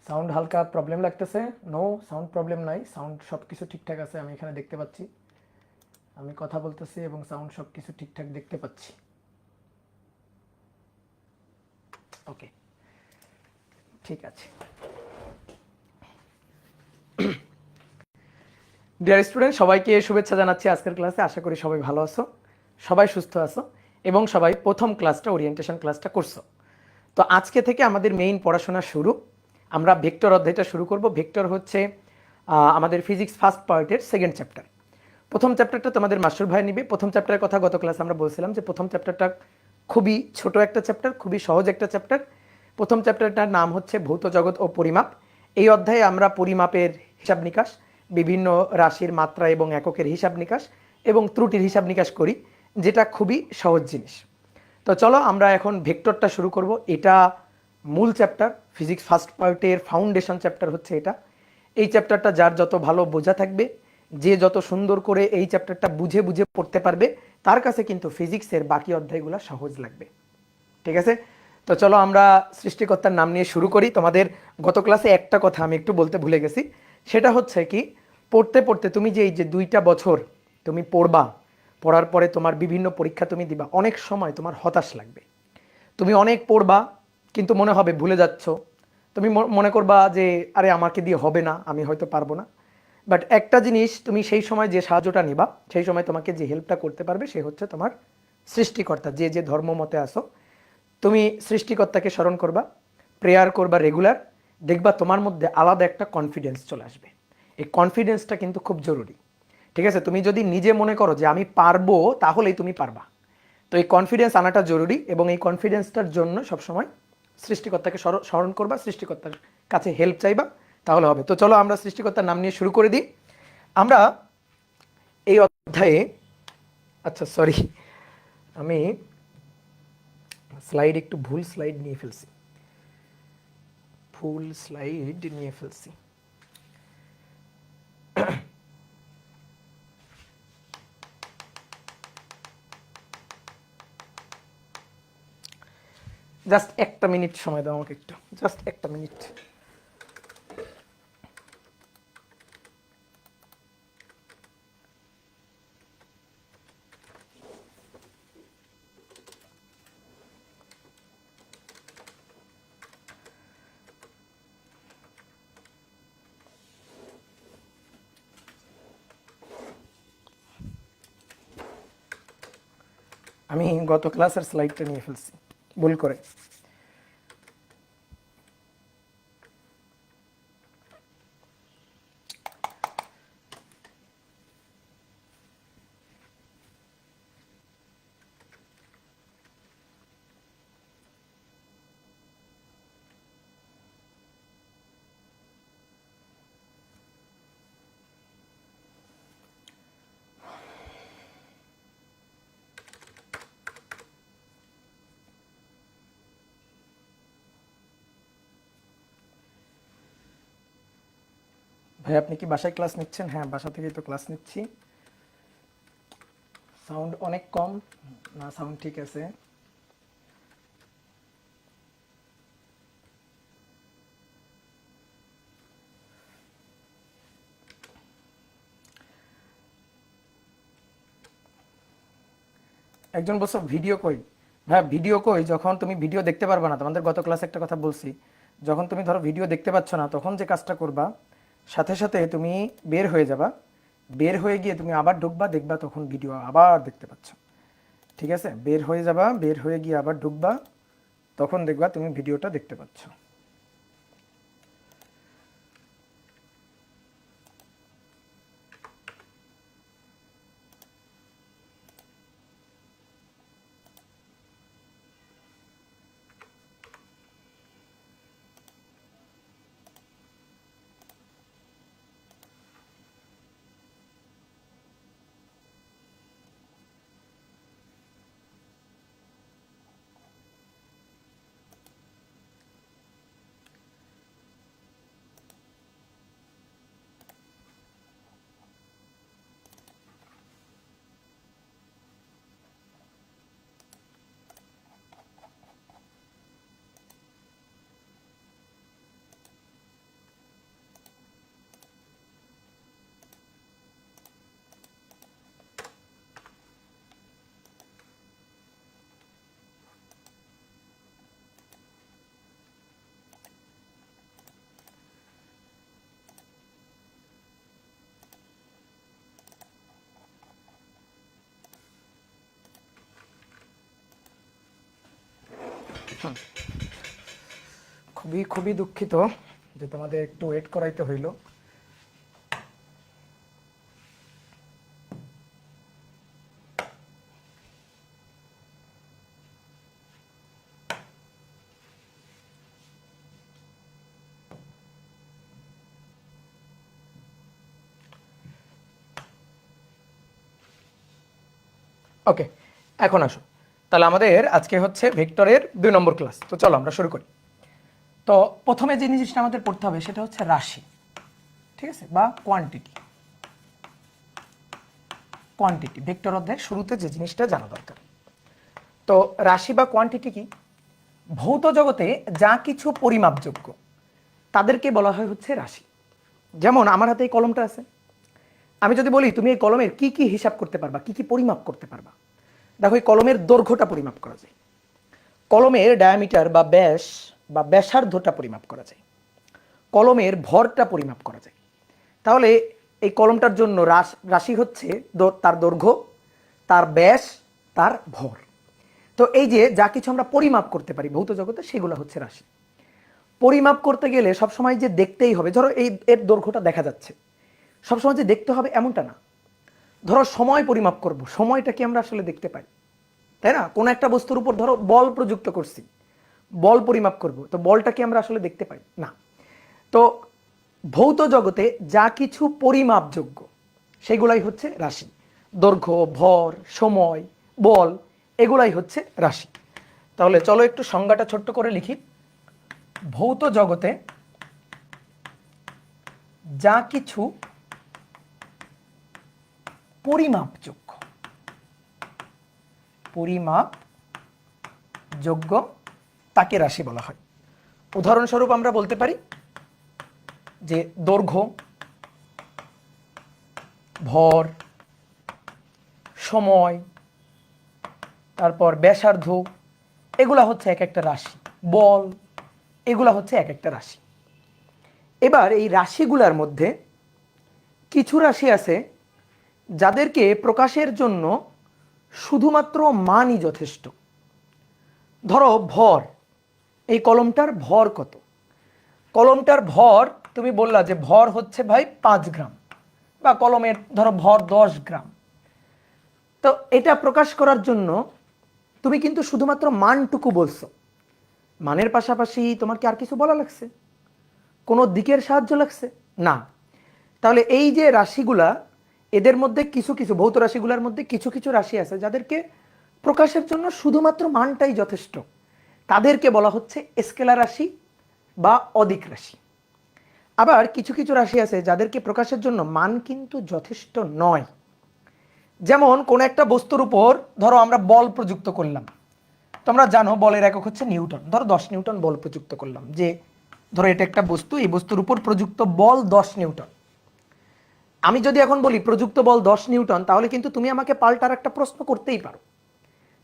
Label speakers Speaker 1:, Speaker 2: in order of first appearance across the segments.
Speaker 1: Sound হালকা problem লাগতেছে? No, sound problem নাই, সাউন্ড সব কিছু ঠিকঠাক আছে, আমি এখানে দেখতে পাচ্ছি। আমি কথা বলতেছি এবং সাউন্ড সব কিছু ঠিকঠাক দেখতে পাচ্ছি। ওকে, ঠিক আছে। ডিয়ার স্টুডেন্ট, সবাইকে শুভেচ্ছা জানাচ্ছি আজকের ক্লাসে। আশা করি সবাই ভালো আছো, সবাই সুস্থ আছো এবং সবাই প্রথম ক্লাসটা ওরিয়েন্টেশন ক্লাসটা করছো। তো আজকে থেকে আমাদের মেইন পড়াশোনা শুরু। আমরা ভেক্টর অধ্যায়টা শুরু করব। ভেক্টর হচ্ছে আমাদের ফিজিক্স ফার্স্ট পার্টের সেকেন্ড চ্যাপ্টার। প্রথম চ্যাপ্টারটা তোমাদের মাস্টার ভাই নিবে। প্রথম চ্যাপ্টারের কথা গত ক্লাসে আমরা বলছিলাম যে প্রথম চ্যাপ্টারটা খুবই ছোট একটা চ্যাপ্টার, খুবই সহজ একটা চ্যাপ্টার। প্রথম চ্যাপ্টারটার নাম হচ্ছে ভৌত জগৎ ও পরিমাপ। এই অধ্যায়ে আমরা পরিমাপের হিসাব নিকাশ, বিভিন্ন রাশির মাত্রা এবং এককের হিসাব নিকাশ এবং ত্রুটির হিসাব নিকাশ করি, যেটা খুবই সহজ জিনিস। তো চলো আমরা এখন ভেক্টরটা শুরু করব। এটা মূল চ্যাপ্টার, ফিজিক্স ফার্স্ট পার্টের ফাউন্ডেশন চ্যাপ্টার হচ্ছে এটা। এই চ্যাপ্টারটা যার যত ভালো বোঝা থাকবে, যে যত সুন্দর করে এই চ্যাপ্টারটা বুঝে বুঝে পড়তে পারবে, তার কাছে কিন্তু ফিজিক্সের বাকি অধ্যায়গুলো সহজ লাগবে। ঠিক আছে? তো চলো আমরা সৃষ্টিকর্তার নাম নিয়ে শুরু করি। তোমাদের গত ক্লাসে একটা কথা আমি একটু বলতে ভুলে গেছি, সেটা হচ্ছে কি, পড়তে পড়তে তুমি যে এই যে 2টা বছর তুমি পড়বা, পড়ার পরে তোমার বিভিন্ন পরীক্ষা তুমি দিবা, অনেক সময় তোমার হতাশ লাগবে। তুমি অনেক পড়বা কিন্তু মনে হবে ভুলে যাচ্ছ। তুমি মনে করবা যে আরে আমাকে দিয়ে হবে না, আমি হয়তো পারবো না। বাট একটা জিনিস, তুমি সেই সময় যে সাহায্যটা নিবা, সেই সময় তোমাকে যে হেল্পটা করতে পারবে সে হচ্ছে তোমার সৃষ্টিকর্তা। যে যে ধর্ম মতে আসো, তুমি সৃষ্টিকর্তাকে স্মরণ করবা, প্রেয়ার করবা রেগুলার, দেখবা তোমার মধ্যে আলাদা একটা কনফিডেন্স চলে আসবে। এই কনফিডেন্সটা কিন্তু খুব জরুরি। ঠিক আছে? তুমি যদি নিজে মনে করো যে আমি পারবো, তাহলেই তুমি পারবা। তো এই কনফিডেন্স আনাটা জরুরি এবং এই কনফিডেন্সটার জন্য সবসময় সৃষ্টিকর্তাকে স্মরণ করবা, সৃষ্টিকর্তার কাছে হেল্প চাইবা, তাহলে হবে। তো চলো আমরা সৃষ্টিকর্তার নাম নিয়ে শুরু করে দিই। আমরা এই অধ্যায়ে, আচ্ছা সরি, আমি স্লাইড একটু ভুল স্লাইড নিয়ে ফেলছি, ফুল স্লাইড নিয়ে ফেলছি। জাস্ট একটা মিনিট সময় দাও আমাকে, একটু জাস্ট একটা মিনিট। আমি গত ক্লাসের স্লাইডটা নিয়ে ফেলছি ভুল করে। ভাই আপনি কি বাসায় ক্লাস নিচ্ছেন? হ্যাঁ, বাসা থেকেই তো ক্লাস নিচ্ছি। সাউন্ড অনেক কম না? সাউন্ড ঠিক আছে? একজন বলছো ভিডিও কই? হ্যাঁ, ভিডিও কই, যখন তুমি ভিডিও দেখতে পারবে না, তোমাদের গত ক্লাসে একটা কথা বলছি, যখন তুমি ধরো ভিডিও দেখতে পাচ্ছ না, তখন যে কাজটা করবা, সাথে সাথে তুমি বের হয়ে যাবা, বের হয়ে গিয়ে তুমি আবার ঢুকবা, দেখবা তখন ভিডিও আবার দেখতে পাচ্ছ। ঠিক আছে? বের হয়ে যাবা, বের হয়ে গিয়ে আবার ঢুকবা, তখন দেখবা তুমি ভিডিওটা দেখতে পাচ্ছ। খুবই খুবই দুঃখিত যে তোমাদের একটু ওয়েট করাইতে হইল। ওকে, এখন আসো তাহলে আমাদের আজকে হচ্ছে ভেক্টরের 2 নম্বর ক্লাস। তো চলো আমরা শুরু করি। তো প্রথমে যে জিনিসটা আমাদের পড়তে হবে সেটা হচ্ছে রাশি, ঠিক আছে, বা কোয়ান্টিটি। কোয়ান্টিটি ভেক্টর অধ্যায়ের শুরুতে যে জিনিসটা জানা দরকার। তো রাশি বা কোয়ান্টিটি কি? ভৌত জগতে যা কিছু পরিমাপযোগ্য তাদেরকে বলা হয় হচ্ছে রাশি। যেমন আমার হাতে এই কলমটা আছে, আমি যদি বলি তুমি এই কলমের কি কি হিসাব করতে পারবা, কি কি পরিমাপ করতে পারবা, দেখো এই কলমের দৈর্ঘ্যটা পরিমাপ করা যায়, কলমের ডায়ামিটার বা ব্যাস বা ব্যাসার্ধটা পরিমাপ করা যায়, কলমের ভরটা পরিমাপ করা যায়। তাহলে এই কলমটার জন্য রাশি হচ্ছে তার দৈর্ঘ্য, তার ব্যাস, তার ভর। তো এই যে যা কিছু আমরা পরিমাপ করতে পারি ভৌত জগতে সেগুলো হচ্ছে রাশি। পরিমাপ করতে গেলে সবসময় যে দেখতেই হবে, ধরো এর দৈর্ঘ্যটা দেখা যাচ্ছে, সবসময় যে দেখতে হবে এমনটা না। ধরো সময় পরিমাপ করব, সময়টা কি আমরা আসলে দেখতে পাই, তাই না? কোনো একটা বস্তুর উপর ধরো বল প্রযুক্ত করছি, বল পরিমাপ করব, তো বলটা কি আমরা আসলে দেখতে পাই না। তো ভৌত জগতে যা কিছু পরিমাপযোগ্য সেগুলাই হচ্ছে রাশি। দৈর্ঘ্য, ভর, সময়, বল, এগুলাই হচ্ছে রাশি। তাহলে চলো একটু সংজ্ঞাটা ছোট্ট করে লিখি। ভৌত জগতে যা কিছু পরিমাপযোগ্য, পরিমাপযোগ্য তাকে রাশি বলা হয়। উদাহরণস্বরূপ আমরা বলতে পারি যে দৈর্ঘ্য, ভর, সময়, তারপর ব্যাসার্ধ, এগুলা হচ্ছে এক একটা রাশি, বল, এগুলা হচ্ছে এক একটা রাশি। এবার এই রাশিগুলার মধ্যে কিছু রাশি আছে যাদেরকে প্রকাশের জন্য শুধুমাত্র মানই যথেষ্ট। ধরো ভর, এই কলমটার ভর কত? কলমটার ভর তুমি বললা যে ভর হচ্ছে ভাই 5 গ্রাম, বা কলমের ধরো ভর 10 গ্রাম। তো এটা প্রকাশ করার জন্য তুমি কিন্তু শুধুমাত্র মানটুকু বলছো, মানের পাশাপাশি তোমার কি আর কিছু বলা লাগছে? কোনো দিকের সাহায্য লাগছে না। তাহলে এই যে রাশিগুলা, এদের মধ্যে কিছু কিছু ভৌত রাশিগুলোর মধ্যে কিছু কিছু রাশি আছে যাদেরকে প্রকাশের জন্য শুধুমাত্র মানটাই যথেষ্ট, তাদেরকে বলা হচ্ছে স্কেলার রাশি বা অদিক রাশি। আবার কিছু কিছু রাশি আছে যাদেরকে প্রকাশের জন্য মান কিন্তু যথেষ্ট নয়। যেমন কোন একটা বস্তুর উপর ধরো আমরা বল প্রযুক্ত করলাম, তোমরা জানো বলের একক হচ্ছে নিউটন, ধরো 10 নিউটন বল প্রযুক্ত করলাম, যে ধরো এটা একটা বস্তু, এই বস্তুর উপর প্রযুক্ত বল 10 নিউটন। আমি যদি এখন বলি প্রযুক্ত বল 10 নিউটন, তাহলে কিন্তু তুমি আমাকে পাল্টার একটা প্রশ্ন করতেই পারো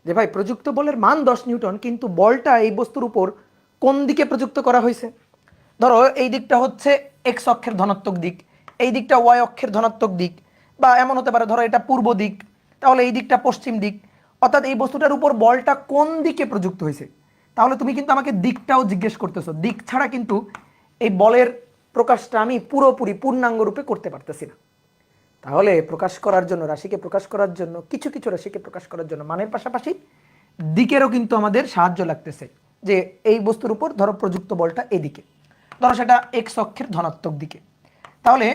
Speaker 1: যে ভাই প্রযুক্ত বলের মান 10 নিউটন, কিন্তু বলটা এই বস্তুর উপর কোন দিকে প্রযুক্ত করা হয়েছে? ধরো এই দিকটা হচ্ছে এক্স অক্ষের ধনাত্মক দিক, এই দিকটা ওয়াই অক্ষের ধনাত্মক দিক, বা এমন হতে পারে ধরো এটা পূর্ব দিক, তাহলে এই দিকটা পশ্চিম দিক। অর্থাৎ এই বস্তুটার উপর বলটা কোন দিকে প্রযুক্ত হয়েছে, তাহলে তুমি কিন্তু আমাকে দিকটাও জিজ্ঞেস করতেছো। দিক ছাড়া কিন্তু এই বলের প্রকাশটা আমি পুরোপুরি পূর্ণাঙ্গ রূপে করতে পারতেছি না। তাহলে প্রকাশ করার জন্য, রাশিকে প্রকাশ করার জন্য, কিছু কিছু রাশিকে প্রকাশ করার জন্য মানের পাশাপাশি দিকেরও কিন্তু আমাদের সাহায্য লাগতেছে। যে এই বস্তুর উপর ধরো প্রযুক্ত বলটা এদিকে, ধরো সেটা এক্স অক্ষের ধনাত্মক দিকে, তাহলে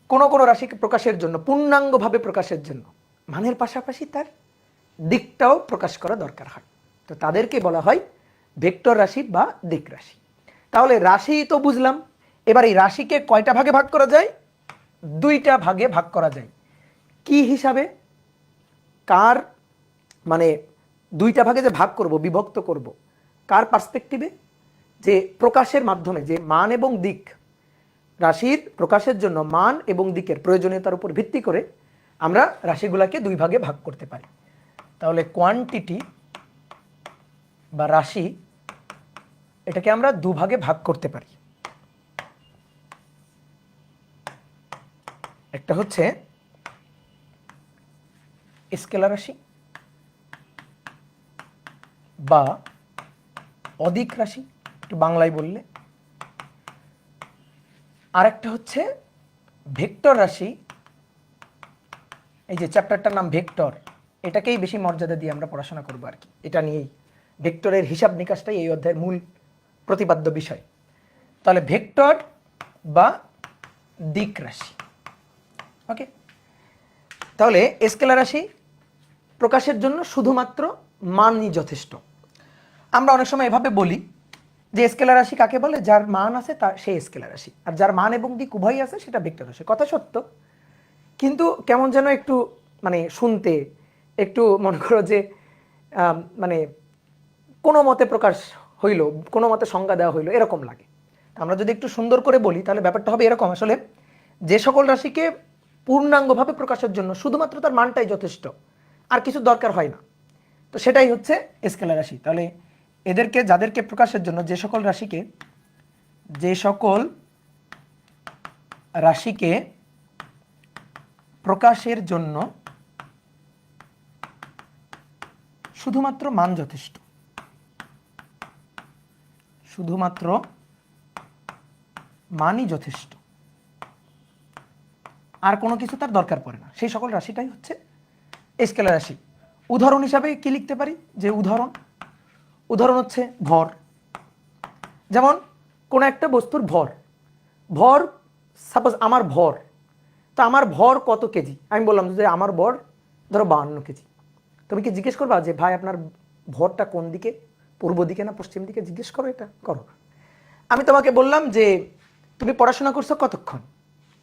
Speaker 1: কোনো কোনো রাশিকে প্রকাশের জন্য, পূর্ণাঙ্গভাবে প্রকাশের জন্য মানের পাশাপাশি তার দিকটাও প্রকাশ করা দরকার হয়। তো তাদেরকে বলা হয় ভেক্টর রাশি বা দিক রাশি। তাহলে রাশি তো বুঝলাম, এবার এই রাশিকে কয়টা ভাগে ভাগ করা যায়? 2টা ভাগে ভাগ করা যায়। কি হিসাবে? কার মানে 2টা ভাগে যে ভাগ করব, বিভক্ত করব, কার পার্সপেক্টিভে? যে প্রকাশের মাধ্যমে, যে মান এবং দিক, রাশির প্রকাশের জন্য মান এবং দিকের প্রয়োজনীয়তার উপর ভিত্তি করে আমরা রাশিগুলোকে 2 ভাগে ভাগ করতে পারি। তাহলে কোয়ান্টিটি বা রাশি, এটাকে আমরা 2 ভাগে ভাগ করতে পারি। একটা হচ্ছে স্কেলার রাশি বা অদিক রাশি, একটু বাংলায় বললে। আরেকটা হচ্ছে ভেক্টর রাশি, এই যে চ্যাপ্টারটার নাম ভেক্টর, এটাকেই বেশি মর্যাদা দিয়ে আমরা পড়াশোনা করবো আর কি। এটা নিয়েই ভেক্টরের হিসাব নিকাশটাই এই অধ্যায়ের মূল প্রতিপাদ্য বিষয়। তাহলে ভেক্টর বা দিক রাশি, ওকে। তাহলে স্কেলার রাশি প্রকাশের জন্য শুধুমাত্র মানই যথেষ্ট। আমরা অনেক সময় এভাবে বলি যে স্কেলার রাশি কাকে বলে, যার মান আছে তার সেই স্কেলার রাশি, আর যার মান এবং দিক উভয়ই আছে সেটা ভেক্টর রাশি। কথা সত্য, কিন্তু কেমন যেন একটু মানে শুনতে একটু মনে করো যে মানে কোনো মতে প্রকাশ হইল, কোনো মতে সংজ্ঞা দেওয়া হইলো এরকম লাগে। আমরা যদি একটু সুন্দর করে বলি তাহলে ব্যাপারটা হবে এরকম, আসলে যে সকল রাশিকে পূর্ণাঙ্গভাবে প্রকাশের জন্য শুধুমাত্র তার মানটাই যথেষ্ট, আর কিছু দরকার হয় না, তো সেটাই হচ্ছে স্কেলার রাশি। তাহলে এদেরকে, যাদেরকে প্রকাশের জন্য, যে সকল রাশিকে প্রকাশের জন্য শুধুমাত্র মান যথেষ্ট, শুধুমাত্র মানই যথেষ্ট, আর কোনো কিছু তার দরকার পড়ে না, সেই সকল রাশিটাই হচ্ছে স্কেলার রাশি। উদাহরণ হিসাবে কি লিখতে পারি, যে উদাহরণ হচ্ছে ভর। যেমন কোনো একটা বস্তুর ভর সাপোজ আমার ভর, তা আমার ভর কত কেজি, আমি বললাম যে আমার ভর ধরো 52 কেজি। তুমি কি জিজ্ঞেস করবা যে ভাই আপনার ভরটা কোন দিকে, পূর্ব দিকে না পশ্চিম দিকে? জিজ্ঞেস করো, এটা করো। আমি তোমাকে বললাম যে তুমি পড়াশোনা করছো কতক্ষণ,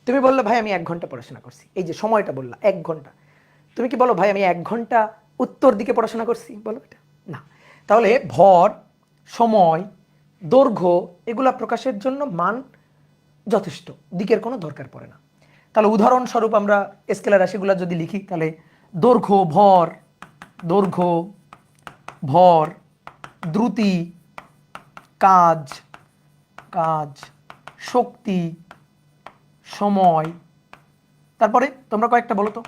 Speaker 1: তুমি বললে ভাই আমি 1 ঘন্টা পড়াশোনা করছি, এই যে সময়টা বললা 1 ঘন্টা, তুমি কি বলো ভাই আমি 1 ঘন্টা উত্তর দিকে পড়াশোনা করছি? বলো এটা না। তাহলে ভর, সময়, দৈর্ঘ্য এগুলা প্রকাশের জন্য মান যথেষ্ট, দিকের কোনো দরকার পড়ে না। তাহলে উদাহরণস্বরূপ আমরা স্কেলার রাশিগুলো যদি লিখি, তাহলে দৈর্ঘ্য, ভর, দ্রুতি, কাজ, শক্তি, সময়, তারপরে তোমরা কয়েকটা বলো তো।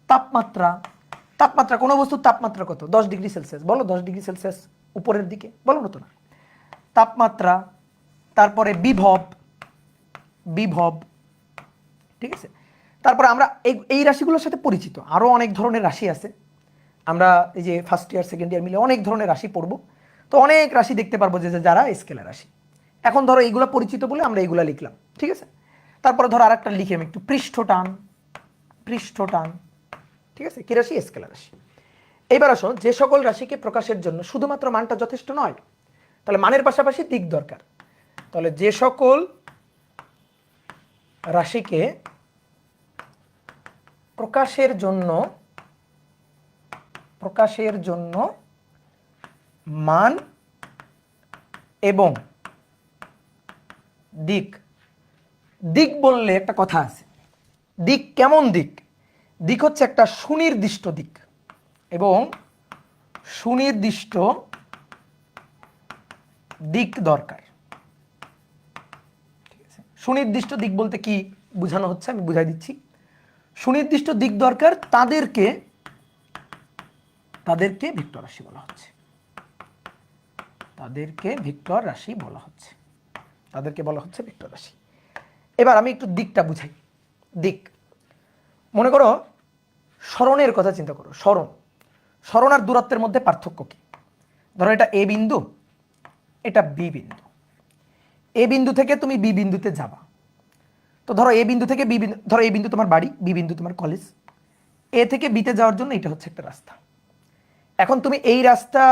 Speaker 1: তাপমাত্রা, কোনো বস্তুর তাপমাত্রা কত? 10 ডিগ্রি সেলসিয়াস, বলো 10 ডিগ্রি সেলসিয়াস উপরের দিকে, বলো না তো না। তাপমাত্রা, তারপরে বিভব, ঠিক আছে। তারপরে আমরা এই রাশিগুলোর সাথে পরিচিত আরও অনেক ধরনের রাশি আছে। আমরা এই যে ফার্স্ট ইয়ার সেকেন্ড ইয়ার মিলে অনেক ধরনের রাশি পড়বো, তো অনেক রাশি দেখতে পারবো যে যারা স্কেলার রাশি। এখন ধরো এইগুলো পরিচিত বলে আমরা এইগুলো লিখলাম, ঠিক আছে। তারপরে ধরো আরেকটা লিখি আমি একটু, পৃষ্ঠটান, ঠিক আছে, কি রাশি? স্কেলার রাশি। এইবার আসো, যে সকল রাশিকে প্রকাশের জন্য শুধুমাত্র মানটা যথেষ্ট নয়, তাহলে মানের পাশাপাশি দিক দরকার। তাহলে যে সকল রাশিকে প্রকাশের জন্য মান এবং দিক বললে একটা কথা আছে, দিক কেমন দিক? দিক হচ্ছে একটা সুনির্দিষ্ট দিক, এবং সুনির্দিষ্ট দিক দরকার, ঠিক আছে। সুনির্দিষ্ট দিক বলতে কি বোঝানো হচ্ছে আমি বুঝাই দিচ্ছি। সুনির্দিষ্ট দিক দরকার, তাদেরকে ভেক্টর রাশি বলা হচ্ছে, তাদেরকে বলা হচ্ছে ভেক্টর রাশি। এবার আমি একটু দিকটা বুঝাই। দিক, মনে করো সরণের কথা চিন্তা করো। সরণ আর দূরত্বের মধ্যে পার্থক্য কি? ধরো এটা এ বিন্দু, এটা বি বিন্দু। এ বিন্দু থেকে তুমি বি বিন্দুতে যাবা, তো ধরো এ বিন্দু থেকে বি বিন্দু, ধরো এ বিন্দু তোমার বাড়ি, বি বিন্দু তোমার কলেজ, এ থেকে বিতে যাওয়ার জন্য এটা হচ্ছে একটা রাস্তা। এখন তুমি এই রাস্তা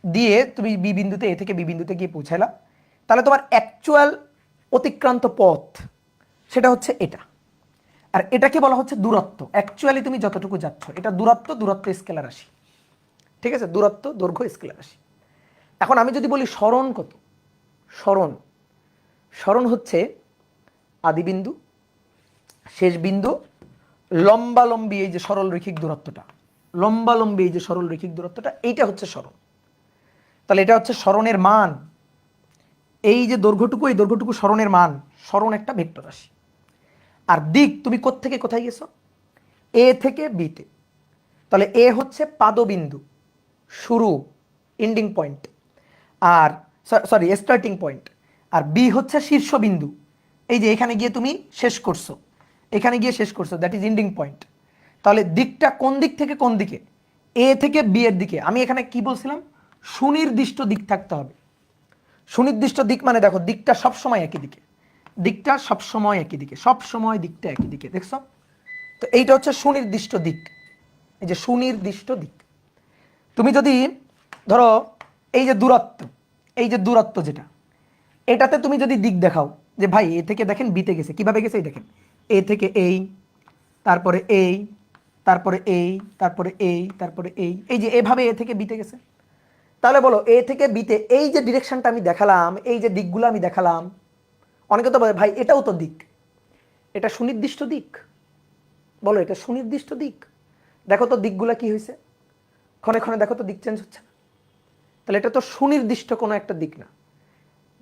Speaker 1: দিয়ে তুমি বি বিন্দুতে, এ থেকে বি বিন্দুতে গিয়ে পৌঁছালা, তাহলে তোমার অ্যাকচুয়াল অতিক্রান্ত পথ সেটা হচ্ছে এটা, আর এটাকে বলা হচ্ছে দূরত্ব। অ্যাকচুয়ালি তুমি যতটুকু যাচ্ছ এটা দূরত্ব স্কেলার রাশি, ঠিক আছে। দূরত্ব, দৈর্ঘ্য স্কেলার রাশি। এখন আমি যদি বলি সরণ কত, সরণ হচ্ছে আদি বিন্দু, শেষ বিন্দু, লম্বালম্বি এই যে সরল রৈখিক দূরত্বটা, এইটা হচ্ছে সরণ। তাহলে এটা হচ্ছে সরণের মান, এই যে দৈর্ঘ্যটুকু, এই দৈর্ঘ্যটুকু সরণের মান। সরণ একটা ভেক্টর রাশি। আর দিক, তুমি কোত্থেকে কোথায় গেছো? এ থেকে বিতে, তাহলে এ হচ্ছে পাদবিন্দু, শুরু, এন্ডিং পয়েন্ট, আর সরি স্টার্টিং পয়েন্ট, আর বি হচ্ছে শীর্ষবিন্দু। এই যে এখানে গিয়ে তুমি শেষ করছো, এখানে গিয়ে শেষ করছো, দ্যাট ইজ এন্ডিং পয়েন্ট। তাহলে দিকটা কোন দিক থেকে কোন দিকে? এ থেকে বি এর দিকে। আমি এখানে কি বলছিলাম? সুনির্দিষ্ট দিক থাকতে হবে। সুনির্দিষ্ট দিক মানে দেখো দিকটা সবসময় একই দিকে, দিকটা সবসময় একই দিকে, সবসময় দিকটা একই দিকে, দেখছো? তো এইটা হচ্ছে সুনির্দিষ্ট দিক। এই যে সুনির্দিষ্ট দিক। তুমি যদি ধরো এই যে দূরত্ব, এই যে দূরত্ব যেটা, এটাতে তুমি যদি দিক দেখাও যে ভাই এ থেকে দেখেন বিতে গেছে, কিভাবে গেছে? এই দেখেন, এ থেকে এই, তারপরে এই, তারপরে এই, তারপরে এই, তারপরে এই, এই যে এভাবে এ থেকে বিতে গেছে। তাহলে বলো এ থেকে বিতে এই যে ডিরেকশনটা আমি দেখালাম, এই যে দিকগুলো আমি দেখালাম, অনেকে তো বলে ভাই এটাও তো দিক, এটা সুনির্দিষ্ট দিক। বলো এটা সুনির্দিষ্ট দিক? দেখো তো দিকগুলা কি হয়েছে, ক্ষণে ক্ষণে দেখো তো দিক চেঞ্জ হচ্ছে না। তাহলে এটা তো সুনির্দিষ্ট কোনো একটা দিক না,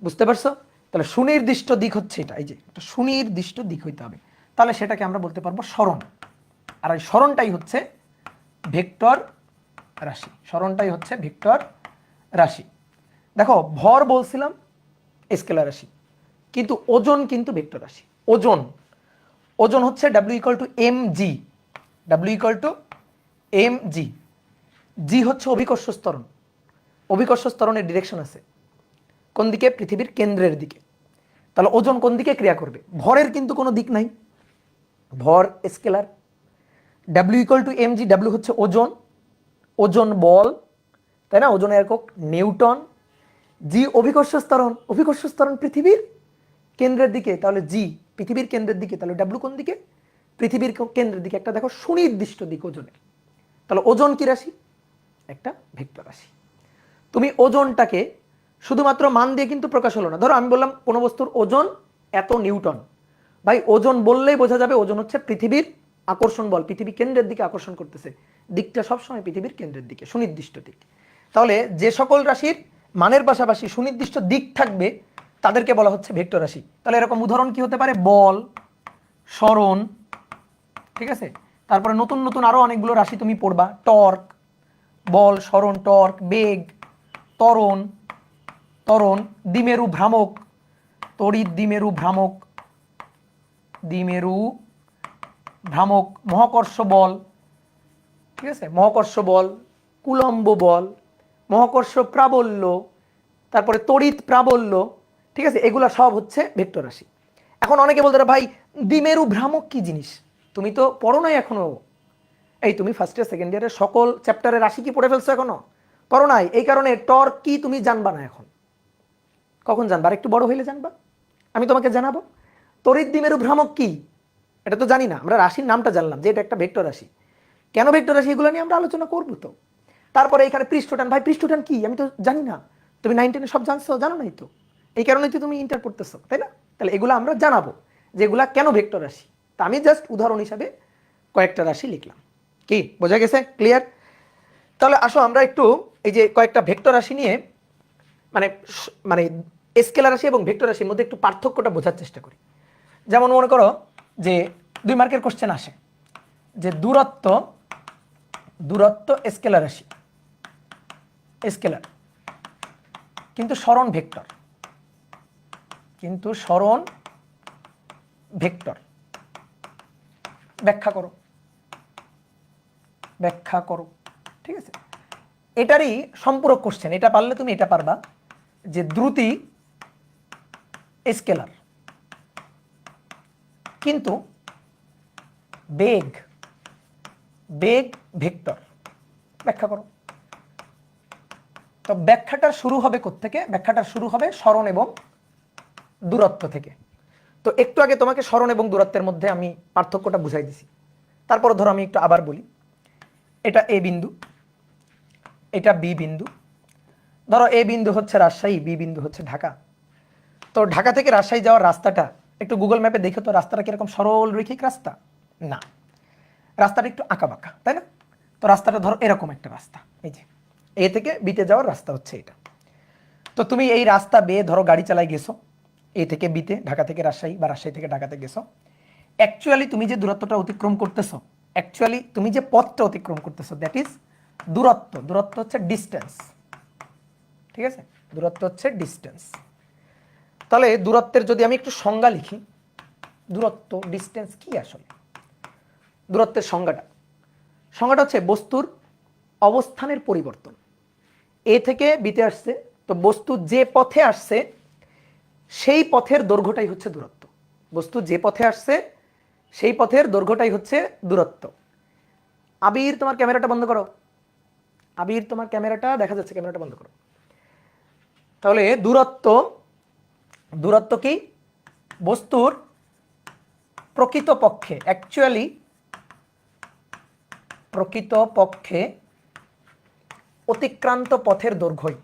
Speaker 1: বুঝতে পারছো? তাহলে সুনির্দিষ্ট দিক হচ্ছে এটা, এই যে একটা সুনির্দিষ্ট দিক হইতে হবে। তাহলে সেটাকে আমরা বলতে পারবো সরণ। আর এই সরণটাই হচ্ছে ভেক্টর রাশি, সরণটাই হচ্ছে ভেক্টর রাশি। দেখো ভর বলছিলাম স্কেলার রাশি, কিন্তু ওজন কিন্তু ভেক্টর রাশি। ওজন, ওজন হচ্ছে W equal to M G, W equal to M G. G হচ্ছে অভিকর্ষ ত্বরণ, অভিকর্ষ ত্বরণের ডিরেকশন আছে কোন দিকে? পৃথিবীর কেন্দ্রের দিকে। তাহলে ওজন কোন দিকে ক্রিয়া করবে? ভরের কিন্তু কোনো দিক নাই, ভর scalar. W equal to M G, W হচ্ছে ওজন, ওজন বল, তাই না? ওজনের একক নিউটন। জি অভিকর্ষ ত্বরণ, অভিকর্ষ ত্বরণ পৃথিবীর কেন্দ্রের দিকে, তাহলে জি পৃথিবীর কেন্দ্রের দিকে, তাহলে ডাব্লিউ কোন দিকে? পৃথিবীর কেন্দ্রের দিকে। একটা দেখো সুনির্দিষ্ট দিক ওজনের। তাহলে ওজন কি রাশি? একটা ভেক্টর রাশি। তুমি ওজনটাকে শুধুমাত্র মান দিয়ে কিন্তু প্রকাশ হলো না। ধরো আমি বললাম কোনো বস্তুর ওজন এত নিউটন, ভাই ওজন বললেই বোঝা যাবে ওজন হচ্ছে পৃথিবীর আকর্ষণ বল, পৃথিবী কেন্দ্রের দিকে আকর্ষণ করতেছে, দিকটা সবসময় পৃথিবীর কেন্দ্রের দিকে, সুনির্দিষ্ট দিক। তাহলে যে সকল রাশির মানের পাশাপাশি সুনির্দিষ্ট দিক থাকবে তাদেরকে বলা হচ্ছে ভেক্টর রাশি। তাহলে এরকম উদাহরণ কি হতে পারে? বল, সরণ, ঠিক আছে? তারপরে নতুন নতুন আরো অনেকগুলো রাশি তুমি পড়বা, টর্ক, বল, সরণ, টর্ক, বেগ, ত্বরণ, ত্বরণ, দ্বিমেরু ভ্রামক, তড়িৎ দ্বিমেরু ভ্রামক, দ্বিমেরু ভ্রামক, মহাকর্ষ বল, ঠিক আছে? মহাকর্ষ বল, কুলম্ব বল, মহাকর্ষ প্রাবল্য, তারপরে তড়িৎ প্রাবল্য, ঠিক আছে? এগুলা সব হচ্ছে ভেক্টর রাশি। এখন অনেকে বলতে পারে ভাই দ্বিমেরু ভ্রামক কি জিনিস? তুমি তো পড়ো নাই এখনো। এই তুমি ফার্স্ট ইয়ার সেকেন্ড ইয়ারের সকল চ্যাপ্টারের রাশি কি পড়ে ফেলছো এখনো? পড়ো নাই, এই কারণে টর্ক কি তুমি জানবা না এখন। কখন জানবা? আর একটু বড় হইলে জানবা, আমি তোমাকে জানাবো। তড়িৎ দ্বিমেরু ভ্রামক কি এটা তো জানি না, আমরা রাশির নামটা জানলাম যে এটা একটা ভেক্টর রাশি। কেন ভেক্টর রাশি এগুলো নিয়ে আমরা আলোচনা করবো তো। তারপরে এখানে পৃষ্ঠটান, ভাই পৃষ্ঠটান কি আমি তো জানি না। তুমি 9 10 সব জানছো? জানো নাই তো, এই কারণেই তো তুমি ইন্টার পড়তেছো, তাই না? তাহলে এগুলো আমরা জানাবো যে এগুলা কেন ভেক্টর রাশি। তা আমি জাস্ট উদাহরণ হিসাবে কয়েকটা রাশি লিখলাম। কি বোঝা গেছে? ক্লিয়ার? তাহলে আসো আমরা একটু এই যে কয়েকটা ভেক্টর রাশি নিয়ে মানে মানে স্কেলার রাশি এবং ভেক্টর রাশির মধ্যে একটু পার্থক্যটা বোঝার চেষ্টা করি। যেমন মনে করো যে 2 মার্কের কোশ্চেন আসে যে দূরত্ব, দূরত্ব স্কেলার রাশি, স্কেলার, কিন্তু সরণ ভেক্টর, কিন্তু সরণ ভেক্টর, ব্যাখ্যা করো, ব্যাখ্যা করো, ঠিক আছে? এটারই সম্পূরক কোশ্চেন, এটা পারলে তুমি এটা পারবা যে দ্রুতি স্কেলার কিন্তু বেগ, বেগ ভেক্টর, ব্যাখ্যা করো। তো ব্যাখ্যাটার শুরু হবে কোত্থেকে? ব্যাখ্যাটার শুরু হবে সরণ এবং দূরত্ব থেকে। তো একটু আগে তোমাকে সরণ এবং দূরত্বের মধ্যে আমি পার্থক্যটা বুঝাই দিছি। তারপর ধরো আমি একটু আবার বলি, এটা এ বিন্দু, এটা বি বিন্দু। ধরো এ বিন্দু হচ্ছে রাজশাহী, বি বিন্দু হচ্ছে ঢাকা। তো ঢাকা থেকে রাজশাহী যাওয়ার রাস্তাটা একটু গুগল ম্যাপে দেখো তো, রাস্তাটা কিরকম সরল রৈখিক রাস্তা? না, রাস্তাটা একটু আঁকা বাঁকা, তাই না? তো রাস্তাটা ধরো এরকম একটা রাস্তা, এই যে এ থেকে বিতে যাওয়ার রাস্তা হচ্ছে এটা। তো তুমি এই রাস্তা বেয়ে ধরো গাড়ি চালায় গেছো এ থেকে বিতে, ঢাকা থেকে রাজশাহী বা রাজশাহী থেকে ঢাকাতে গেছো। অ্যাকচুয়ালি তুমি যে দূরত্বটা অতিক্রম করতেছো, অ্যাকচুয়ালি তুমি যে পথটা অতিক্রম করতেছো দ্যাট ইজ দূরত্ব। দূরত্ব হচ্ছে ডিস্টেন্স, ঠিক আছে? দূরত্ব হচ্ছে ডিস্টেন্স। তাহলে দূরত্বের যদি আমি একটু সংজ্ঞা লিখি, দূরত্ব ডিস্টেন্স কি আসলে? দূরত্বের সংজ্ঞাটা হচ্ছে বস্তুর অবস্থানের পরিবর্তন। এ থেকে বিতে আসছে, তো বস্তু যে পথে আসছে সেই পথের দৈর্ঘ্যটাই হচ্ছে দূরত্ব। বস্তু যে পথে আসছে সেই পথের দৈর্ঘ্যটাই হচ্ছে দূরত্ব। আবির, তোমার ক্যামেরাটা বন্ধ করো। আবির, তোমার ক্যামেরাটা দেখা যাচ্ছে, ক্যামেরাটা বন্ধ করো। তাহলে দূরত্ব কি? বস্তুর প্রকৃতপক্ষে অতিক্রান্ত পথের দৈর্ঘ্যই,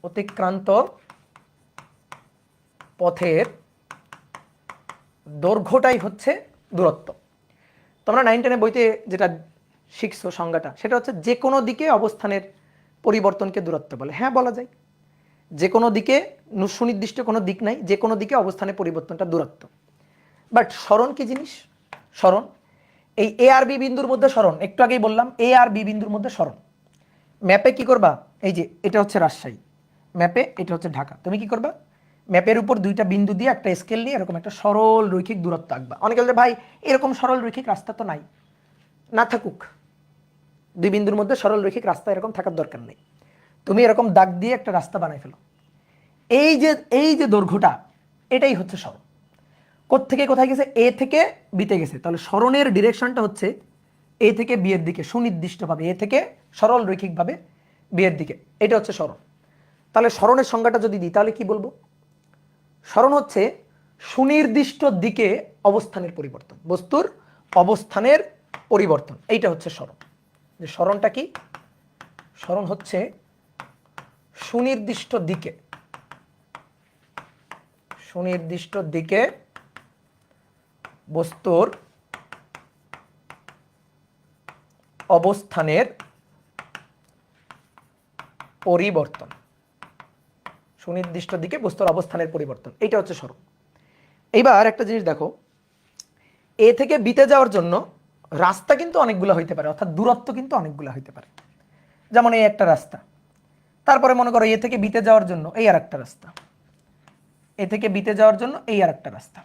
Speaker 1: অতিক্রান্ত পথের দৈর্ঘ্যটাই হচ্ছে দূরত্ব। তোমরা 9, 10 বইতে যেটা শিখছো সংজ্ঞাটা, সেটা হচ্ছে যে কোনো দিকে অবস্থানের পরিবর্তনকে দূরত্ব বলে। হ্যাঁ, বলা যায় যে কোনো দিকে, সুনির্দিষ্ট কোনো দিক নাই, যে কোনো দিকে অবস্থানের পরিবর্তনটা দূরত্ব। বাট সরণ কি জিনিস? সরণ, এই এ আর বি বিন্দুর মধ্যে সরণ, একটু আগেই বললাম এ আর বি বিন্দুর মধ্যে সরণ। ম্যাপে কি করবা? এই যে এটা হচ্ছে রাজশাহী, ম্যাপে এটা হচ্ছে ঢাকা। তুমি কি করবা? ম্যাপের উপর দুইটা বিন্দু দিয়ে একটা স্কেল নিয়ে এরকম একটা সরল রৈখিক দূরত্ব আঁকবা। অনেকে বলে ভাই এরকম সরল রৈখিক রাস্তা তো নাই। না থাকুক, দুই বিন্দুর মধ্যে সরল রৈখিক রাস্তা এরকম থাকার দরকার নেই। তুমি এরকম দাগ দিয়ে একটা রাস্তা বানাই ফেলো। এই যে দৈর্ঘ্যটা, এটাই হচ্ছে সরণ। কোত্থেকে কোথায় গেছে? এ থেকে বিতে গেছে। তাহলে সরণের ডিরেকশনটা হচ্ছে এ থেকে বি এর দিকে, সুনির্দিষ্টভাবে এ থেকে সরল রৈখিকভাবে বি এর দিকে। এটা হচ্ছে সরণ। তাহলে সরণের সংজ্ঞাটা যদি দিই তাহলে কি বলবো? সরণ হচ্ছে সুনির্দিষ্ট দিকে অবস্থানের পরিবর্তন, বস্তুর অবস্থানের পরিবর্তন। এইটা হচ্ছে সরণ। যে সরণটা কি? সরণ হচ্ছে সুনির্দিষ্ট দিকে বস্তুর অবস্থানের পরিবর্তন, সুনির্দিষ্ট দিকে বস্তুর অবস্থানের পরিবর্তন, এইটা হচ্ছে সরণ। এইবার একটা জিনিস দেখো, এ থেকে বিতে যাওয়ার জন্য রাস্তা কিন্তু অনেকগুলো হইতে পারে, অর্থাৎ দূরত্ব কিন্তু অনেকগুলো হইতে পারে। যেমন এই একটা রাস্তা, তারপরে মনে করো এ থেকে বিতে যাওয়ার জন্য এই আর একটা রাস্তা, এ থেকে বিতে যাওয়ার জন্য এই আর একটা রাস্তা।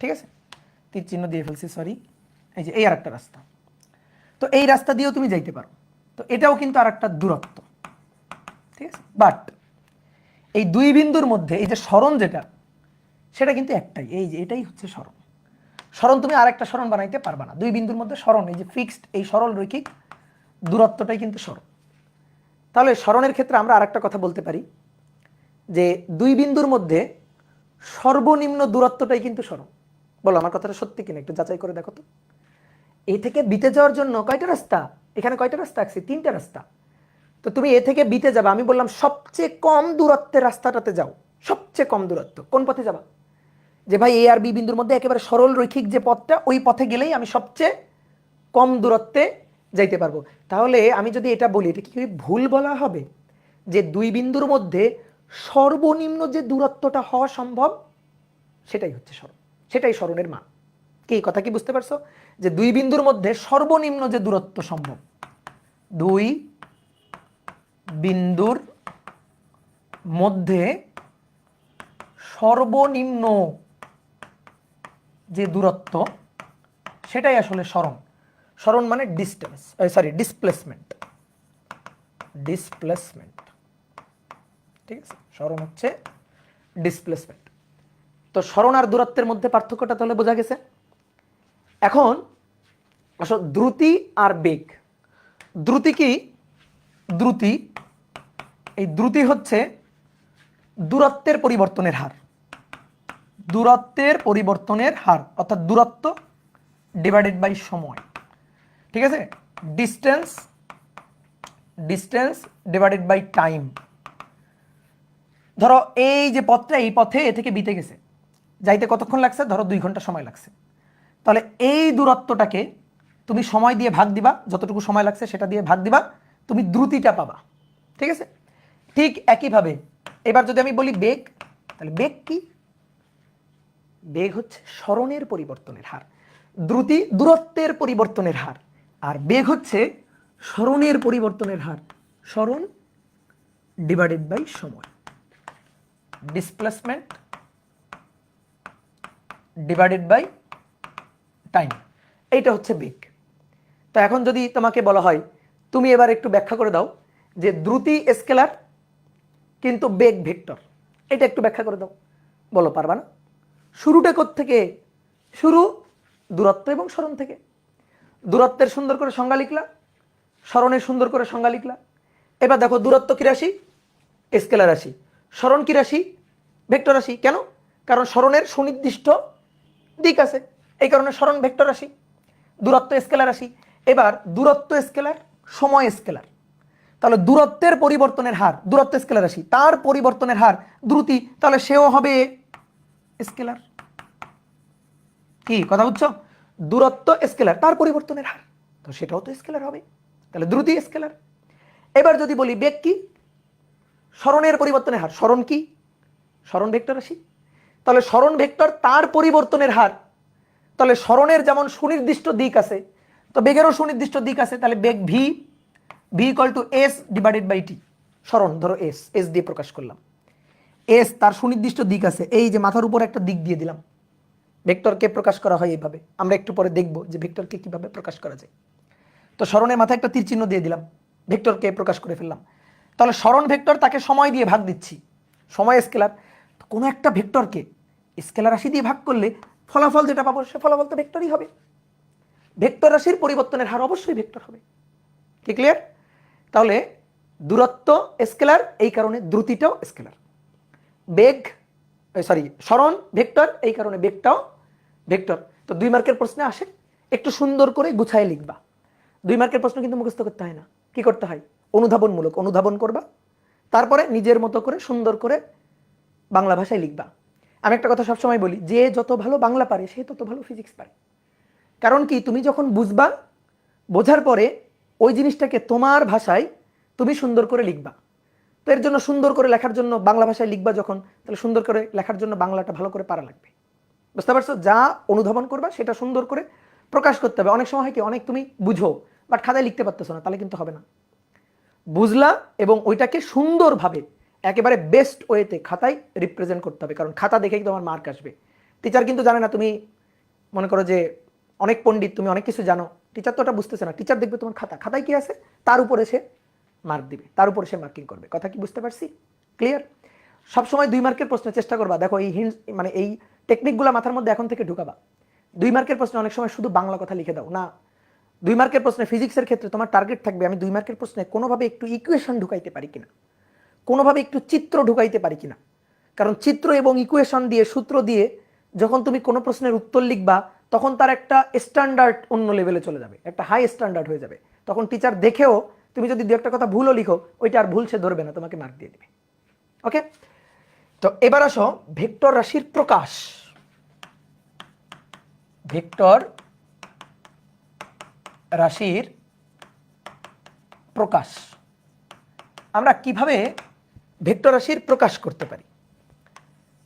Speaker 1: ঠিক আছে, তীর চিহ্ন দিয়ে ফেলছি, সরি। এই যে এই আর একটা রাস্তা, তো এই রাস্তা দিয়েও তুমি যাইতে পারো। তো এটাও কিন্তু আর একটা দূরত্ব। ঠিক আছে, বাট এই দুই বিন্দুর মধ্যে এই যে সরণ যেটা, সেটা কিন্তু একটাই। এই যে এটাই হচ্ছে সরণ। সরণ তুমি আর একটা সরণ বানাইতে পারবা না। দুই বিন্দুর মধ্যে সরণ, এই যে ফিক্সড এই সরল রৈখিক দূরত্বটাই কিন্তু সরণ। তাহলে সরণের ক্ষেত্রে আমরা আর একটা কথা বলতে পারি যে দুই বিন্দুর মধ্যে সর্বনিম্ন দূরত্বটাই কিন্তু সরণ। বলো আমার কথাটা সত্যি কিনা, একটু যাচাই করে দেখো তো। এ থেকে বিতে যাওয়ার জন্য কয়টা রাস্তা? এখানে কয়টা রাস্তা আছে? 3টা রাস্তা। তো তুমি এ থেকে বিতে যাবে, আমি বললাম সবচেয়ে কম দূরত্বের রাস্তাটাতে যাও। সবচেয়ে কম দূরত্ব কোন পথে যাবা? যে ভাই এ আর বি বিন্দুর মধ্যে একেবারে সরল রৈখিক যে পথটা, ওই পথে গেলেই আমি সবচেয়ে কম দূরত্বে যাইতে পারবো। তাহলে আমি যদি এটা বলি, এটা কি ভুল বলা হবে? যে দুই বিন্দুর মধ্যে সর্বনিম্ন যে দূরত্বটা হওয়া সম্ভব, সেটাই হচ্ছে সরণ, সেটাই সরণের মান। কি কথা কি বুঝতে পারছো? যে দুই বিন্দুর মধ্যে সর্বনিম্ন যে দূরত্ব সম্ভব, দুই বিন্দুর মধ্যে সর্বনিম্ন যে দূরত্ব, সেটাই আসলে সরণ। সরণ মানে ডিস্টেন্স, সরি ডিসপ্লেসমেন্ট। ঠিক আছে, সরণ হচ্ছে ডিসপ্লেসমেন্ট। তো সরণ আর দূরত্বের মধ্যে পার্থক্যটা তাহলে বোঝা গেছে। এখন আসো দ্রুতি আর বেগ। দ্রুতি কি? এই দ্রুতি হচ্ছে দূরত্বের পরিবর্তনের হার। অর্থাৎ দূরত্ব ডিভাইডেড বাই সময়। ঠিক আছে, ডিস্টেন্স ডিভাইডেড বাই টাইম। ধরো এই যে পথটা, এই পথে এ থেকে বিতে গেছে, যাইতে কতক্ষণ লাগছে? ধরো 2 ঘন্টা সময় লাগছে। তাহলে এই দূরত্বটাকে তুমি সময় দিয়ে ভাগ দিবা, যতটুকু সময় লাগছে সেটা দিয়ে ভাগ দিবা, তুমি দ্রুতিটা পাবা। ঠিক আছে, ঠিক একইভাবে এবার যদি আমি বলি বেগ, তাহলে বেগ কি? বেগ হচ্ছে সরণের পরিবর্তনের হার। দ্রুতি দূরত্বের পরিবর্তনের হার, আর বেগ হচ্ছে সরণের পরিবর্তনের হার। সরণ ডিভাইডেড বাই সময়, ডিসপ্লেসমেন্ট ডিভাইডেড বাই টাইম, এইটা হচ্ছে বেগ। তো এখন যদি তোমাকে বলা হয় তুমি এবার একটু ব্যাখ্যা করে দাও যে দ্রুতি স্কেলার কিন্তু বেগ ভেক্টর, এটা একটু ব্যাখ্যা করে দাও। বলো, পারবা না? শুরুটা থেকে শুরু দূরত্ব এবং সরণ থেকে। দূরত্বের সুন্দর করে সংজ্ঞা লিখলা, সরণের সুন্দর করে সংজ্ঞা লিখলা। এবার দেখো দূরত্ব কি রাশি? স্কেলার রাশি। সরণ কি রাশি? ভেক্টর রাশি। কেন? কারণ সরণের সুনির্দিষ্ট দিক আছে, এই কারণে সরণ ভেক্টর রাশি, দূরত্ব স্কেলার রাশি। এবার দূরত্ব স্কেলার, সময় স্কেলার, তাহলে দূরত্বের পরিবর্তনের হার, দূরত্ব স্কেলার রাশি, তার পরিবর্তনের হার দ্রুতি, তাহলে সেও হবে স্কেলার। কি কথা বুঝছো? দূরত্ব স্কেলার, তার পরিবর্তনের হার, তো সেটাও তো স্কেলার হবে, তাহলে দ্রুতি স্কেলার। এবার যদি বলি বেগ কি? সরণের পরিবর্তনের হার। সরণ কি? সরণ ভেক্টর রাশি, তাহলে সরণ ভেক্টর তার পরিবর্তনের হার, তাহলে সরণের যেমন সুনির্দিষ্ট দিক আছে তো বেগেরও সুনির্দিষ্ট দিক আছে, তাহলে বেগ V, V equal to S divided by T. সরণ ধরো এস, এস দিয়ে প্রকাশ করলাম। এস তার সুনির্দিষ্ট দিক আছে, এই যে মাথার উপর একটা দিক দিয়ে দিলাম। ভেক্টরকে প্রকাশ করা হয় এইভাবে, আমরা একটু পরে দেখব যে ভেক্টরকে কিভাবে প্রকাশ করা যায়। তো সরণের মাথায় একটা তীর চিহ্ন দিয়ে দিলাম, ভেক্টরকে প্রকাশ করে ফেললাম। তাহলে সরণ ভেক্টর, তাকে সময় দিয়ে ভাগ দিচ্ছি, সময় স্কেলার। কোনো একটা ভেক্টরকে স্কেলার রাশি দিয়ে ভাগ করলে ফলাফল যেটা পাবো সে ফলাফল তো ভেক্টরই হবে। ভেক্টর রাশির পরিবর্তনের হার অবশ্যই ভেক্টর হবে। কি ক্লিয়ার? তাহলে দূরত্ব স্কেলার, এই কারণে দ্রুতিটাও স্কেলার। বেগ সরি সরণ ভেক্টর, এই কারণে বেগটাও ভেক্টর। তো 2 মার্কের প্রশ্নে আসে, একটু সুন্দর করে গুছায় লিখবা। 2 মার্কের প্রশ্ন কিন্তু মুখস্থ করতে হয় না, কি করতে হয়? অনুধাবনমূলক অনুধাবন করবা, তারপরে নিজের মতো করে সুন্দর করে বাংলা ভাষায় লিখবা। আমি একটা কথা সবসময় বলি, যে যত ভালো বাংলা পারে সে তত ভালো ফিজিক্স পারে। কারণ কি, তুমি যখন বুঝবা, বোঝার পরে ওই জিনিসটাকে তোমার ভাষায় তুমি সুন্দর করে লিখবা। তো এর জন্য সুন্দর করে লেখার জন্য বাংলা ভাষায় লিখবা যখন, তাহলে সুন্দর করে লেখার জন্য বাংলাটা ভালো করে পারা লাগবে। বুঝতে পারছো? যা অনুধাবন করবা সেটা সুন্দর করে প্রকাশ করতে হবে। অনেক সময় হয় কি, অনেক তুমি বুঝো বাট খাতায় লিখতে পারতেছো না, তাহলে কিন্তু হবে না। বুঝলা এবং ওইটাকে সুন্দরভাবে একেবারে বেস্ট ওয়েতে খাতায় রিপ্রেজেন্ট করতে হবে, কারণ খাতা দেখেই তোমার মার্ক আসবে। টিচার কিন্তু জানে না তুমি মনে করো যে অনেক পণ্ডিত, তুমি অনেক কিছু জানো, টিচার তো ওটা বুঝতেছে না। টিচার দেখবে তোমার খাতা, খাতায় কি আছে তার উপরে সে মার্ক দিবে, তার উপরে সে মার্কিং করবে। কথা কি বুঝতে পারছি? ক্লিয়ার? সবসময় 2 মার্কের প্রশ্নের চেষ্টা করবা, দেখো এই হিন্টস মানে এই টেকনিকগুলো মাথার মধ্যে এখন থেকে ঢুকাবা। 2 মার্কের প্রশ্নে অনেক সময় শুধু বাংলা কথা লিখে দাও না। 2 মার্কের প্রশ্নে ফিজিক্সের ক্ষেত্রে তোমার টার্গেট থাকবে, আমি 2 মার্কের প্রশ্নে কোনোভাবে একটু ইকুয়েশন ঢুকাইতে পারি কিনা, কোনোভাবে একটু চিত্র ঢুকাইতে পারি কিনা। কারণ চিত্র এবং ইকুয়েশন দিয়ে, সূত্র দিয়ে যখন তুমি কোনো প্রশ্নের উত্তর লিখবা, তখন তার একটা স্ট্যান্ডার্ড অন্য লেভেলে চলে যাবে, একটা হাই স্ট্যান্ডার্ড হয়ে যাবে। তখন টিচার দেখেও তুমি যদি দু একটা কথা ভুলও লিখো, ওইটা আর ভুল সে ধরবে না, তোমাকে মার্ক দিয়ে দেবে। ওকে, তো এবার আসো ভেক্টর রাশির প্রকাশ। ভেক্টর রাশির প্রকাশ, আমরা কিভাবে ভেক্টর রাশির প্রকাশ করতে পারি?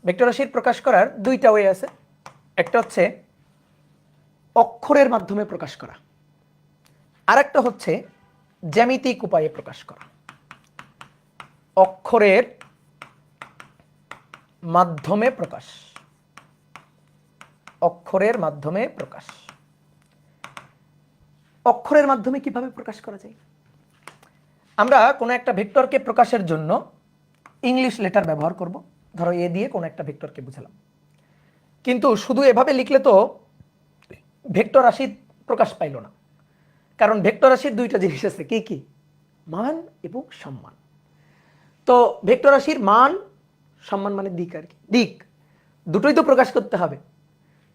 Speaker 1: ভেক্টর রাশির প্রকাশ করার 2টা ওয়ে আছে। একটা হচ্ছে অক্ষরের মাধ্যমে প্রকাশ করা, আর একটা হচ্ছে জ্যামিতিক উপায়ে প্রকাশ করা। অক্ষরের মাধ্যমে প্রকাশ, অক্ষরের মাধ্যমে প্রকাশ। অক্ষরের মাধ্যমে কিভাবে প্রকাশ করা যায়? আমরা কোনো একটা ভেক্টরকে প্রকাশের জন্য ইংলিশ লেটার ব্যবহার করব। ধরো এ দিয়ে কোনো একটা ভেক্টরকে বুঝালাম, কিন্তু শুধু এভাবে লিখলে তো ভেক্টর রাশি প্রকাশ পাইল না। কারণ ভেক্টর রাশির 2টা জিনিস আছে, কি কি? মান এবং সম্মান। তো ভেক্টর রাশির মান সম্মান মানে দিক আর কি, দিক দুটোই তো প্রকাশ করতে হবে।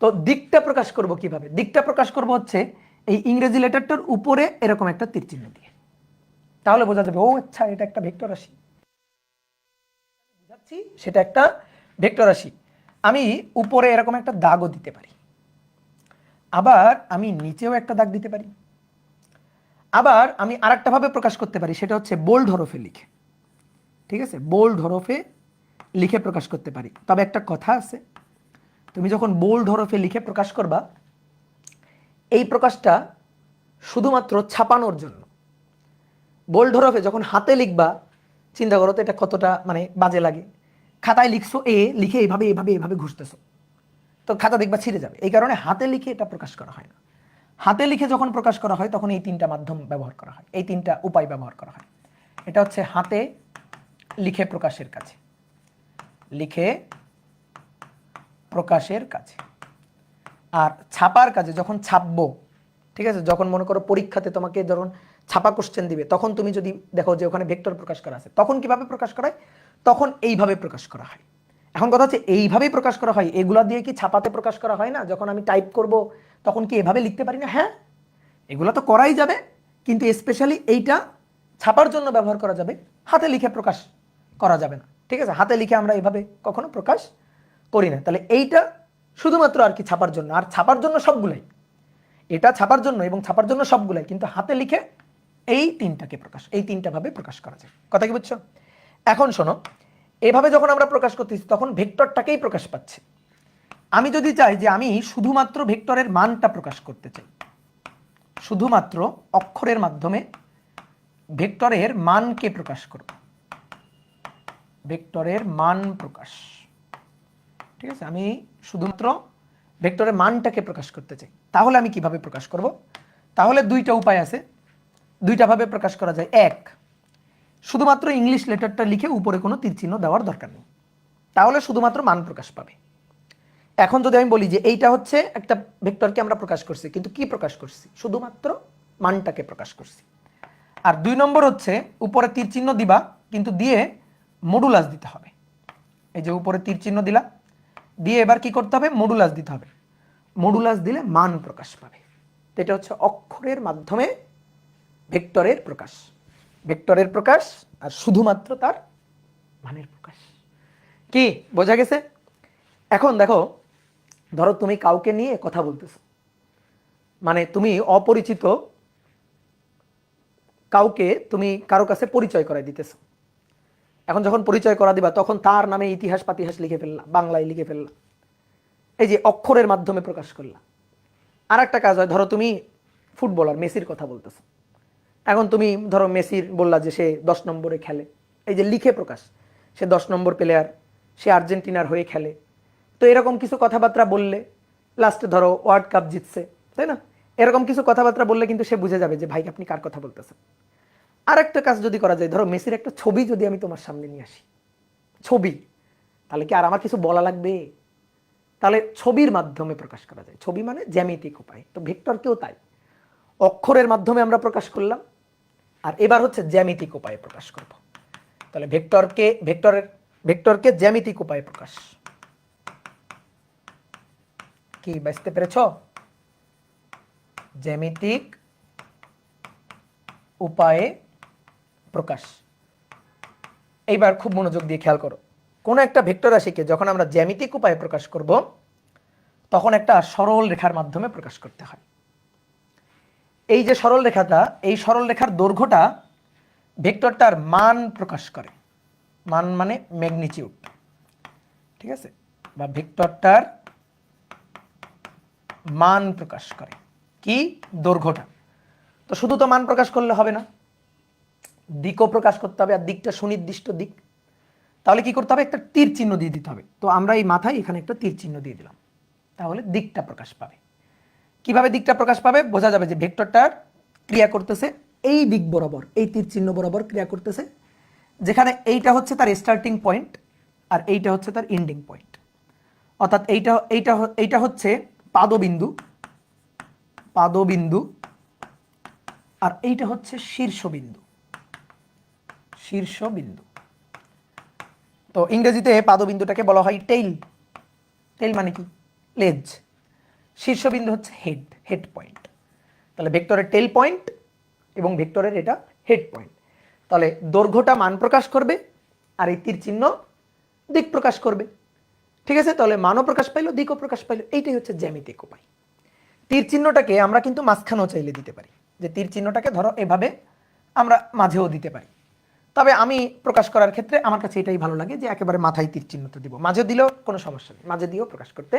Speaker 1: তো দিকটা প্রকাশ করব কিভাবে? দিকটা প্রকাশ করব হচ্ছে এই ইংরেজি লেটারটার উপরে এরকম একটা তীর চিহ্ন দিয়ে, তাহলে বোঝা যাবে ও আচ্ছা এটা একটা ভেক্টর রাশি। বুঝাচ্ছি সেটা একটা ভেক্টর রাশি। আমি উপরে এরকম একটা দাগও দিতে পারি, আবার আমি নিচেও একটা দাগ দিতে পারি, আবার আমি আরেকটা ভাবে প্রকাশ করতে পারি, সেটা হচ্ছে বোল্ড হরফে লিখে। ঠিক আছে, বোল্ড হরফে লিখে প্রকাশ করতে পারি। তবে একটা কথা আছে, তুমি যখন বোল্ড হরফে লিখে প্রকাশ করবা, এই প্রকাশটা শুধুমাত্র ছাপানোর জন্য। বোল্ড হরফে যখন হাতে লিখবা, চিন্তা করো তো এটা কতটা মানে বাজে লাগে। খাতায় লিখছো এ, লিখে এইভাবে এইভাবে এইভাবে ঘুষতেছো, তো খাতা দেখবা ছিঁড়ে যাবে। এই কারণে হাতে লিখে এটা প্রকাশ করা হয় না। হাতে লিখে যখন প্রকাশ করা হয় তখন এই তিনটা মাধ্যম ব্যবহার করা হয়, এই তিনটা উপায় ব্যবহার করা হয়। এটা হচ্ছে হাতে লিখে প্রকাশের কাজে, লিখে প্রকাশের কাজে। আর ছাপার কাজে যখন ছাপবো, ঠিক আছে, যখন মনে করো পরীক্ষাতে তোমাকে ধরুন ছাপা কোশ্চেন দিবে, তখন তুমি যদি দেখো যে ওখানে ভেক্টর প্রকাশ করা আছে, তখন কিভাবে প্রকাশ করা হয়? তখন এইভাবে প্রকাশ করা হয়। এখন কথা হচ্ছে এইভাবেই প্রকাশ করা হয়, এগুলা দিয়ে কি ছাপাতে প্রকাশ করা হয় না? যখন আমি টাইপ করব তখন কি এভাবে লিখতে পারি না? হ্যাঁ, এগুলো তো করাই যাবে, কিন্তু স্পেশালি এইটা ছাপার জন্য ব্যবহার করা যাবে, হাতে লিখে প্রকাশ করা যাবে না। ঠিক আছে, হাতে লিখে আমরা এইভাবে কখনো প্রকাশ করি না। তাহলে এইটা শুধুমাত্র আর কি ছাপার জন্য, আর ছাপার জন্য সবগুলাই, এটা ছাপার জন্য এবং ছাপার জন্য সবগুলাই, কিন্তু হাতে লিখে এই তিনটাকে প্রকাশ, এই তিনটা ভাবে প্রকাশ করা যায়। কথা কি বুঝছো? এখন শোনো, এভাবে যখন আমরা প্রকাশ করতেছি তখন ভেক্টরটাকেই প্রকাশ পাচ্ছে। আমি যদি চাই যে আমি শুধুমাত্র ভেক্টরের মানটা প্রকাশ করতে চাই, শুধুমাত্র অক্ষরের মাধ্যমে ভেক্টরের মানকে প্রকাশ করব, ভেক্টরের মান প্রকাশ, ঠিক আছে, আমি শুধুমাত্র ভেক্টরের মানটাকে প্রকাশ করতে চাই, তাহলে আমি কিভাবে প্রকাশ করব? তাহলে দুইটা উপায় আছে, দুইটা ভাবে প্রকাশ করা যায়। এক, শুধুমাত্র ইংলিশ লেটারটা লিখে উপরে কোনো তীর চিহ্ন দেওয়ার দরকার নেই, তাহলে শুধুমাত্র মান প্রকাশ পাবে। এখন যদি আমি বলি যে এইটা হচ্ছে একটা ভেক্টরকে আমরা প্রকাশ করছি, কিন্তু কি প্রকাশ করছি? শুধুমাত্র মানটাকে প্রকাশ করছি। আর দুই নম্বর হচ্ছে উপরে তীর চিহ্ন দিবা, কিন্তু দিয়ে মডুলাস দিতে হবে। এই যে উপরে তীর চিহ্ন দিলা, দিয়ে এবার কি করতে হবে? মডুলাস দিতে হবে। মডুলাস দিলে মান প্রকাশ পাবে। এটা হচ্ছে অক্ষরের মাধ্যমে ভেক্টরের প্রকাশ, ভেক্টরের প্রকাশ আর শুধুমাত্র তার মানের প্রকাশ। কি বোঝা গেছে? এখন দেখো, ধরো তুমি কাউকে নিয়ে কথা বলতেছো, মানে তুমি অপরিচিত কাউকে তুমি কারো কাছে পরিচয় করাই দিতেছো। এখন যখন পরিচয় করা দিবা তখন তার নামে ইতিহাস পাতিহাস লিখে ফেললা, বাংলায় লিখে ফেললা, এই যে অক্ষরের মাধ্যমে প্রকাশ করলা। আর একটা কাজ হয়, ধরো তুমি ফুটবলার মেসির কথা বলতেছো, এখন তুমি ধরো মেসির বললা যে সে 10 নম্বরে খেলে, এই যে লিখে প্রকাশ, সে 10 নম্বর প্লেয়ার, সে আর্জেন্টিনার হয়ে খেলে, তো এরকম কিছু কথাবার্তা বললে, লাস্টে ধরো ওয়ার্ল্ড কাপ জিতছে, তাই না? এরকম কিছু কথাবার্তা বললে কিন্তু সে বুঝে যাবে যে ভাই আপনি কার কথা বলতেছেন। আর একটা কাজ যদি করা যায়, ধরো মেসির একটা ছবি যদি আমি তোমার সামনে নিয়ে আসি, ছবি, তাহলে কি আর আমার কিছু বলা লাগবে? তাহলে ছবির মাধ্যমে প্রকাশ করা যায়, ছবি মানে জ্যামিতিক উপায়। তো ভেক্টরকেও তাই, অক্ষরের মাধ্যমে আমরা প্রকাশ করলাম, আর এবার হচ্ছে জ্যামিতিক উপায়ে প্রকাশ করব। তাহলে ভেক্টরকে জ্যামিতিক উপায়ে প্রকাশ। কি বুঝতে পেরেছ? জ্যামিতিক উপায়ে প্রকাশ। এইবার খুব মনোযোগ দিয়ে খেয়াল করো, কোন একটা ভেক্টর রাশিকে যখন আমরা জ্যামিতিক উপায়ে প্রকাশ করব তখন একটা সরল রেখার মাধ্যমে প্রকাশ করতে হয়। এই যে সরল রেখাটা, এই সরল রেখার দৈর্ঘ্যটা ভেক্টরটার মান প্রকাশ করে, মান মানে ম্যাগনিটিউড, ঠিক আছে, বা ভেক্টরটার মান প্রকাশ করে কি? দৈর্ঘ্যটা। তো শুধু তো মান প্রকাশ করলে হবে না, দিকও প্রকাশ করতে হবে, আর দিকটা সুনির্দিষ্ট দিক। তাহলে কি করতে হবে? একটা তীর চিহ্ন দিয়ে দিতে হবে। তো আমরা এই মাথায় এখানে একটা তীর চিহ্ন দিয়ে দিলাম, তাহলে দিকটা প্রকাশ পাবে। কিভাবে দিকটা প্রকাশ পাবে? বোঝা যাবে যে ভেক্টরটার ক্রিয়া করতেছে এই দিক বরাবর, এই তীর চিহ্ন বরাবর ক্রিয়া করতেছে, যেখানে এইটা হচ্ছে তার স্টার্টিং পয়েন্ট আর এইটা হচ্ছে তার এন্ডিং পয়েন্ট। অর্থাৎ এইটা হচ্ছে পাদবিন্দু, পাদবিন্দু, আর এইটা হচ্ছে শীর্ষবিন্দু, শীর্ষবিন্দু। তো ইংরেজিতে পাদবিন্দুটাকে বলা হয় টেইল, টেইল মানে কি? লেজ। শীর্ষবিন্দু হচ্ছে হেড, হেড পয়েন্ট। তাহলে ভেক্টরের টেইল পয়েন্ট এবং ভেক্টরের এটা হেড পয়েন্ট। তাহলে দৈর্ঘ্যটা মান প্রকাশ করবে আর এই তীর চিহ্ন দিক প্রকাশ করবে, ঠিক আছে? তাহলে মানও প্রকাশ পাইলো, দিকও প্রকাশ পাইলো। এইটাই হচ্ছে জ্যামিতিক উপায়। তীর চিহ্নটাকে আমরা কিন্তু মাঝখানেও চাইলে দিতে পারি, যে তীর চিহ্নটাকে ধরো এভাবে আমরা মাঝেও দিতে পারি। তবে আমি প্রকাশ করার ক্ষেত্রে আমার কাছে এটাই ভালো লাগে যে একেবারে মাথায় তীর চিহ্নটা দিব, মাঝে দিলেও কোনো সমস্যা নেই, মাঝে দিয়েও প্রকাশ করতে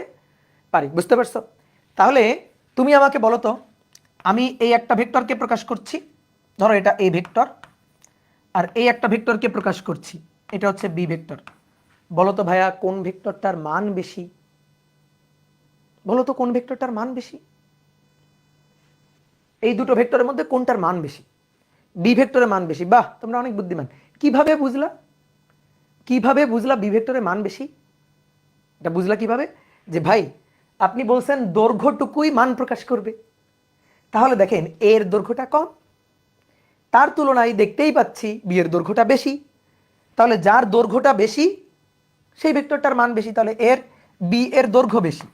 Speaker 1: পারি। বুঝতে পারছো? তাহলে তুমি আমাকে বলো তো, আমি এই একটা ভেক্টরকে প্রকাশ করছি, ধরো এটা এ ভেক্টর, আর এই একটা ভেক্টরকে প্রকাশ করছি, এটা হচ্ছে বি ভেক্টর। বলো তো ভাইয়া কোন ভেক্টরটার মান বেশি? বলো তো কোন ভেক্টরটার মান বেশি? এই দুটো ভেক্টরের মধ্যে কোনটার মান বেশি? বি ভেক্টরের মান বেশি। বাহ, তোমরা অনেক বুদ্ধিমান। কিভাবে বুঝলা? কিভাবে বুঝলা বি ভেক্টরের মান বেশি? এটা বুঝলা কিভাবে? যে ভাই আপনি বলছেন দৈর্ঘ্যটুকুই মান প্রকাশ করবে, তাহলে দেখেন এর দৈর্ঘ্যটা কম, তার তুলনায় দেখতেই পাচ্ছি বি এর দৈর্ঘ্যটা বেশি, তাহলে যার দৈর্ঘ্যটা বেশি সেই ভেক্টরটার মান বেশি, তাহলে এর বি এর দৈর্ঘ্য বেশি।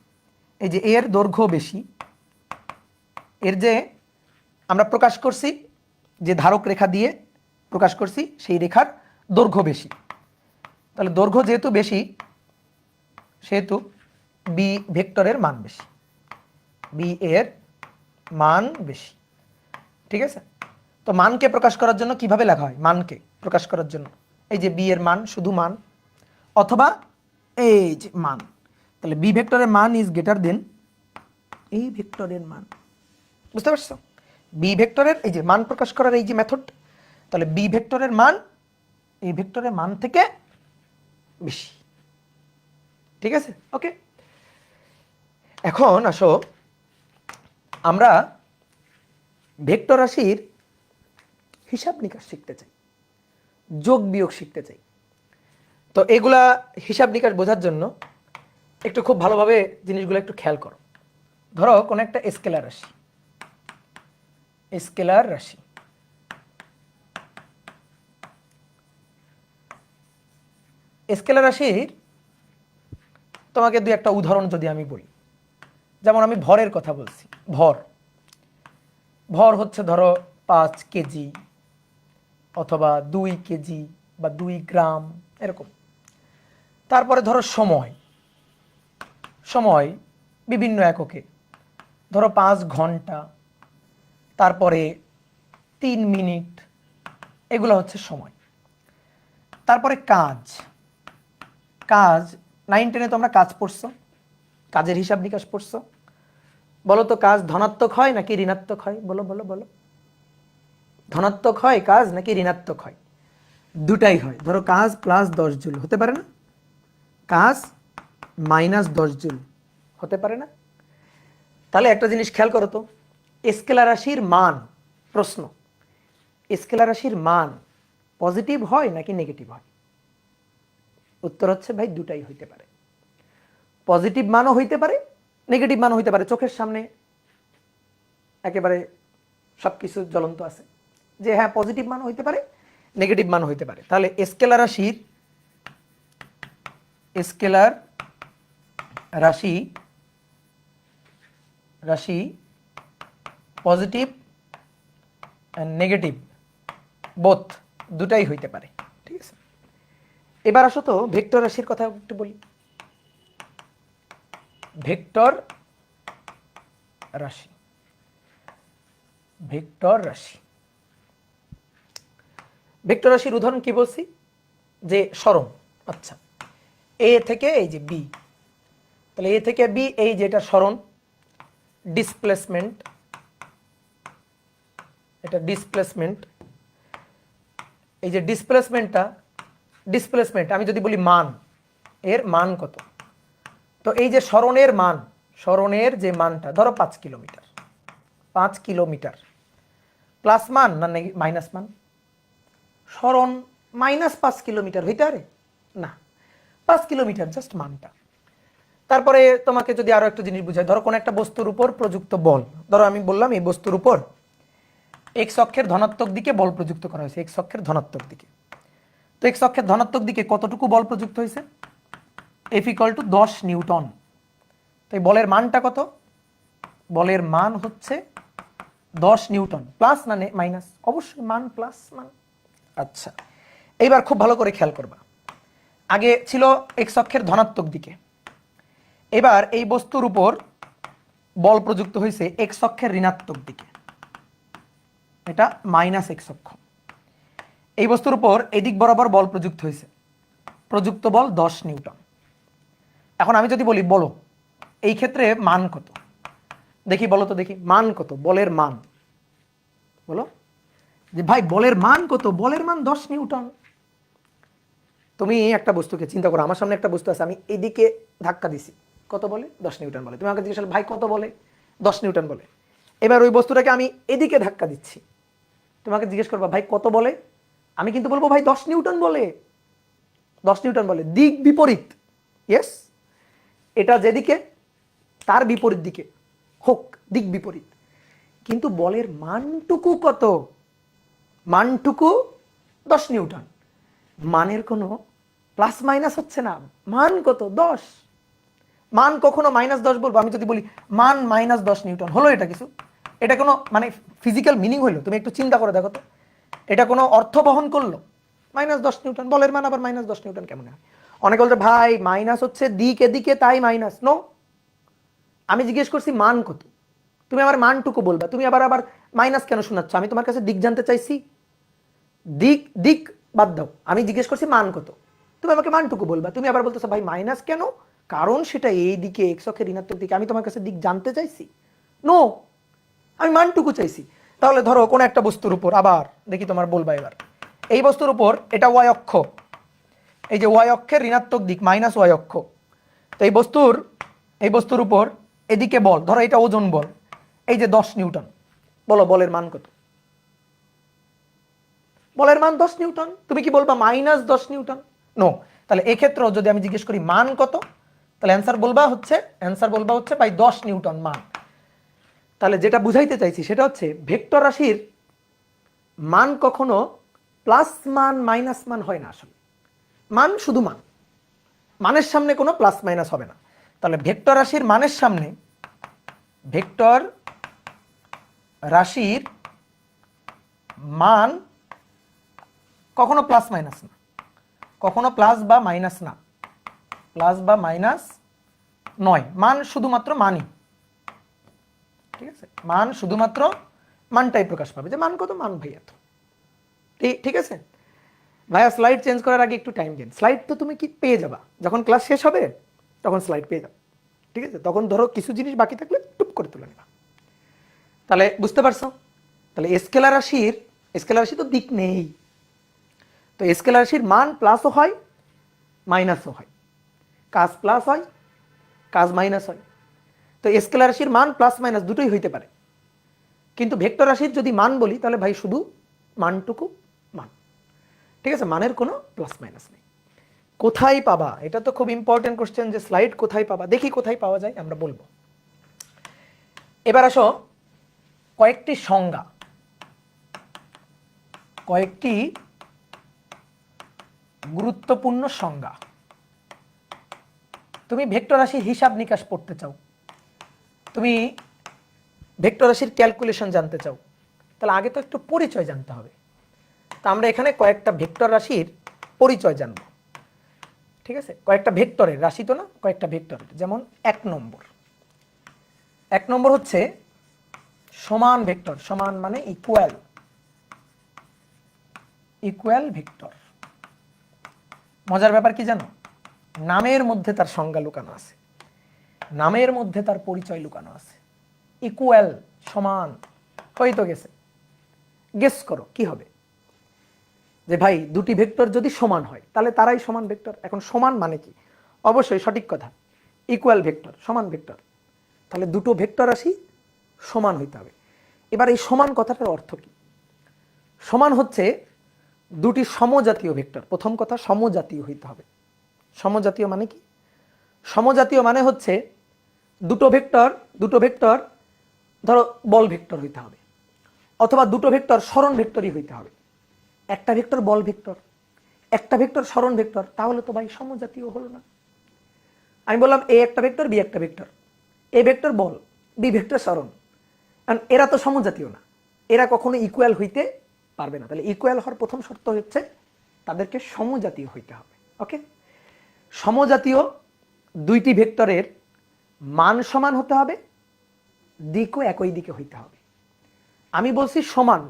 Speaker 1: এই যে এর দৈর্ঘ্য বেশি, এর যে আমরা প্রকাশ করছি যে ধারক রেখা দিয়ে প্রকাশ করছি সেই রেখার দৈর্ঘ্য বেশি, তাহলে দৈর্ঘ্য যেহেতু বেশি সেহেতু বি ভেক্টরের মান বেশি, বি এর মান বেশি। ঠিক আছে, তো মানকে প্রকাশ করার জন্য কিভাবে লেখা হয়? মানকে প্রকাশ করার জন্য এই যে বি এর মান, শুধু মান, অথবা এই যে মান, তাহলে বি ভেক্টরের মান ইজ গ্রেটার দেন এই ভেক্টরের মান। বুঝতে পারছো? বি ভেক্টরের এই যে মান প্রকাশ করার এই যে মেথড, তাহলে বি ভেক্টরের মান এই ভেক্টরের মান থেকে বেশি। ঠিক আছে, ওকে। এখন আসো আমরা ভেক্টর রাশির হিসাব নিকাশ শিখতে চাই, যোগ বিয়োগ শিখতে চাই। তো এগুলা হিসাব নিকাশ বোঝার জন্য একটু খুব ভালোভাবে জিনিসগুলো একটু খেয়াল করো। ধরো কোনো একটা স্কেলার রাশি, স্কেলার রাশি, স্কেলার রাশির তোমাকে দুই একটা উদাহরণ যদি আমি বলি, যেমন আমি ভরের কথা বলছি, ভর ভর হচ্ছে ধরো 5 কেজি অথবা 2 কেজি বা 2 গ্রাম এরকম। তারপরে ধরো সময়, সময় বিভিন্ন এককে, ধরো 5 ঘন্টা, তারপরে 3 মিনিট, এগুলো হচ্ছে সময়। তারপরে কাজ, কাজ 9-10-এ তোমরা কাজ পড়ছো, কাজের হিসাব নিকাশ পড়ছো। বলো তো কাজ ধনাত্মক হয় নাকি ঋণাত্মক হয়? বলো বলো বলো, ধনাত্মক হয় কাজ নাকি ঋণাত্মক হয়? দুটাই হয়। ধরো কাজ +10 জুল হতে পারে না, কাজ -10 জুল হতে পারে না? তাহলে একটা জিনিস খেয়াল করো তো, স্কেলার রাশির মান, প্রশ্ন, স্কেলার রাশির মান পজিটিভ হয় নাকি নেগেটিভ হয়? উত্তর হচ্ছে ভাই দুটাই হইতে পারে। পজিটিভ মানও হইতে পারে, নেগেটিভ মানও হইতে পারে। চোখের সামনে একেবারে সবকিছু জ্বলন্ত আছে যে হ্যাঁ পজিটিভ মানও হইতে পারে, নেগেটিভ মানও হইতে পারে। তাহলে স্কেলার রাশির, স্কেলার রাশি, রাশি পজিটিভ অ্যান্ড নেগেটিভ বোথ, দুটাই হইতে পারে। ঠিক আছে, এবার আসো তো ভেক্টর রাশির কথা একটু বলি। ভেক্টর রাশি, ভেক্টর রাশি, ভেক্টর রাশির উদাহরণ কি বলছি? যে সরণ। আচ্ছা, এ থেকে এই যে বি, তাহলে এ থেকে বি এই যেটা সরণ, ডিসপ্লেসমেন্ট, এটা ডিসপ্লেসমেন্ট, এই যে ডিসপ্লেসমেন্টটা, ডিসপ্লেসমেন্ট আমি যদি বলি মান, এর মান কত? তো এই যে সরণের মান, সরণের যে মানটা ধরো 5 কিলোমিটার, 5 কিলোমিটার প্লাস মান না মাইনাস মান? সরণ -5 কিলোমিটার হইতে পারে না, 5 কিলোমিটার জাস্ট মানটা। তারপরে তোমাকে যদি আরো একটা জিনিস বুঝাই, ধরো কোন একটা বস্তুর উপর প্রযুক্ত বল, ধরো আমি বললাম এই বস্তুর উপর এক্স অক্ষের ধনাত্মক দিকে বল প্রযুক্ত করা হয়েছে, এক্স অক্ষের ধনাত্মক দিকে। তো এক্স অক্ষের ধনাত্মক দিকে কতটুকু বল প্রযুক্ত হয়েছে? F = 10 Newton. তো এই বলের মানটা কত? বলের মান হচ্ছে 10 নিউটন। প্লাস না মাইনাস? অবশ্যই মান প্লাস মান। আচ্ছা, এইবার খুব ভালো করে খেয়াল করবা, আগে ছিল এক্স অক্ষের ধনাত্মক দিকে, এবার এই বস্তুর উপর বল প্রযুক্ত হয়েছে এক্স অক্ষের ঋণাত্মক দিকে, এটা মাইনাস এক্স অক্ষ। এই বস্তুর উপর এদিক বরাবর বল প্রযুক্ত হয়েছে, প্রযুক্ত বল 10 নিউটন। এখন আমি যদি বলি বলো এই ক্ষেত্রে মান কত, দেখি বলো তো দেখি মান কত, বলের মান বলো, যে ভাই বলের মান কত, বলের মান 10 নিউটন। তুমি একটা বস্তুকে চিন্তা করো, আমার সামনে একটা বস্তু আছে, আমি এদিকে ধাক্কা দিছি, কত বলে? 10 নিউটন বলে। তুমি আমাকে জিজ্ঞেস করলে ভাই কত বলে? 10 নিউটন বলে। এবার ওই বস্তুটাকে আমি এদিকে ধাক্কা দিচ্ছি, তোমাকে জিজ্ঞেস করবা ভাই কত বলে? আমি কিন্তু বলবো ভাই 10 নিউটন বলে, 10 নিউটন বলে। দিক বিপরীত, ইয়েস, এটা যেদিকে তার বিপরীত দিকে হোক, দিক বিপরীত, কিন্তু বলের মানটুকু কত? মানটুকু 10 নিউটন। মানের কোনো প্লাস মাইনাস হচ্ছে না, মান কত? 10। মান কখনো -10 বলবো? আমি যদি বলি মান -10 নিউটন, হলো এটা কিছু? এটা কোনো মানে ফিজিক্যাল মিনিং হইলো? তুমি একটু চিন্তা করে দেখো তো, এটা কোনো অর্থ বহন করলো? -10 নিউটন, বলের মান আবার -10 নিউটন কেমন হয়? অনেকে বলছে ভাই মাইনাস হচ্ছে দিক এদিকে তাই মাইনাস। নো, আমি জিজ্ঞেস করছি মান কত, তুমি আবার মানটুকু বলবা, তুমি আবার আবার মাইনাস কেন শোনাচ্ছ? আমি তোমার কাছে দিক জানতে চাইছি, দিক দিক বাদ দাও, আমি জিজ্ঞেস করছি মান কত, তুমি আমাকে মানটুকু বলবা। তুমি আবার বলতেছো ভাই মাইনাস কেন, কারণ সেটা এই দিকে, এক্স অক্ষের ঋণাত্মক দিকে। আমি তোমার কাছে দিক জানতে চাইছি? নো, আমি মানটুকু চাইছি। তাহলে ধরো কোন একটা বস্তুর উপর, আবার দেখি তোমার বলবা এবার, এই বস্তুর উপর, এটা ওয়াই অক্ষ, এই যে ওয়াই অক্ষের ঋণাত্মক দিক মাইনাস ওয়াই অক্ষ, তো এই বস্তুর উপর এদিকে বল, ধরো এটা ওজন বল, এই যে 10 নিউটন, বলো বলের মান কত? বলের মান 10 নিউটন। তুমি কি বলবা -10 নিউটন? নো। তাহলে এক্ষেত্রেও যদি আমি জিজ্ঞেস করি মান কত, তাহলে অ্যান্সার বলবা হচ্ছে ভাই 10 নিউটন মান। তাহলে যেটা বুঝাইতে চাইছি সেটা হচ্ছে ভেক্টর রাশির মান কখনো প্লাস মান মাইনাস মান হয় না। আসলে মান শুধু মান, মানের সামনে কোনো প্লাস মাইনাস হবে না। তাহলে ভেক্টর রাশির মানের সামনে, ভেক্টর রাশির মান কখনো প্লাস মাইনাস না, কখনো প্লাস বা মাইনাস না, প্লাস বা মাইনাস নয়, মান শুধুমাত্র মানই। ঠিক আছে, মান শুধুমাত্র মানটাই প্রকাশ পাবে, যে মান কত, মান ভাই এত। ঠিক আছে ভাইয়া, স্লাইড চেঞ্জ করার আগে একটু টাইম দিন। স্লাইড তো তুমি কি পেয়ে যাবা, যখন ক্লাস শেষ হবে তখন স্লাইড পেয়ে যাবে। ঠিক আছে, তখন ধরো কিছু জিনিস বাকি থাকলে টুপ করে তুলে নেবা। তাহলে বুঝতে পারছো? তাহলে স্কেলার রাশি তো দিক নেই, তো স্কেলার রাশির মান প্লাসও হয় মাইনাসও হয়, কাজ প্লাস হয় কাজ মাইনাস হয়। তো স্কেলার রাশির মান প্লাস মাইনাস দুটোই হইতে পারে, কিন্তু ভেক্টর রাশির যদি মান বলি তাহলে ভাই শুধু মানটুকু মান। ঠিক আছে, মানের কোনো প্লাস মাইনাস নেই। কোথায় পাবা, এটা তো খুব ইম্পর্টেন্ট কোশ্চেন, যে স্লাইড কোথায় পাবা। দেখি কোথায় পাওয়া যায়, আমরা বলবো। এবার আসো কয়েকটি সংজ্ঞা, কয়েকটি গুরুত্বপূর্ণ সংজ্ঞা। তুমি ভেক্টর রাশির হিসাব নিকাশ পড়তে চাও, তুমি ভেক্টর রাশির ক্যালকুলেশন জানতে চাও, তাহলে আগে তো একটু পরিচয় জানতে হবে। তা আমরা এখানে কয়েকটা ভেক্টর রাশির পরিচয় জানব। ঠিক আছে, কয়েকটা ভেক্টরের, রাশি তো না, কয়েকটা ভেক্টরের। যেমন এক নম্বর হচ্ছে সমান ভেক্টর। সমান মানে ইকুয়াল, ইকুয়াল ভেক্টর। মজার ব্যাপার কি জানো, নামের মধ্যে তার সংজ্ঞা লুকানো আছে, নামের মধ্যে তার পরিচয় লুকানো আছে। ইকুয়াল, সমান, হয়তো গেছে, গেস করো কি হবে? যে ভাই দুটি ভেক্টর যদি সমান হয় তাহলে তারাই সমান ভেক্টর। এখন সমান মানে কি? অবশ্যই সঠিক কথা, ইকুয়াল ভেক্টর, সমান ভেক্টর, তাহলে দুটো ভেক্টর রাশি সমান হইতে হবে। এবার এই সমান কথাটার অর্থ কি? সমান হচ্ছে দুটি সমজাতীয় ভেক্টর। প্রথম কথা, সমজাতীয় হইতে হবে। সমজাতীয় মানে কি? সমজাতীয় মানে হচ্ছে দুটো ভেক্টর ধরো বল ভেক্টর হইতে হবে, অথবা দুটো ভেক্টর সরণ ভেক্টরই হইতে হবে। একটা ভেক্টর বল ভেক্টর, একটা ভেক্টর সরণ ভেক্টর, তাহলে তো ভাই সমজাতীয় হলো না। আমি বললাম এ একটা ভেক্টর, বি একটা ভেক্টর, এ ভেক্টর বল, বি ভেক্টর সরণ, কারণ এরা তো সমজাতীয় না, এরা কখনো ইকুয়াল হইতে পারবে না। তাহলে ইকুয়াল হওয়ার প্রথম শর্ত হচ্ছে তাদেরকে সমজাতীয় হইতে হবে। ওকে, সমজাতীয় দুইটি ভেক্টরের মান সমান হতে হবে, দিকও একই দিকে হইতে হবে। আমি বলছি সমান,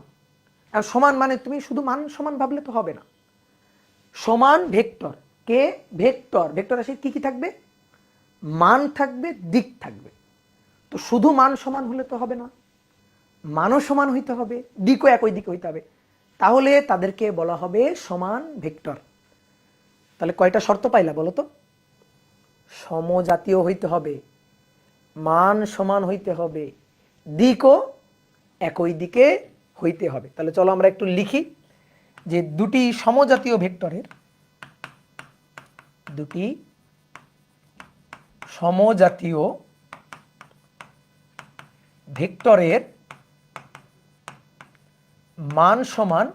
Speaker 1: আর সমান মানে তুমি শুধু মান সমান ভাবলে তো হবে না। সমান ভেক্টর, কে ভেক্টর, ভেক্টর রাশির কি কি থাকবে? মান থাকবে, দিক থাকবে। তো শুধু মান সমান হলে তো হবে না, মানও সমান হইতে হবে, দিকও একই দিকে হইতে হবে। তাহলে তাদেরকে বলা হবে সমান ভেক্টর। তাহলে কয়টা শর্ত পাইলা বলো তো? সমজাতীয় হইতে হবে, মান সমান হইতে হবে, দিকও একই দিকে হইতে হবে। তাহলে চলো আমরা একটু লিখি যে দুটি সমজাতীয় ভেক্টরের মান সমান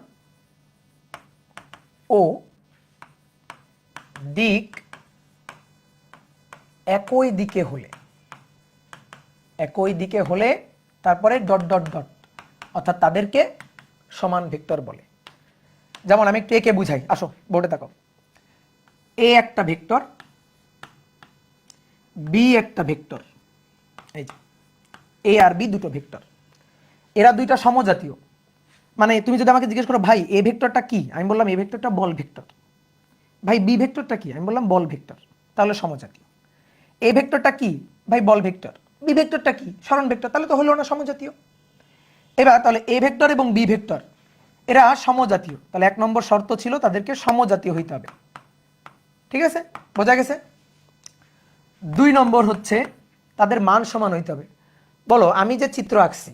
Speaker 1: ও দিক একই দিকে হলে তারপরে ডট ডট ডট, অর্থাৎ তাদেরকে সমান ভেক্টর বলে। যেমন আমি একটু একে বুঝাই, আসো বোর্ডে তাকাও। এ একটা ভেক্টর, বি একটা ভেক্টর, এই যে এ আর বি দুটো ভেক্টর, এরা দুইটা সমজাতীয়। মানে তুমি যদি আমাকে জিজ্ঞেস করো ভাই এ ভেক্টরটা কি, আমি বললাম এ ভেক্টরটা বল ভেক্টর। ভাই বি ভেক্টরটা কি, আমি বললাম বল ভেক্টর, তাহলে সমজাতীয়। এ ভেক্টরটা কি, ভাই বল ভেক্টর। বি ভেক্টরটা কি, সরণ ভেক্টর, তাহলে তো হলো না সমজাতীয়। এবার তাহলে এ ভেক্টর এবং বি ভেক্টর এরা সমজাতীয়, তাহলে 1 নম্বর শর্ত ছিল তাদেরকে সমজাতীয় হইতে হবে। ঠিক আছে, বোঝা গেছে? 2 নম্বর হচ্ছে তাদের মান সমান হইতে হবে। বলো আমি যে চিত্র আঁকছি,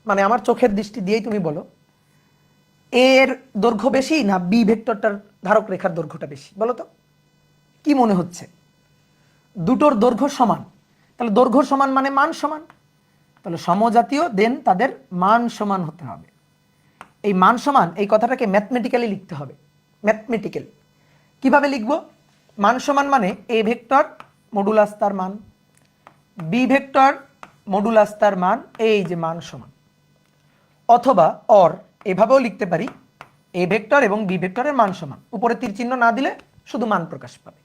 Speaker 1: মানে আমার চোখের দৃষ্টি দিয়েই তুমি বলো এর দৈর্ঘ্য বেশি না বি ভেক্টরটার ধারক রেখার দৈর্ঘ্যটা বেশি, বলো তো কি মনে হচ্ছে? দুটোর দৈর্ঘ্য সমান, তাহলে দৈর্ঘ্য সমান মানে মান সমান, তাহলে সমজাতীয়, দেন তাদের মান সমান হতে হবে। এই মান সমান এই কথাটাকে ম্যাথমেটিক্যালি লিখতে হবে। ম্যাথমেটিক্যালি কিভাবে লিখব? মান সমান মানে এ ভেক্টর মডুলাস তার মান, বি ভেক্টর মডুলাস তার মান, এই যে মান সমান। অথবা অর এভাবেও লিখতে পারি, এ ভেক্টর এবং বি ভেক্টরের মান সমান, উপরে তীর চিহ্ন না দিলে শুধু মান প্রকাশ পাবে।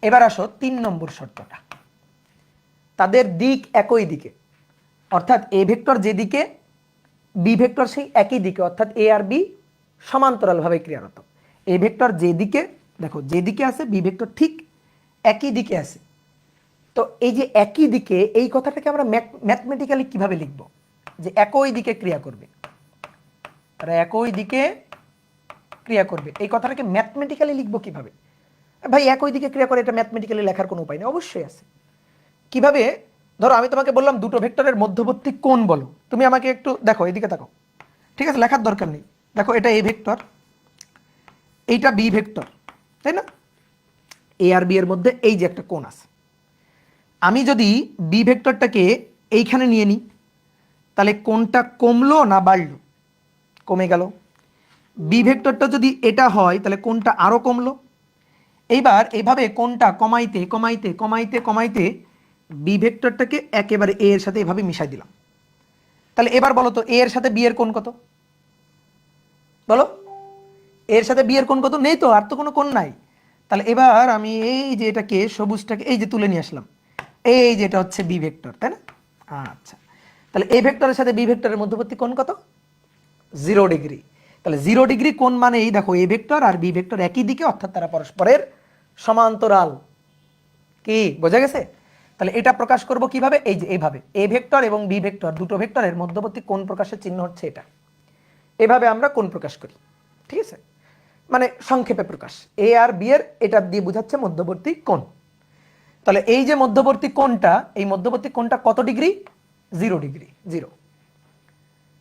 Speaker 1: এবার আসো 3 নম্বর শর্তটা, তাদের দিক একই দিকে, অর্থাৎ এ ভেক্টর যেদিকে বি ভেক্টর সেই একই দিকে, অর্থাৎ এ আর বি সমান্তরালভাবে ক্রিয়ারত। এ ভেক্টর যেদিকে, দেখো যেদিকে আছে বি ভেক্টর ঠিক একই দিকে আছে। তো এই যে একই দিকে, এই কথাটাকে আমরা ম্যাথমেটিক্যালি কিভাবে লিখব? যে একই দিকে ক্রিয়া করবে, তারা একই দিকে ক্রিয়া করবে, এই কথাটাকে ম্যাথমেটিক্যালি লিখবো কিভাবে? ভাই একই দিকে ক্রিয়া করে, এটা ম্যাথমেটিক্যালি লেখার কোনো উপায় নেই? অবশ্যই আছে। কিভাবে? ধরো আমি তোমাকে বললাম দুটো ভেক্টরের মধ্যবর্তী কোণ বলো, তুমি আমাকে একটু দেখো, এদিকে তাকাও। ঠিক আছে, লেখার দরকার নেই। দেখো এটা এ ভেক্টর, এইটা বি ভেক্টর, তাই না? এ আর বি এর মধ্যে এই যে একটা কোণ আছে, আমি যদি বি ভেক্টরটাকে এইখানে নিয়ে নিই, তাহলে কোণটা কমলো না বাড়লো? কমে গেল। বি ভেক্টরটা যদি এটা হয় তাহলে কোণটা আরো কমলো। এইবার এইভাবে কোণটা কমাইতে কমাইতে কমাইতে কমাইতে বি ভেক্টরটাকে একেবারে এ এর সাথে এভাবে মিশাই দিলাম। তাহলে এবার বলো তো এ এর সাথে বি এর কোণ কত? বলো, এর সাথে বি এর কোণ কত? নেই তো, আর তো কোনো কোণ নাই। তাহলে এবার আমি এই যে এটাকে সবুজটাকে এই যে তুলে নিয়ে আসলাম, এই যে এটা হচ্ছে বি ভেক্টর, তাই না? আচ্ছা, তাহলে এ ভেক্টরের সাথে বি ভেক্টরের মধ্যবর্তী কোণ কত? 0 ডিগ্রি। তাহলে 0 ডিগ্রি কোণ মানে এই দেখো এ ভেক্টর আর বি ভেক্টর একই দিকে, অর্থাৎ তারা পরস্পরের সমান্তরাল। কি বোঝা গেছে? তাহলে এটা প্রকাশ করব কিভাবে? এই যে এইভাবে, এ ভেক্টর এবং বি ভেক্টর দুটো ভেক্টরের মধ্যবর্তী কোণ প্রকাশের চিহ্ন হচ্ছে এটা। এভাবে আমরা কোণ প্রকাশ করি। ঠিক আছে, মানে সংক্ষেপে প্রকাশ, এ আর বি এর এটা দিয়ে বোঝাচ্ছে মধ্যবর্তী কোণ। তাহলে এই যে মধ্যবর্তী কোণটা, এই মধ্যবর্তী কোণটা কত ডিগ্রি? 0 ডিগ্রি, 0।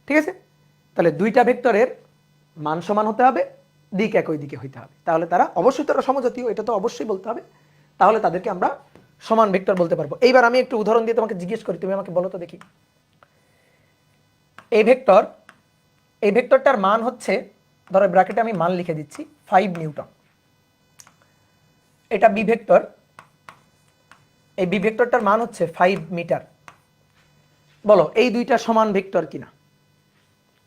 Speaker 1: ঠিক আছে, তাহলে দুইটা ভেক্টরের মান সমান হতে হবে, দিক একই দিকে হইতে হবে, তাহলে তারা অবশ্যই তারা সমজাতীয়, এটা তো অবশ্যই বলতে হবে। তাহলে তাদেরকে আমরা সমান ভেক্টর বলতে পারবো। এইবার আমি একটু উদাহরণ দিয়ে তোমাকে জিজ্ঞেস করি, তুমি আমাকে বলো তো দেখি। এই ভেক্টর, এই ভেক্টরটার মান হচ্ছে, ধরো ব্র্যাকেটে আমি মান লিখে দিচ্ছি 5 নিউটন। এটা বি ভেক্টর, এই বি ভেক্টরটার মান হচ্ছে 5 মিটার। বলো এই দুইটা সমান ভেক্টর কিনা?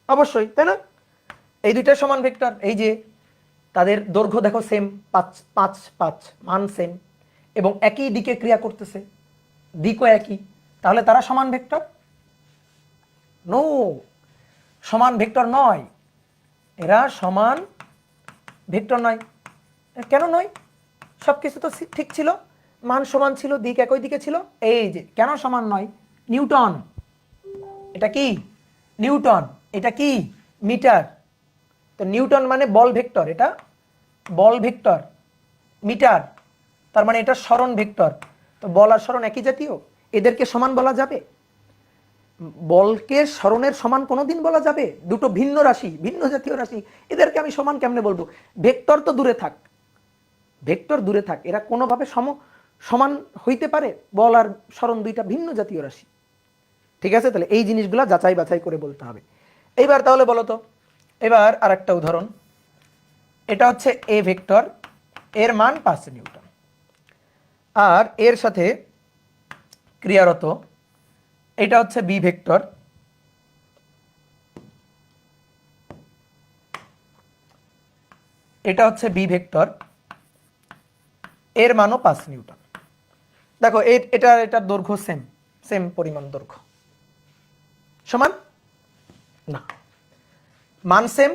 Speaker 1: অবশ্যই, তাই না? এই দুইটা সমান ভেক্টর, এই যে তাদের দৈর্ঘ্য দেখো সেম, 5 5 5, মান সেম, এবং একই দিকে ক্রিয়া করতেছে, দিকও একই, তাহলে তারা সমান ভেক্টর? নো, সমান ভেক্টর নয়, এরা সমান ভেক্টর নয়। কেন নয়? সবকিছু তো ঠিক ছিল, মান সমান ছিল, দিক একই দিকে ছিল। এই যে কেন সমান নয়? নিউটন। এটা কি? নিউটন। এটা কি? মিটার। তো নিউটন মানে বল ভেক্টর, এটা বল ভেক্টর, মিটার তার মানে এটা সরণ ভেক্টর। তো বল আর সরণ একই জাতীয়, এদেরকে সমান বলা যাবে? বলকে সরণের সমান কোনোদিন বলা যাবে? দুটো ভিন্ন রাশি, ভিন্ন জাতীয় রাশি, এদেরকে আমি সমান কেমনে বলবো? ভেক্টর তো দূরে থাক, ভেক্টর দূরে থাক, এরা কোনোভাবে সমান হইতে পারে? বল আর সরণ দুইটা ভিন্ন জাতীয় রাশি। ঠিক আছে, তাহলে এই জিনিসগুলো যাচাই বাছাই করে বলতে হবে। এইবার তাহলে বলো তো, এবার আর একটা উদাহরণ, এটা হচ্ছে এ ভেক্টর, এর মান 5 নিউটন, আর এর সাথে ক্রিয়ারত এটা হচ্ছে বি ভেক্টর, এটা হচ্ছে বি ভেক্টর, এর মানও 5 নিউটন। দেখো এটার দৈর্ঘ্য সেম, সেম পরিমাণ দৈর্ঘ্য, সমান না, মান সেম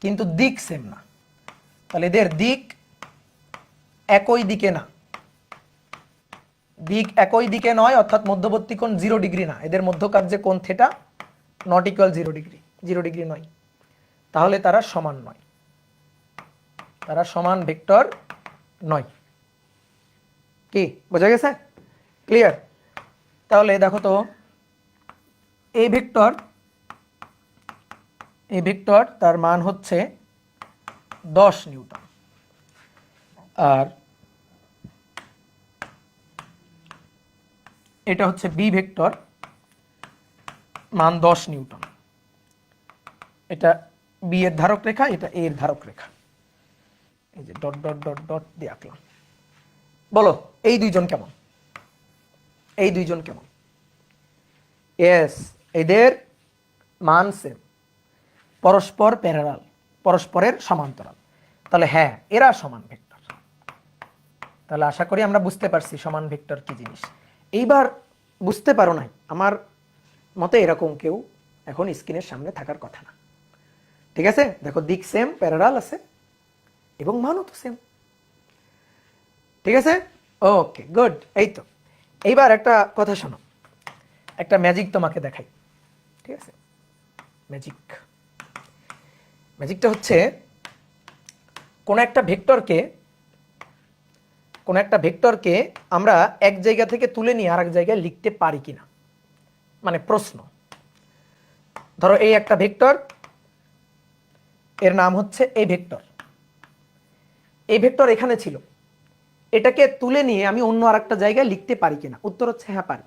Speaker 1: কিন্তু দিক সেম না। তাহলে এদের দিক একই দিকে না, দিক একই দিকে নয়, অর্থাৎ মধ্যবর্তী কোণ 0 ডিগ্রি না, এদের মধ্যকার যে কোণ theta not equal 0 degree, 0 degree নয়, তাহলে তারা সমান নয়, তারা সমান ভেক্টর নয়। কি বোঝা গেছে? ক্লিয়ার? তাহলে দেখো তো, এই ভেক্টর তার মান হচ্ছে 10 নিউটন, আর এটা হচ্ছে বি ভেক্টর, মান 10 নিউটন। এটা বি এর ধারক রেখা, এটা এ এর ধারক রেখা, এই যে ডট ডট ডট ডট দিয়ে আঁকলাম। বলো এই দুইজন কেমন? এই দুইজন কেমন? ইয়েস, এদের মান সেম, পরস্পর প্যারালাল, পরস্পরের সমান্তরাল, তাহলে হ্যাঁ এরা সমান ভেক্টর। তাহলে আশা করি আমরা বুঝতে পারছি সমান ভেক্টর কি জিনিস। এইবার বুঝতে পারো নাই, আমার মতে এরকম কেউ এখন স্ক্রিনের সামনে থাকার কথা না। ঠিক আছে, দেখো দিক সেম, প্যারালাল আছে এবং মানও তো সেম। ঠিক আছে, ওকে গুড। এই তো, এইবার একটা কথা শোনো, একটা ম্যাজিক তোমাকে দেখাই। ঠিক আছে, ম্যাজিকটা হচ্ছে কোন একটা ভেক্টরকে আমরা এক জায়গা থেকে তুলে নিয়ে আরেক জায়গায় লিখতে পারি কিনা, মানে প্রশ্ন। ধরো এই একটা ভেক্টর, এর নাম হচ্ছে এই ভেক্টর এখানে ছিল, এটাকে তুলে নিয়ে আমি অন্য আরেকটা জায়গায় লিখতে পারি কিনা? উত্তর হচ্ছে হ্যাঁ পারি।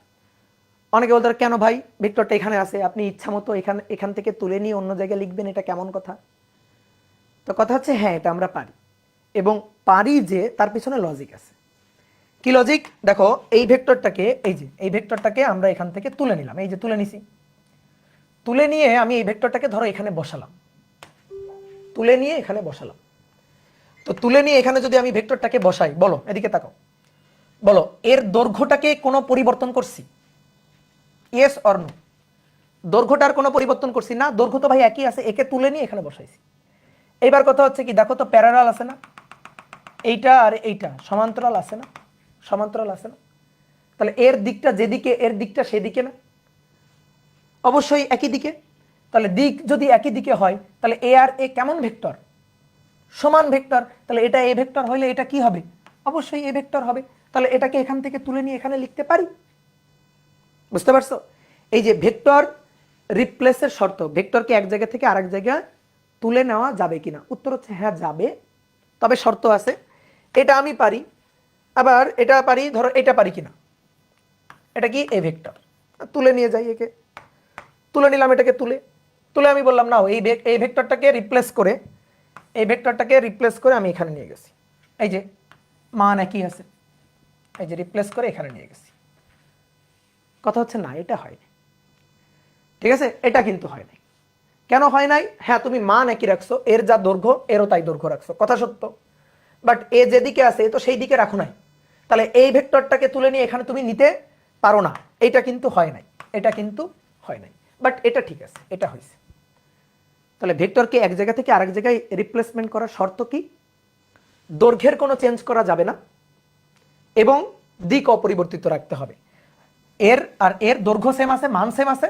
Speaker 1: অনেকে বলতে কেন ভাই, ভেক্টরটা এখানে আছে, আপনি ইচ্ছা মতো এখান থেকে তুলে নিয়ে অন্য জায়গায় লিখবেন, এটা কেমন কথা? তো কথা হচ্ছে হ্যাঁ এটা আমরা পারি, এবং পারি যে তার পিছনে লজিক আছে। কি লজিক? দেখো এই ভেক্টরটাকে আমরা এখান থেকে তুলে নিলাম, এই যে তুলে নিছি, তুলে নিয়ে আমি এই ভেক্টরটাকে ধরো এখানে বসালাম, তো তুলে নিয়ে এখানে যদি আমি ভেক্টরটাকে বসাই, বলো এদিকে তাকাও, বলো এর দৈর্ঘ্যটাকে কোনো পরিবর্তন করছি? Yes or no? দৈর্ঘ্যটার কোনো পরিবর্তন করছি না, দৈর্ঘ্য তো ভাই একই আছে, একে তুলে নিয়ে এখানে বসাইছি। এইবার কথা হচ্ছে কি, দেখো তো প্যারালাল আছে না, এইটা আর এইটা সমান্তরাল আছে না, তাহলে এর দিকটা যেদিকে, এর দিকটা সেদিকে না, অবশ্যই একই দিকে। তাহলে দিক যদি একই দিকে হয়, তাহলে এ আর এ কেমন ভেক্টর? সমান ভেক্টর। তাহলে এটা এ ভেক্টর হইলে এটা কি হবে? অবশ্যই এ ভেক্টর হবে। তাহলে এটাকে এখান থেকে তুলে নিয়ে এখানে লিখতে পারি। বুঝতে পারছো? এই যে ভেক্টর রিপ্লেসের শর্ত, ভেক্টরকে এক জায়গা থেকে আরেক জায়গায় তুলে নেওয়া যাবে কিনা? উত্তর হচ্ছে হ্যাঁ যাবে, তবে শর্ত আছে। এটা আমি পারি, আবার এটা পারি, ধরো এটা পারি কিনা, এটা কি এ ভেক্টর, তুলে নিয়ে যাই, একে তুলে নিলাম, এটাকে তুলে আমি বললাম না এই ভেক্টরটাকে রিপ্লেস করে আমি এখানে নিয়ে গেছি, এই যে মান একই আছে, এই যে রিপ্লেস করে এখানে নিয়ে গেছি। কথা হচ্ছে না এটা হয়নি। ঠিক আছে, এটা কিন্তু হয় নাই। কেন হয় নাই? হ্যাঁ তুমি মান একই রাখছো, এর যা দৈর্ঘ্য এরও তাই দৈর্ঘ্য রাখছো, কথা সত্য, বাট এ যেদিকে আছে তো সেই দিকে রাখো নাই। তাহলে এই ভেক্টরটাকে তুলে নিয়ে এখানে তুমি নিতে পারো না, এটা কিন্তু হয় নাই, বাট এটা ঠিক আছে, এটা হয়েছে। তাহলে ভেক্টরকে এক জায়গা থেকে আরেক জায়গায় রিপ্লেসমেন্ট করার শর্ত কি? দৈর্ঘ্যের কোনো চেঞ্জ করা যাবে না এবং দিক অপরিবর্তিত রাখতে হবে। এর দৈর্ঘ্য সেম আছে, মান সেম আছে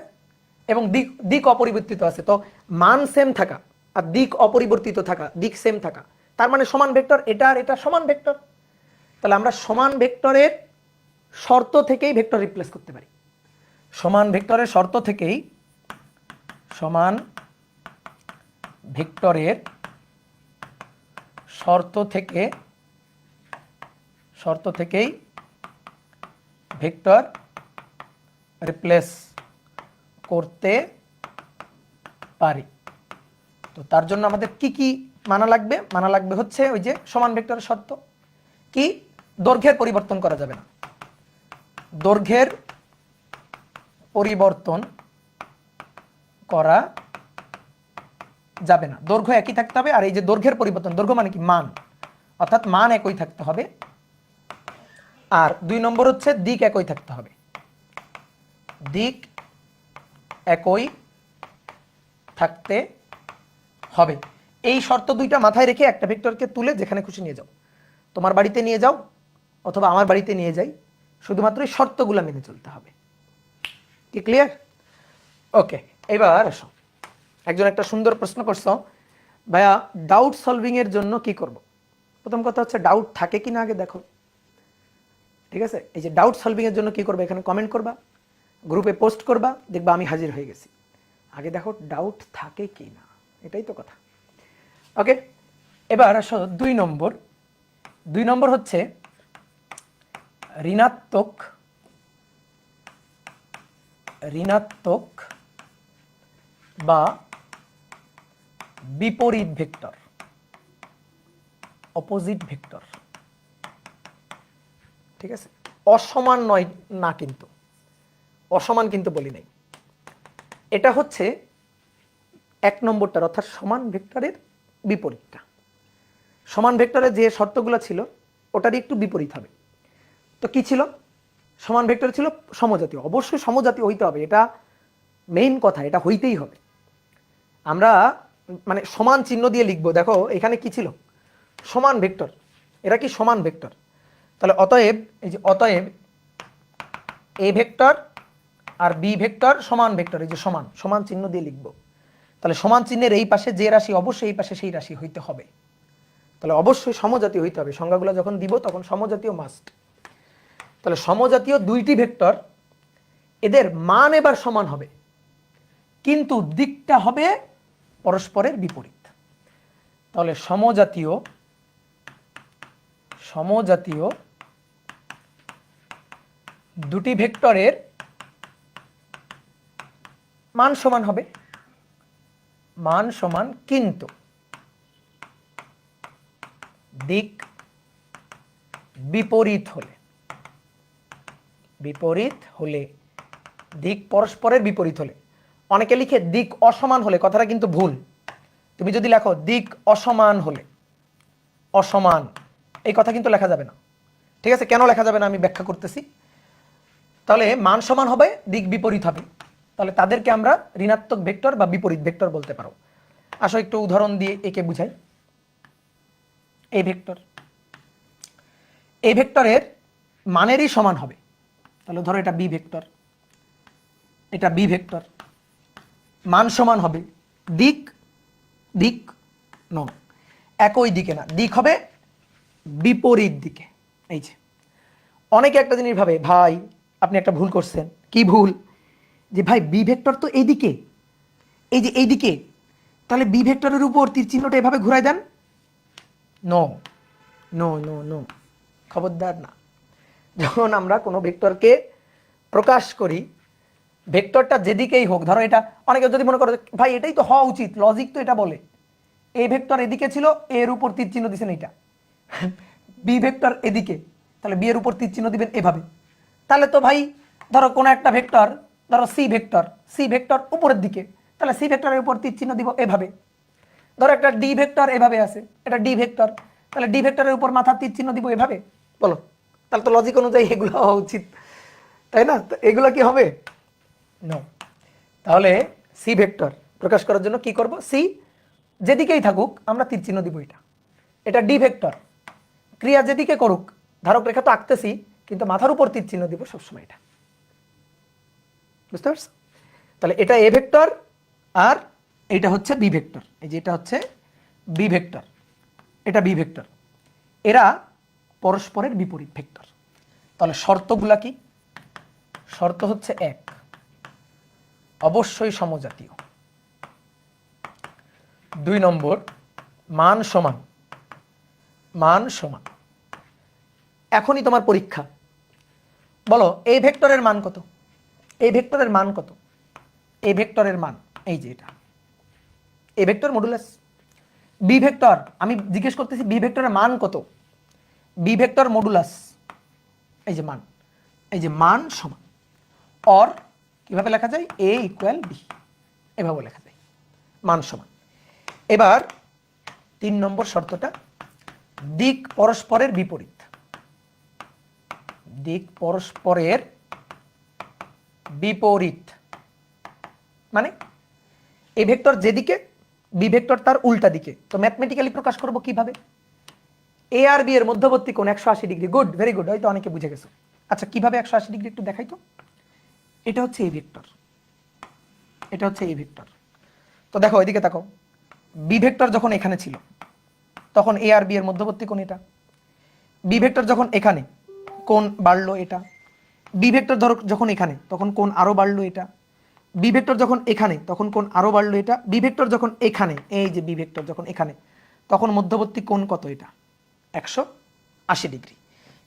Speaker 1: এবং দিক অপরিবর্তিত আছে। তো মান সেম থাকা আর দিক অপরিবর্তিত থাকা, দিক সেম থাকা, তার মানে সমান ভেক্টর। এটা আর এটা সমান ভেক্টর। তাহলে আমরা সমান ভেক্টরের শর্ত থেকেই ভেক্টর রিপ্লেস করতে পারি। সমান ভেক্টরের শর্ত থেকেই, সমান ভেক্টরের শর্ত থেকেই ভেক্টর রিপ্লেস করতে পারি। তো তার জন্য আমাদের কি কি মানা লাগবে? মানা লাগবে হচ্ছে ওই যে সমান ভেক্টরের শর্ত কি, দৈর্ঘ্যের পরিবর্তন করা যাবে না, দৈর্ঘ্যের পরিবর্তন করা যাবে না, দৈর্ঘ্য একই থাকতে হবে। আর এই যে দৈর্ঘ্যের পরিবর্তন, দৈর্ঘ্য মানে কি মান, অর্থাৎ মান একই থাকতে হবে। আর 2 নম্বর হচ্ছে দিক একই থাকতে হবে, দিক একই থাকতে হবে। এই শর্ত দুইটা মাথায় রেখে একটা ভেক্টরকে তুলে যেখানে খুশি নিয়ে যাও, তোমার বাড়িতে নিয়ে যাও অথবা আমার বাড়িতে নিয়ে যাই, শুধুমাত্র এই শর্তগুলো মেনে চলতে হবে। কি ক্লিয়ার? ওকে, এবার আসো, একজন একটা সুন্দর প্রশ্ন করছো, ভাইয়া ডাউট সলভিং এর জন্য কি করব? প্রথম কথা হচ্ছে ডাউট থাকে কিনা আগে দেখো, ঠিক আছে? এই যে ডাউট সলভিং এর জন্য কি করবে, এখানে কমেন্ট করবা, গ্রুপে পোস্ট করবা, দেখবা আমি হাজির হয়ে গেছি। আগে দেখো ডাউট থাকে কি না, এটাই তো কথা। ওকে, এবার আসো 2 নম্বর। 2 নম্বর হচ্ছে ঋণাত্মক বা বিপরীত ভেক্টর, অপোজিট ভেক্টর, ঠিক আছে? অসমান নয় না, কিন্তু অসমান কিন্তু বলি নাই। এটা হচ্ছে 1 নম্বরটার, অর্থাৎ সমান ভেক্টরের বিপরীতটা। সমান ভেক্টরের যে শর্তগুলো ছিল ওটারই একটু বিপরীত হবে। তো কি ছিল? সমান ভেক্টর ছিল সমজাতীয়, অবশ্যই সমজাতীয় হইতে হবে, এটা মেইন কথা, এটা হইতেই হবে। আমরা মানে সমান চিহ্ন দিয়ে লিখবো। দেখো এখানে কি ছিল? সমান ভেক্টর, এরা কি সমান ভেক্টর। তাহলে অতএব, এই যে অতএব এ ভেক্টর আর বি ভেক্টর সমান ভেক্টর, এই যে সমান, সমান চিহ্ন দিয়ে লিখবো। তাহলে সমান চিহ্নের এই পাশে যে রাশি, অবশ্যই এই পাশে সেই রাশি হইতে হবে। তাহলে অবশ্যই সমজাতীয় হইতে হবে, সংজ্ঞাগুলো যখন দিব তখন সমজাতীয় মাস্ট। তাহলে সমজাতীয় 2টি ভেক্টর, এদের মান এবার সমান হবে, কিন্তু দিকটা হবে পরস্পরের বিপরীত। তাহলে সমজাতীয় 2টি ভেক্টরের মান সমান হবে, মান সমান, কিন্তু দিক বিপরীত হলে, দিক পরস্পরের বিপরীত হলে। অনেকে লিখে দিক অসমান হলে, কথাটা কিন্তু ভুল। তুমি যদি লেখো দিক অসমান হলে, অসমান, এই কথা কিন্তু লেখা যাবে না, ঠিক আছে? কেন লেখা যাবে না আমি ব্যাখ্যা করতেছি। তাহলে মান সমান হবে, দিক বিপরীত হবে, তাহলে তাদেরকে আমরা ঋণাত্মক ভেক্টর বা বিপরীত ভেক্টর বলতে পারো। আসো একটু উদাহরণ দিয়ে একে বুঝাই। এই ভেক্টরের মানেরই সমান হবে। তাহলে ধরো এটা বি ভেক্টর, এটা বি ভেক্টর, মান সমান হবে, দিক একই দিকে না, দিক হবে বিপরীত দিকে। এই যে অনেকে একটা জিনিস ভাবে, ভাই আপনি একটা ভুল করছেন। কি ভুল? যে ভাই বি ভেক্টর তো এইদিকে, এই যে এইদিকে, তাহলে বি ভেক্টরের উপর তীর চিহ্নটা এভাবে ঘুরাই দেন। নো নো নো নো, খবরদার না। যখন আমরা কোনো ভেক্টরকে প্রকাশ করি, ভেক্টরটা যেদিকেই হোক, ধরো এটা, অনেকে যদি মনে করো ভাই এটাই তো হওয়া উচিত, লজিক তো এটা বলে, এই ভেক্টর এদিকে ছিল, এর উপর তীর চিহ্ন দিচ্ছেন এইটা, বি ভেক্টর এদিকে, তাহলে বি এর উপর তীর চিহ্ন দিবেন এভাবে। তাহলে তো ভাই ধরো কোনো একটা ভেক্টর, ধরো সি ভেক্টর উপরের দিকে, তাহলে সি ভেক্টরের উপর তীর চিহ্ন দিব এভাবে। ধরো একটা ডি ভেক্টর এভাবে আছে, এটা ডি ভেক্টর, তাহলে ডি ভেক্টরের উপর মাথার তীর চিহ্ন দিব এভাবে। বলো, তাহলে তো লজিক অনুযায়ী এগুলো হওয়া উচিত, তাই না? তো এগুলো কি হবে? নো। তাহলে সি ভেক্টর প্রকাশ করার জন্য কি করব? সি যেদিকেই থাকুক আমরা তীর চিহ্ন দিব এটা ডি ভেক্টর, ক্রিয়া যেদিকে করুক, ধারক রেখা তো আঁকতেছি, কিন্তু মাথার উপর তীর চিহ্ন দিব সবসময় এটা। বুঝতে পারছো? তাহলে এটা এ ভেক্টর আর এটা হচ্ছে বি ভেক্টর, এই যে এটা হচ্ছে বি ভেক্টর, এটা বি ভেক্টর, এরা পরস্পরের বিপরীত ভেক্টর। তাহলে শর্তগুলা কি? শর্ত হচ্ছে এক, অবশ্যই সমজাতীয়। 2 নম্বর, মান সমান, মান সমান। এখনই তোমার পরীক্ষা, বলো এই ভেক্টরের মান কত, এই ভেক্টরের মান কত, এই ভেক্টরের মান এই যে এটা, এই ভেক্টর মডুলাস। বি ভেক্টর, আমি জিজ্ঞেস করতেছি বি ভেক্টরের মান কত, বি ভেক্টর মডুলাস, এই যে মান, এই যে মান সমান। অর কিভাবে লেখা যায়? এ ইকুয়াল বি, এভাবে লেখা যায়, মান সমান। এবার 3 নম্বর শর্তটা, দিক পরস্পরের বিপরীত, দিক পরস্পরের বিপরীত মানে এই ভেক্টর যেদিকে, বি ভেক্টর তার উল্টা দিকে। তো ম্যাথমেটিক্যালি প্রকাশ করব কিভাবে? এ আর বি এর মধ্যবর্তী কোণ 180 ডিগ্রি। গুড, ভেরি গুড, হয়তো অনেকে বুঝে গেছো। আচ্ছা কিভাবে 180 ডিগ্রি একটু দেখাই তো। এটা হচ্ছে এই ভেক্টর, এটা হচ্ছে এই ভেক্টর। তো দেখো এদিকে তাকো, বি ভেক্টর যখন এখানে ছিল তখন এ আর বি এর মধ্যবর্তী কোণ এটা। বি ভেক্টর যখন এখানে, কোণ বাড়লো এটা। বি ভেক্টর ধরো যখন এখানে, তখন কোণ আরো বাড়লো এটা। বি ভেক্টর যখন এখানে, তখন কোণ আরো বাড়লো এটা। বি ভেক্টর যখন এখানে, এই যে বি ভেক্টর যখন এখানে, তখন মধ্যবর্তী কোণ কত? এটা 180 ডিগ্রি।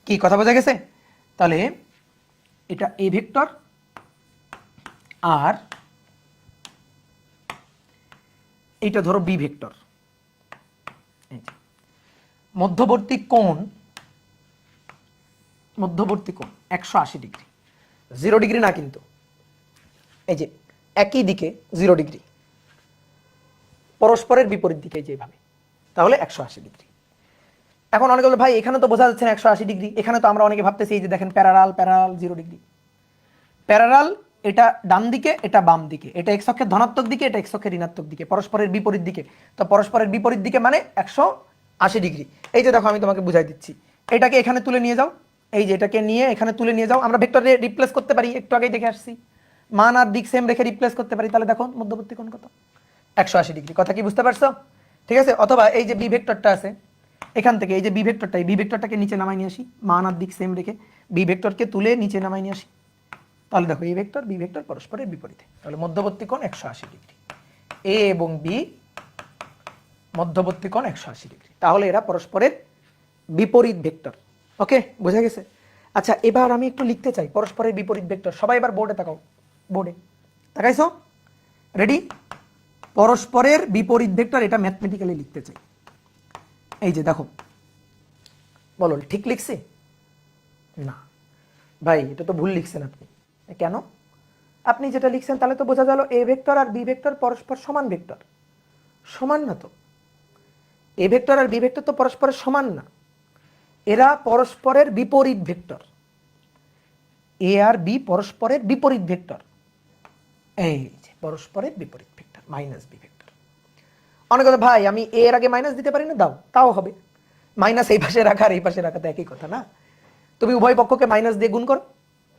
Speaker 1: কি কথা বোঝা গেছে? তাহলে এটা এ ভেক্টর আর এইটা ধরো বি ভেক্টর, মধ্যবর্তী কোণ, মধ্যবর্তী কোণ 180 ডিগ্রি, 0 ডিগ্রি না কিন্তু, এই যে একই দিকে 0 ডিগ্রি, পরস্পরের বিপরীত দিকে যেভাবে, তাহলে 180 ডিগ্রি। এখন অনেকে বলে ভাই এখানে তো বোঝা যাচ্ছে না 180 ডিগ্রি, এখানে তো আমরা অনেকে ভাবতেছি এই যে দেখেন প্যারালাল, প্যারালাল 0 ডিগ্রি। প্যারালাল এটা ডান দিকে, এটা বাম দিকে, এটা এক্স অক্ষের ধনাত্মক দিকে, এটা এক্স অক্ষের ঋণাত্মক দিকে, পরস্পরের বিপরীত দিকে। তো পরস্পরের বিপরীত দিকে মানে 180 ডিগ্রি। এই যে দেখো আমি তোমাকে বুঝাই দিচ্ছি, এটাকে এখানে তুলে নিয়ে যাও, এই যে এটাকে নিয়ে এখানে তুলে নিয়ে যাও, আমরা ভেক্টরে রিপ্লেস করতে পারি, একটু আগেই দেখে আসছি, মান আর দিক সেম রেখে রিপ্লেস করতে পারি। তাহলে দেখো মধ্যবর্তী কোণ কত? 180 ডিগ্রি। কথা কি বুঝতে পারছো? ঠিক আছে। অথবা এই যে বি ভেক্টরটা আছে, এখান থেকে এই যে বি ভেক্টরটা, এই বি ভেক্টরটাকে নিচে নামাই নিয়ে আসি, মান আর দিক সেম রেখে বি ভেক্টরকে তুলে নিচে নামাই নিয়ে আসি। তাহলে দেখো এই ভেক্টর বি ভেক্টর পরস্পরের বিপরীতে, তাহলে মধ্যবর্তী কোণ 180 ডিগ্রি। এ এবং বি মধ্যবর্তী কোণ 180 ডিগ্রি, তাহলে এরা পরস্পরের বিপরীত ভেক্টর। ওকে, বোঝা গেছে? আচ্ছা এবার আমি একটু লিখতে চাই পরস্পরের বিপরীত ভেক্টর। সবাই এবার বোর্ডে তাকাও, বোর্ডে তাকাইছো? রেডি? পরস্পরের বিপরীত ভেক্টর, এটা ম্যাথমেটিক্যালি লিখতে চাই। এই যে দেখো, বলো ঠিক লিখছি? না ভাই, এটা তো ভুল লিখছেন আপনি। কেন? আপনি যেটা লিখছেন তাহলে তো বোঝা গেল এ ভেক্টর আর বি ভেক্টর পরস্পর সমান ভেক্টর। সমান না তো, এ ভেক্টর আর বি ভেক্টর তো পরস্পরের সমান না, এরা পরস্পরের বিপরীত ভেক্টর। এ আর বি পরস্পরের বিপরীত ভেক্টর, এই যে পরস্পরের বিপরীত ভেক্টর, মাইনাস বি ভেক্টর। অনেক কথা ভাই আমি এ এর আগে মাইনাস দিতে পারি না, দাও, তাও হবে। মাইনাস এই পাশে রাখা আর এই পাশে রাখা তো একই কথা না? তুমি উভয় পক্ষকে মাইনাস দিয়ে গুণ করো,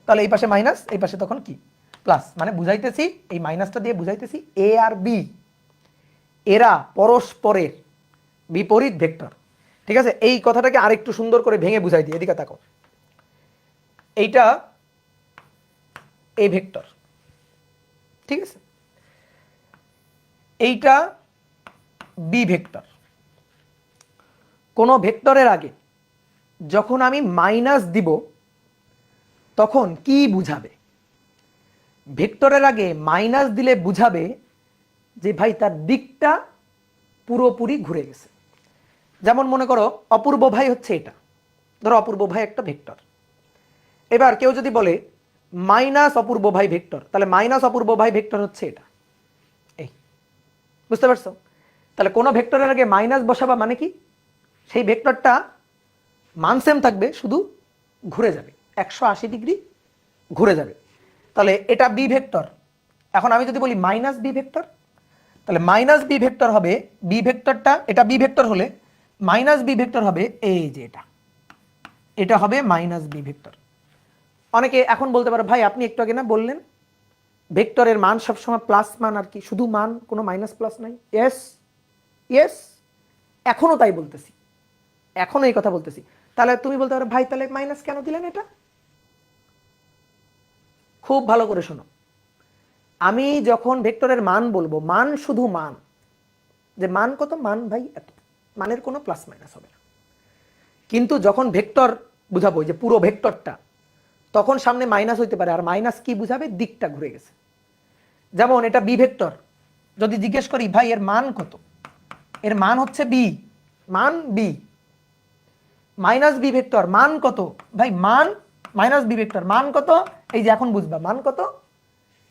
Speaker 1: তাহলে এই পাশে মাইনাস, এই পাশে তখন কি প্লাস। মানে বুঝাইতেছি, এই মাইনাসটা দিয়ে বুঝাইতেছি এ আর বি এরা পরস্পরের বিপরীত ভেক্টর। ঠিক আছে, এই কথাটাকে আরেকটু সুন্দর করে ভেঙে বুঝাই দিই। এদিকে তাকাও, এইটা এ ভেক্টর, ঠিক আছে, এইটা বি ভেক্টর। কোনো ভেক্টরের আগে যখন আমি মাইনাস দিব তখন কি বুঝাবে? ভেক্টরের আগে মাইনাস দিলে বুঝাবে যে ভাই তার দিকটা পুরোপুরি ঘুরে গেছে। যেমন মনে করো অপূর্ব ভাই হচ্ছে এটা, ধরো অপূর্ব ভাই একটা ভেক্টর। এবার কেউ যদি বলে মাইনাস অপূর্ব ভাই ভেক্টর, তাহলে মাইনাস অপূর্ব ভাই ভেক্টর হচ্ছে এটা, এই, বুঝতে পারছো? তাহলে কোনো ভেক্টরের আগে মাইনাস বসাবা মানে কি, সেই ভেক্টরটা মান সেম থাকবে, শুধু ঘুরে যাবে 180 ডিগ্রি ঘুরে যাবে। তাহলে এটা বি ভেক্টর। এখন আমি যদি বলি মাইনাস বি ভেক্টর, তাহলে মাইনাস বি ভেক্টর হবে, বি ভেক্টরটা, এটা বি ভেক্টর হলে মাইনাস বি ভেক্টর হবে এই যে এটা, এটা হবে মাইনাস বি ভেক্টর। অনেকে এখন বলতে পারো ভাই আপনি একটু আগে না বললেন ভেক্টরের মান সবসময় প্লাস মান আর কি, শুধু মান, কোনো মাইনাস প্লাস নাই। ইয়েস ইয়েস, এখনো তাই বলতেছি, এখনো এই কথা বলতেছি। তাহলে তুমি বলতে পারো ভাই তাহলে মাইনাস কেন দিলেন? এটা খুব ভালো করে শোনো, আমি যখন ভেক্টরের মান বলবো, মান শুধু মান, যে মান কত, মান ভাই এত, মানের কোনো প্লাস মাইনাস হবে না। কিন্তু যখন ভেক্টর বুঝাবো যে পুরো ভেক্টরটা, তখন সামনে মাইনাস হইতে পারে, আর মাইনাস কি বুঝাবে? দিকটা ঘুরে গেছে। যেমন এটা বি ভেক্টর, যদি জিজ্ঞেস করি ভাই এর মান কত, এর মান হচ্ছে বি, মান বি। মাইনাস বি ভেক্টর মান কত, ভাই মান মাইনাস বি ভেক্টর মান কত, এই যে এখন বুঝবা মান কত,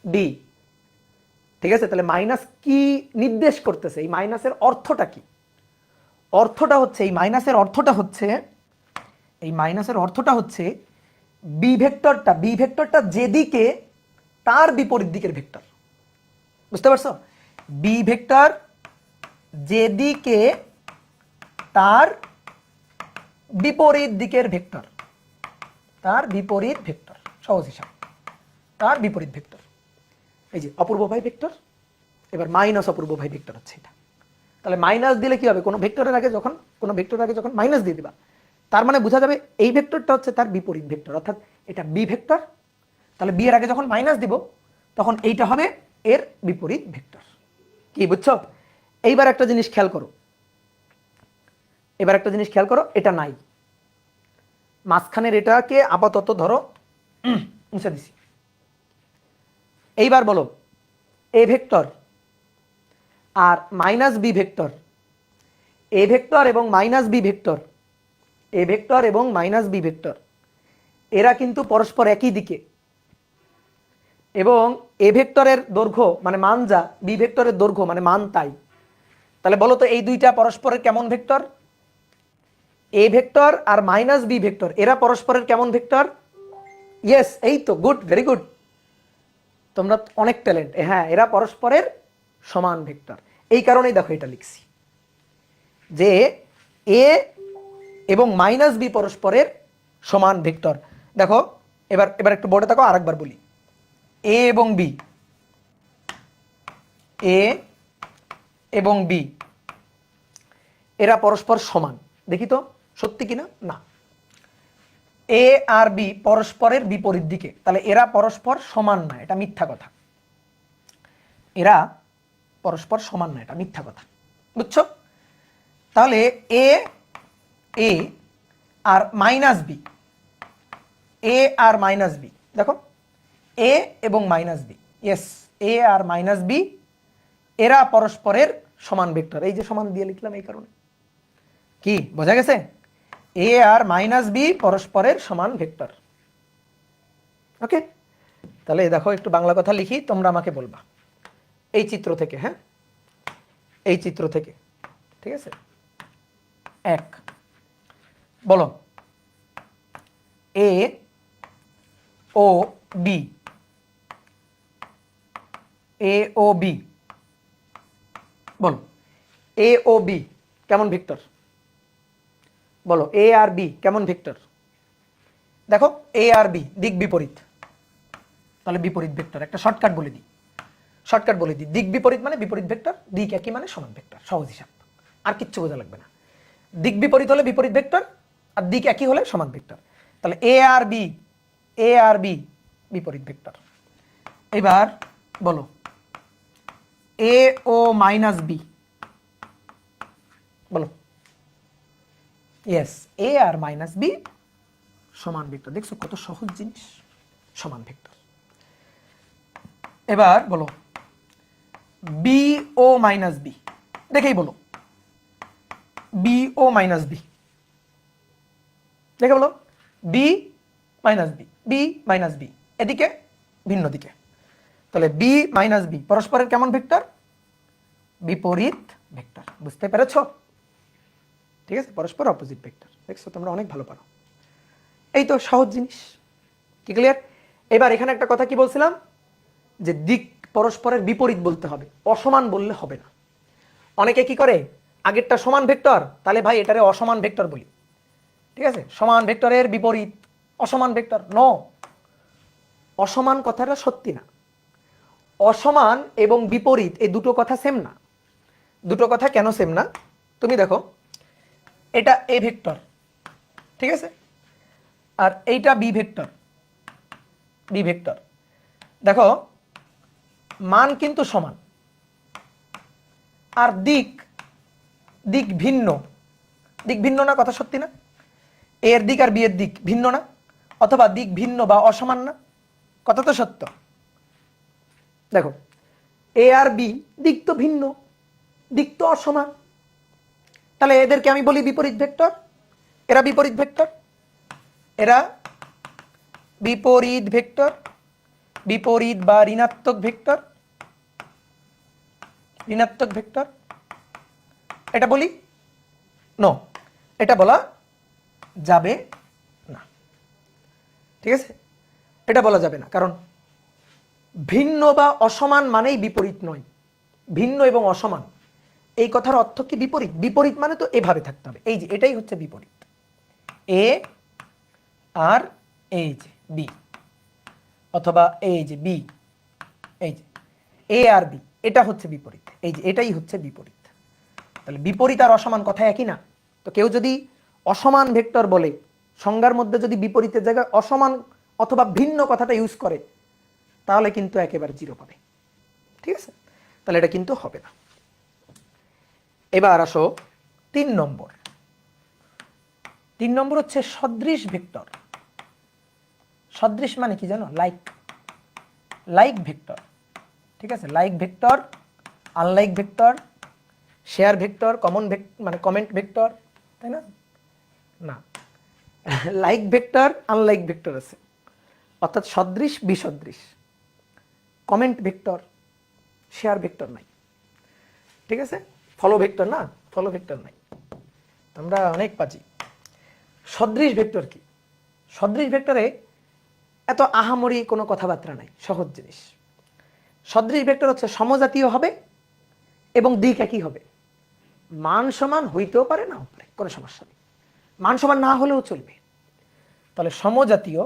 Speaker 1: ডি। ঠিক আছে, তাহলে মাইনাস কি নির্দেশ করতেছে? এই মাইনাসের অর্থটা কি? অর্থটা হচ্ছে, এই মাইনাসের অর্থটা হচ্ছে, এই মাইনাসের অর্থটা হচ্ছে বি ভেক্টরটা, বি ভেক্টরটা যেদিকে তার বিপরীত দিকের ভেক্টর। বুঝতে পারছো? বি ভেক্টর যেদিকে তার বিপরীত দিকের ভেক্টর, তার বিপরীত ভেক্টর, সহজ হিসাব, তার বিপরীত ভেক্টর। এই যে অপূর্ব ভাই ভেক্টর, এবার মাইনাস অপূর্ব ভাই ভেক্টর হচ্ছে এটা। তাহলে মাইনাস দিলে কি হবে? কোনো ভেক্টরের আগে যখন, কোনো ভেক্টরের আগে যখন মাইনাস দিয়ে দিবা, তার মানে বোঝা যাবে এই ভেক্টরটা হচ্ছে তার বিপরীত ভেক্টর, অর্থাৎ এটা বি ভেক্টর। তাহলে বি এর আগে যখন মাইনাস দিব, তখন এইটা হবে এর বিপরীত ভেক্টর। কি বুঝছো? এইবার একটা জিনিস খেয়াল করো, এবার একটা জিনিস খেয়াল করো, এটা নাই, মাঝখানের এটাকে আপাতত ধরো মুছে দিছি। এইবার বলো এ ভেক্টর আর minus B vector, A vector এবং minus B vector, A vector এবং মাইনাস বি ভেক্টর, এরা কিন্তু পরস্পর একই দিকে, এবং এ ভেক্টরের দৈর্ঘ্য মানে মান যা, বি ভেক্টরের দৈর্ঘ্য মানে মান তাই। তাহলে বলো তো এই দুইটা পরস্পরের কেমন ভেক্টর? এ ভেক্টর আর মাইনাস বি ভেক্টর, এরা পরস্পরের কেমন ভেক্টর? ইয়েস, এই তো, গুড, ভেরি গুড, তোমরা অনেক ট্যালেন্ট। হ্যাঁ, এরা পরস্পরের সমান ভেক্টর। এই কারণেই দেখো এটা লিখছি যে এ এবং মাইনাস বি পরস্পরের সমান ভেক্টর। দেখো এবার এবার একটু বোর্ডে থাকো, আরেকবার বলি, এ এবং বি, এ এবং বি এরা পরস্পর সমান। দেখি তো সত্যি কিনা। না, এ আর বি পরস্পরের বিপরীত দিকে, তাহলে এরা পরস্পর সমান না, এটা মিথ্যা কথা। এরা পরস্পর সমান না, এটা মিথ্যা কথা। বুঝছো? তাহলে এ এ আর মাইনাস বি, এ আর মাইনাস বি, দেখো এ এবং মাইনাস বি, ইয়েস, এ আর মাইনাস বি এরা পরস্পরের সমান ভেক্টর। এই যে সমান দিয়ে লিখলাম এই কারণে। কি বোঝা গেছে? এ আর মাইনাস বি পরস্পরের সমান ভেক্টর। ওকে, তাহলে দেখো একটু বাংলা কথা লিখি, তোমরা আমাকে বলবা এই চিত্র থেকে। হ্যাঁ, এই চিত্র থেকে, ঠিক আছে। এক, বলো এ ও বি, এ ও বি, বলো এ ও বি কেমন ভেক্টর? বলো এ আর বি কেমন ভেক্টর? দেখো এ আর বি দিক বিপরীত, তাহলে বিপরীত ভেক্টর। একটা শর্টকাট বলে দিই, শর্টকাট বলে দিই, দিক বিপরীত মানে বিপরীত ভেক্টর, দিক একই মানে সমান ভেক্টর, সহজ হিসাব, আর কিচ্ছু বোঝা লাগবে না। দিক বিপরীত হলে বিপরীত ভেক্টর, আর দিক একই হলে সমান ভেক্টর। তাহলে এ আর বি, এ আর বি বিপরীত ভেক্টর। এবার বলো এ ও মাইনাস বি, বলো ইয়েস, এ আর মাইনাস বি সমান ভেক্টর। দেখছো কত সহজ জিনিস, সমান ভেক্টর। এবার বলো বি ও মাইনাস বি, দেখেই বলো বি ও মাইনাস বি, দেখে বলো B minus B, B minus B, এদিকে ভিন্ন দিকে। তাহলে বি মাইনাস বি পরস্পরের কেমন ভেক্টর? বিপরীত ভেক্টর। বুঝতে পেরেছো? ঠিক আছে, পরস্পর অপোজিট ভেক্টর। দেখছো তোমরা অনেক ভালো পারো, এই তো সহজ জিনিস। কি ক্লিয়ার? এবার এখানে একটা কথা কি বলছিলাম, যে দিক পরস্পরের বিপরীত বলতে হবে, অসমান বললে হবে না। অনেকে কি করে, আগেরটা সমান ভেক্টর, তাহলে ভাই এটারে অসমান ভেক্টর বলি। ঠিক আছে, সমান ভেক্টরের বিপরীত অসমান ভেক্টর। নো, অসমান কথাটা সত্যি না। অসমান এবং বিপরীত এই দুটো কথা সেম না। দুটো কথা কেন সেম না? তুমি দেখো, এটা এ ভেক্টর, ঠিক আছে, আর এইটা বি ভেক্টর। বি ভেক্টর দেখো মান কিন্তু সমান, আর দিক দিক ভিন্ন। দিক ভিন্ন না? কথা সত্যি না? এ এর দিক আর বি এর দিক ভিন্ন না? অথবা দিক ভিন্ন বা অসমান না? কথা তো সত্য। দেখো এ আর বি দিক তো ভিন্ন, দিক তো অসমান, তাহলে এদেরকে আমি বলি বিপরীত ভেক্টর। এরা বিপরীত ভেক্টর, এরা বিপরীত ভেক্টর, বিপরীত বা ঋণাত্মক ভেক্টর, ঋণাত্মক ভেক্টর। এটা বলি? নো, এটা বলা যাবে না, ঠিক আছে, এটা বলা যাবে না। কারণ ভিন্ন বা অসমান মানেই বিপরীত নয়। ভিন্ন এবং অসমান এই কথার অর্থ কি বিপরীত? বিপরীত মানে তো এভাবে থাকতে হবে, এই যে এটাই হচ্ছে বিপরীত। এ আর এই যে বি, অথবা এই যে বি, এই যে এ আর বি, এটা হচ্ছে বিপরীত। এই যে এটাই হচ্ছে বিপরীত। তাহলে বিপরীত আর অসমান কথা একই না। তো কেউ যদি অসমান ভেক্টর বলে, সংজ্ঞার মধ্যে যদি বিপরীতের জায়গায় অসমান অথবা ভিন্ন কথাটা ইউজ করে, তাহলে কিন্তু একেবারে জিরো পাবে, ঠিক আছে? তাহলে এটা কিন্তু হবে না। এবার আসো 3 নম্বর। 3 নম্বর হচ্ছে সদৃশ ভেক্টর। সদৃশ মানে কি জানো? লাইক, লাইক ভেক্টর, ঠিক আছে? Like vector, unlike vector, share vector, common মানে কমেন্ট ভেক্টর, তাই না? না, লাইক ভেক্টর আনলাইক ভেক্টর আছে, অর্থাৎ সদৃশ বিসদৃশ। কমেন্ট ভেক্টর, শেয়ার ভেক্টর নাই, ঠিক আছে? ফলো ভেক্টর না, ফলো ভেক্টর নাই। আমরা অনেক পাচ্ছি। সদৃশ ভেক্টর কি? সদৃশ ভেক্টরে এত আহামরি কোনো কথাবার্তা নাই, সহজ জিনিস। সদৃশ ভেক্টর হচ্ছে সমজাতীয় হবে এবং দিক একই হবে। মান সমান হইতেও পারে, নাও পারে, কোনো সমস্যা নেই। মান সমান না হলেও চলবে। তাহলে সমজাতীয়,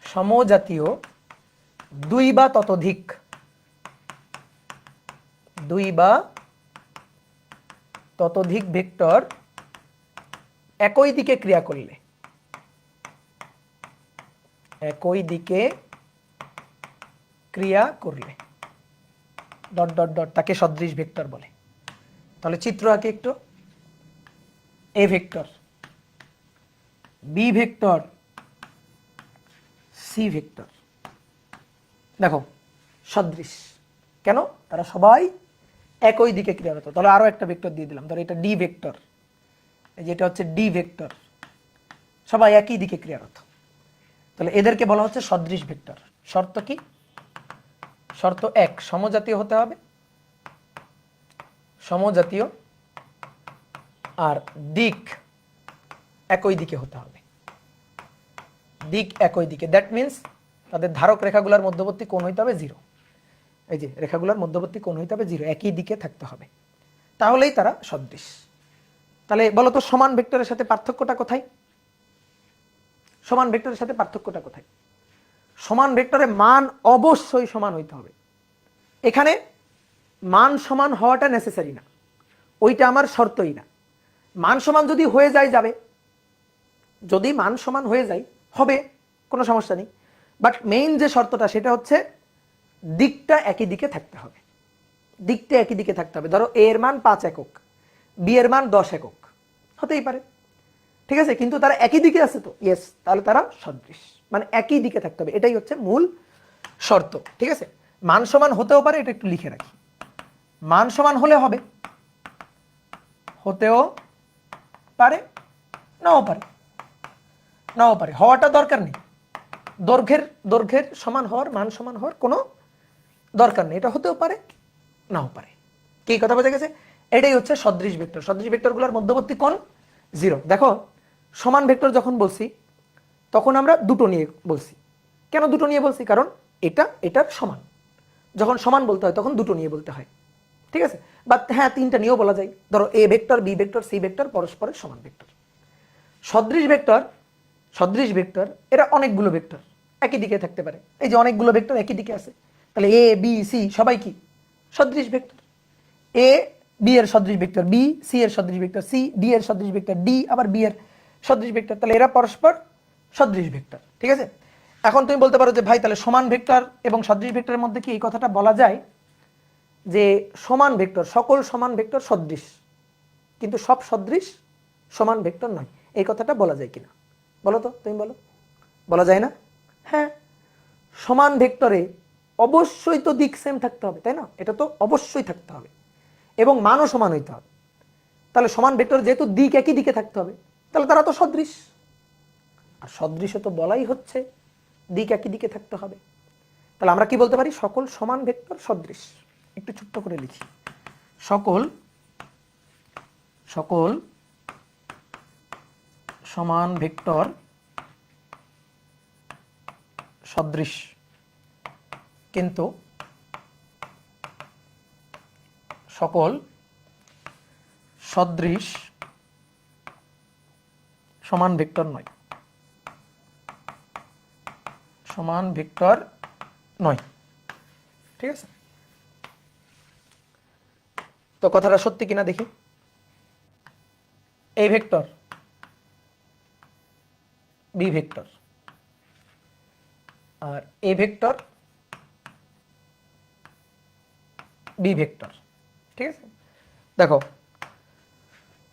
Speaker 1: সমজাতীয় দুই বা ততোধিক, দুই বা ততোধিক ভেক্টর একই দিকে ক্রিয়া করলে, একই দিকে ক্রিয়া করলে ডট ডট ডট তাকে সদৃশ ভেক্টর বলে। তাহলে চিত্র আঁকি একটু। A vector, B vector, C vector, দেখো সদৃশ। কেন? তারা সবাই একই দিকে ক্রিয়ারত। তাহলে আরো একটা ভেক্টর দিয়ে দিলাম, ধরো এটা ডি ভেক্টর, যেটা হচ্ছে ডি ভেক্টর, সবাই একই দিকে ক্রিয়ারত। তাহলে এদেরকে বলা হচ্ছে সদৃশ ভেক্টর। শর্ত কি? শর্ত 1, সমজাতীয় হতে হবে, সমজাতীয়, আর দিক একই দিকে হতে হবে, দিক একই দিকে। দ্যাট মিন্স তাদের ধারক রেখাগুলোর মধ্যবর্তী কোণ হইতে হবে 0। এই যে রেখাগুলোর মধ্যবর্তী কোণ হইতে হবে 0, একই দিকে থাকতে হবে, তাহলেই তারা সদৃশ। তাহলে বলো তো সমান ভেক্টরের সাথে পার্থক্যটা কোথায়? সমান ভেক্টরের সাথে পার্থক্যটা কোথায়? সমান ভেক্টরে মান অবশ্যই সমান হইতে হবে। এখানে মান সমান হওয়াটা নেসেসারি না, ওইটা আমার শর্তই না। মান সমান যদি হয়ে যায় যাবে, যদি মান সমান হয়ে যায় হবে, কোনো সমস্যা নেই। বাট মেইন যে শর্তটা সেটা হচ্ছে দিকটা একই দিকে থাকতে হবে। দিকটা একই দিকে থাকতে হবে। ধরো এ এর মান 5 একক, বি এর মান 10 একক, হতেই পারে, ঠিক আছে, কিন্তু তারা একই দিকে আছে তো, ইয়েস, তাহলে তারা সদৃশ। মানে একই দিকে থাকতে হবে, এটাই হচ্ছে মূল শর্ত, ঠিক আছে? মান সমান হতেও পারে, এটা একটু লিখে রাখি। মান সমান হলে হবে, হতেও পারে, নাও পারে, নাও পারে, হওয়াটা দরকার নেই। দৈর্ঘ্যের দৈর্ঘ্যের সমান হওয়ার, মান সমান হওয়ার কোনো দরকার নেই। এটা হতেও পারে, নাও পারে। কি কথা বোঝা গেছে? এটাই হচ্ছে সদৃশ ভেক্টর। সদৃশ ভেক্টরগুলোর মধ্যবর্তী কোণ 0। দেখো সমান ভেক্টর যখন বলছি তখন আমরা দুটো নিয়ে বলছি। কেন দুটো নিয়ে বলছি? কারণ এটা এটার সমান। যখন সমান বলতে হয় তখন দুটো নিয়ে বলতে হয়, ঠিক আছে? বা হ্যাঁ, 3টা নিয়েও বলা যায়। ধরো A vector, B vector, C vector পরস্পরের সমান ভেক্টর। সদৃশ ভেক্টর, সদৃশ ভেক্টর এরা অনেকগুলো ভেক্টর একই দিকে থাকতে পারে। এই যে অনেকগুলো ভেক্টর একই দিকে আছে, তাহলে এ বি সি সবাই কি সদৃশ ভেক্টর। এ বি এর সদৃশ ভেক্টর, বি সি এর সদৃশ ভেক্টর, সি ডি এর সদৃশ ভেক্টর, ডি আবার বি এর সদৃশ ভেক্টর। তাহলে এরা পরস্পর সদৃশ ভেক্টর। ঠিক আছে, এখন তুমি বলতে পারো যে ভাই তাহলে সমান ভেক্টর এবং সদৃশ ভেক্টরের মধ্যে কি এই কথাটা বলা যায় যে সমান ভেক্টর, সকল সমান ভেক্টর সদৃশ, কিন্তু সব সদৃশ সমান ভেক্টর নয়, এই কথাটা বলা যায় কিনা বলো তো, তুমি বলো। বলা যায় না? হ্যাঁ, সমান ভেক্টরে অবশ্যই তো দিক সেম থাকতে হবে, তাই না? এটা তো অবশ্যই থাকতে হবে এবং মানও সমান হইতে হবে। তাহলে সমান ভেক্টর যেহেতু দিক একই দিকে থাকতে হবে, তাহলে তারা তো সদৃশ। আর সদৃশে তো বলাই হচ্ছে দিক একই দিকে থাকতে হবে। তাহলে আমরা কি বলতে পারি? সকল সমান ভেক্টর সদৃশ। একটু ছোট্ট করে লিখি, সকল সকল সমান ভেক্টর সদৃশ, কিন্তু সকল সদৃশ সমান ভেক্টর নয়, সমান ভেক্টর নয়। ঠিক আছে, তো কথাটা সত্যি কিনা দেখি। এই ভেক্টর বি ভেক্টর আর এ ভেক্টর বি ভেক্টর। ঠিক আছে, দেখো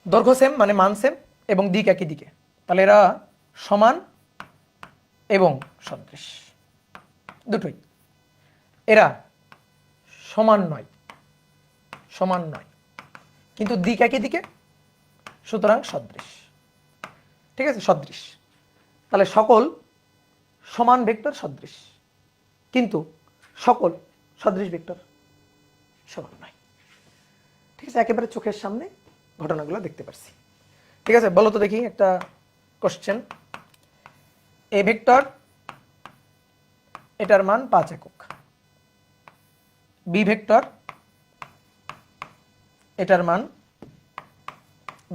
Speaker 1: দৈর্ঘ্য সেম মানে মান সেম এবং দিক একই দিকে, তাহলে এরা সমান এবং সদৃশ দুটোই। এরা সমান নয়, সমান নয় কিন্তু দিক একই দিকে, সুতরাং সদৃশ। ঠিক আছে, সদৃশ। তাহলে সকল সমান ভেক্টর সদৃশ, কিন্তু সকল সদৃশ ভেক্টর সমান নয়। ঠিক আছে, একেবারে চোখের সামনে ঘটনাগুলো দেখতে পাচ্ছি। ঠিক আছে, বলো তো দেখি একটা কোশ্চেন। এ ভেক্টর, এটার মান 5 একক। বি ভেক্টর, এটার মান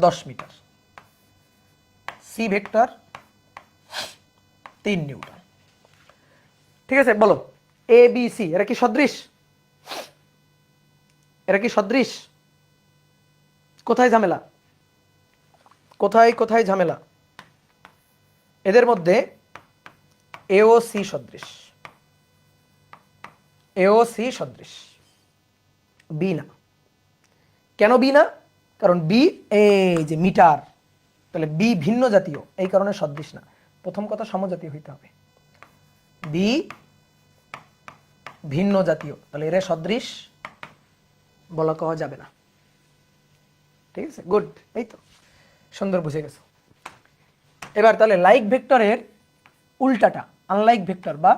Speaker 1: 10 মিটার। C vector 3 Newton. ঠিক আছে, বলো এ বি সি এরা কি সদৃশ? এরা কি সদৃশ? কোথায় ঝামেলা? কোথায় কোথায় ঝামেলা? এদের মধ্যে এ ও সি সদৃশ, এ ও সি সদৃশ, বি না। কেন বি না? কারণ বি এই যে মিটার, তাহলে বি ভিন্ন জাতীয়, এই কারণে সদৃশ না। প্রথম কথা সমজাতীয় হইতে হবে, বি ভিন্ন জাতীয়, তাহলে এরা সদৃশ বলা কওয়া যাবে না। ঠিক আছে, গুড, এই তো সুন্দর বুঝে গেছো। এবার তাহলে লাইক ভেক্টরের উল্টাটা আনলাইক ভেক্টর বা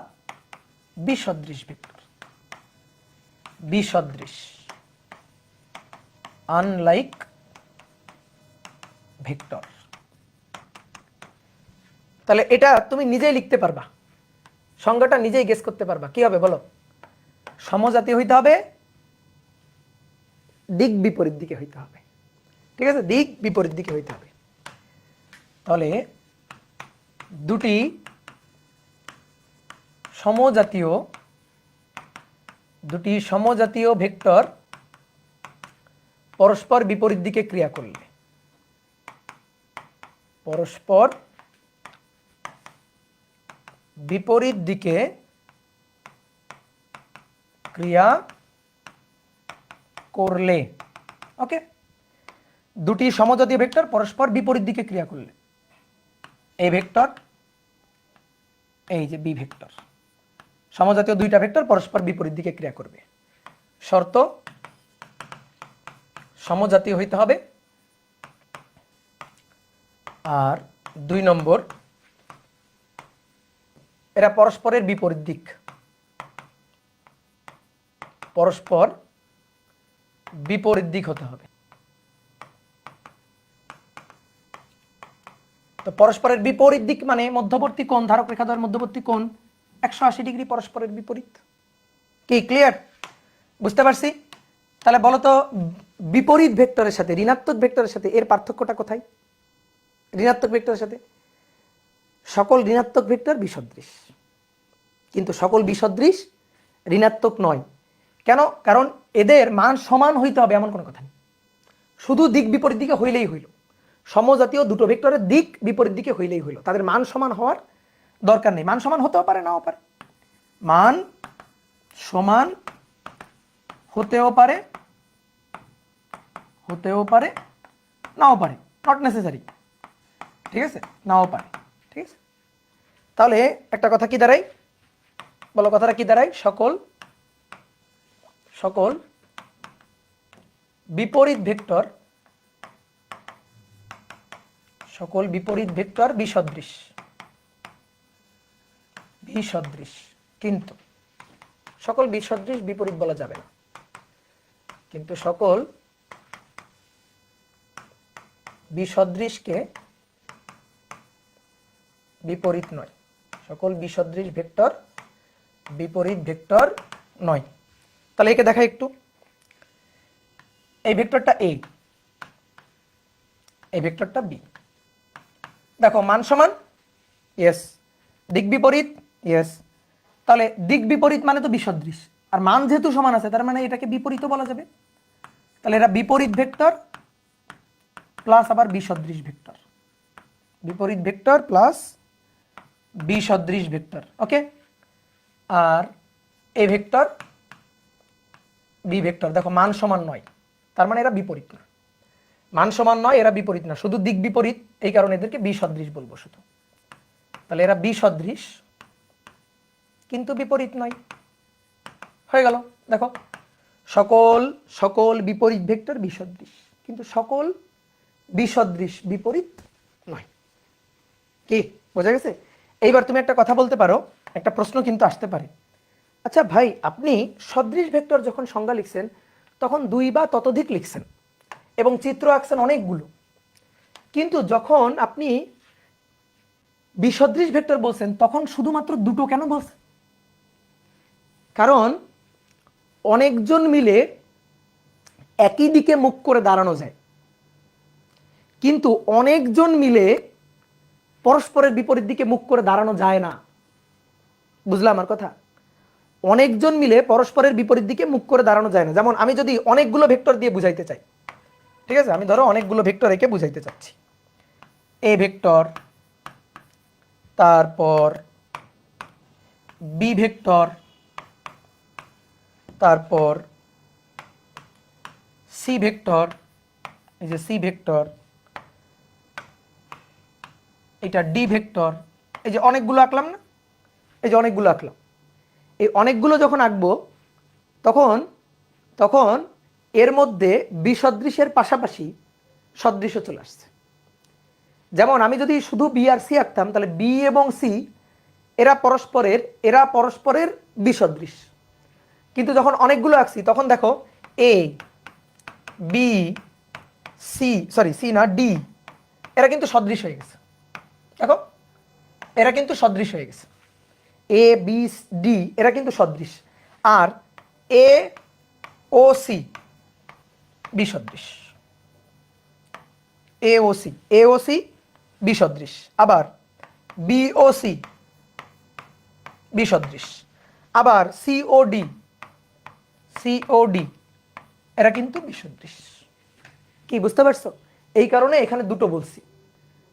Speaker 1: বিসদৃশ ভেক্টর। বিসদৃশ, আনলাইক ভেক্টর। তাহলে এটা তুমি নিজেই লিখতে পারবা, সংজ্ঞাটা নিজেই গেস করতে পারবা। কি হবে বলো? সমজাতীয় হইতে হবে, দিক বিপরীত দিকে হইতে হবে। ঠিক আছে, দিক বিপরীত দিকে হইতে হবে। তাহলে দুটি সমজাতীয় ভেক্টর পরস্পর বিপরীত দিকে ক্রিয়া করলে, পরস্পর বিপরীত দিকে ক্রিয়া করলে, ওকে, দুটি সমজাতীয় ভেক্টর পরস্পর বিপরীত দিকে ক্রিয়া করলে, এ ভেক্টর এই যে বি ভেক্টর, সমজাতীয় দুইটা ভেক্টর পরস্পর বিপরীত দিকে ক্রিয়া করবে। শর্ত সমজাতীয় হইতে হবে, আর 2 নম্বর এরা পরস্পরের বিপরীত দিক, পরস্পর বিপরীত দিক হতে হবে। তো পরস্পরের বিপরীত দিক মানে মধ্যবর্তী কোণ, ধারক রেখাদ্বয়ের মধ্যবর্তী কোণ 180 ডিগ্রি পরস্পরের বিপরীত। কি ক্লিয়ার? বুঝতে পারছি? তাহলে বলো তো বিপরীত ভেক্টরের সাথে ঋণাত্মক ভেক্টরের সাথে এর পার্থক্যটা কোথায়? ঋণাত্মক ভেক্টরের সাথে সকল ঋণাত্মক ভেক্টর বিসদৃশ, কিন্তু সকল বিসদৃশ ঋণাত্মক নয়। কেন? কারণ এদের মান সমান হইতে হবে এমন কোনো কথা নেই, শুধু দিক বিপরীত দিকে হইলেই হইল। সমজাতীয় দুটো ভেক্টরের দিক বিপরীত দিকে হইলেই হইল, তাদের মান সমান হওয়ার দরকার নেই। মান সমান হতেও পারে, নাও পারে, মান সমান হতেও পারে, হতেও পারে, নাও পারে, নট নেসেসারি, ঠিক আছে, নাও পারে, ঠিক আছে। তাহলে একটা কথা কি দাঁড়ায়, বলো কথাটা কি দাঁড়ায়? সকল সকল বিপরীত ভেক্টর, সকল বিপরীত ভেক্টর বিসদৃশ, বিসদৃশ। কিন্তু সকল বিসদৃশ বিপরীত বলা যাবে না, কিন্তু সকল বিসদৃশকে বিপরীত নয়, সকল বিসদৃশ ভেক্টর বিপরীত ভেক্টর নয়। তাহলে একে দেখা একটু, এই ভেক্টরটা এ, এই ভেক্টরটা বি। দেখো মান সমান, ইয়েস। দিক বিপরীত, ইয়েস। তাহলে দিক বিপরীত মানে তো বিসদৃশ, আর মান যেহেতু সমান আছে তার মানে এটাকে বিপরীতও বলা যাবে। তাহলে এরা বিপরীত ভেক্টর প্লাস আবার বিসদৃশ ভেক্টর, বিপরীত ভেক্টর প্লাস বিসদৃশ ভেক্টর, ওকে। আর এ ভেক্টর বি ভেক্টর, দেখো মান সমান নয়, তার মানে এরা বিপরীত না। মান সমান নয়, এরা বিপরীত না, শুধু দিক বিপরীত, এই কারণে এদেরকে বিসদৃশ বলবো শুধু। তাহলে এরা বিসদৃশ কিন্তু বিপরীত নয়, হয়ে গেল। দেখো সকল সকল বিপরীত ভেক্টর বিসদৃশ, কিন্তু সকল বিসদৃশ বিপরীত নয়। কি বোঝা গেছে? এইবার তুমি একটা কথা বলতে পারো, একটা প্রশ্ন কিন্তু আসতে পারে, আচ্ছা ভাই আপনি সদৃশ ভেক্টর যখন সংজ্ঞা লিখছেন তখন দুই বা ততোধিক লিখছেন এবং চিত্র আঁকছেন অনেকগুলো, কিন্তু যখন আপনি বিসদৃশ ভেক্টর বলছেন তখন শুধুমাত্র দুটো কেন বলছেন? কারণ অনেকজন মিলে একই দিকে মুখ করে দাঁড়ানো যায়, কিন্তু অনেকজন মিলে পরস্পরের বিপরীত দিকে মুখ করে দাঁড়ানো যায় না। বুঝলাম আমার কথা? অনেকজন মিলে পরস্পরের বিপরীত দিকে মুখ করে দাঁড়ানো যায় না। যেমন আমি যদি অনেকগুলো ভেক্টর দিয়ে বুঝাইতে চাই, ঠিক আছে, আমি ধরো অনেকগুলো ভেক্টর এঁকে বুঝাইতে চাচ্ছি, এ ভেক্টর, তারপর বি ভেক্টর, তারপর সি ভেক্টর, এই যে সি ভেক্টর, এটা ডি ভেক্টর, এই যে অনেকগুলো আঁকলাম না, এই যে অনেকগুলো আঁকলাম, এই অনেকগুলো যখন আঁকবো তখন তখন এর মধ্যে বিসদৃশের পাশাপাশি সদৃশ চলে আসছে। যেমন আমি যদি শুধু বি আর সি আঁকতাম তাহলে বি এবং সি এরা পরস্পরের বিসদৃশ, কিন্তু যখন অনেকগুলো আঁকছি তখন দেখো A B C, sorry C না, ডি, এরা কিন্তু সদৃশ হয়ে গেছে। দেখো এরা কিন্তু সদৃশ হয়ে গেছে, এ বি ডি এরা কিন্তু সদৃশ, আর এ ও সি বিসদৃশ, এ ও সি বিসদৃশ, আবার বি ও সি বিসদৃশ, আবার সি ও ডি এরা কিন্তু বিসদৃশ। কি বুঝতে পারছো? এই কারণে এখানে দুটো বলছি,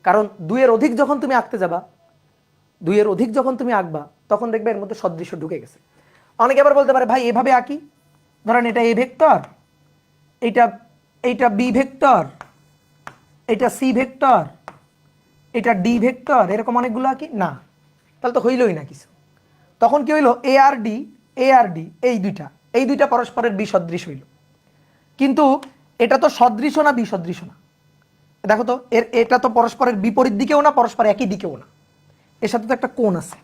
Speaker 1: কারণ দুইয়ের অধিক যখন তুমি আঁকতে যাবা, দুইয়ের অধিক যখন তুমি আঁকবা তখন দেখবে এর মধ্যে সদৃশ্য ঢুকে গেছে। অনেকে আবার বলতে পারে ভাই এভাবে আঁকি, ধরেন এটা এ ভেক্টর, এইটা বি ভেক্টর, এটা সি ভেক্টর, এটা ডি ভেক্টর, এরকম অনেকগুলো আঁকি না, তাহলে তো হইলই না কিছু। তখন কি হইলো, এ আর ডি এই দুইটা পরস্পরের বিসদৃশ হইল, কিন্তু এটা তো সদৃশ না বিসদৃশ না। দেখো তো এটা তো পরস্পরের বিপরীত দিকেও না, পরস্পর একই দিকেও না, এর সাথে তো একটা কোণ আছে,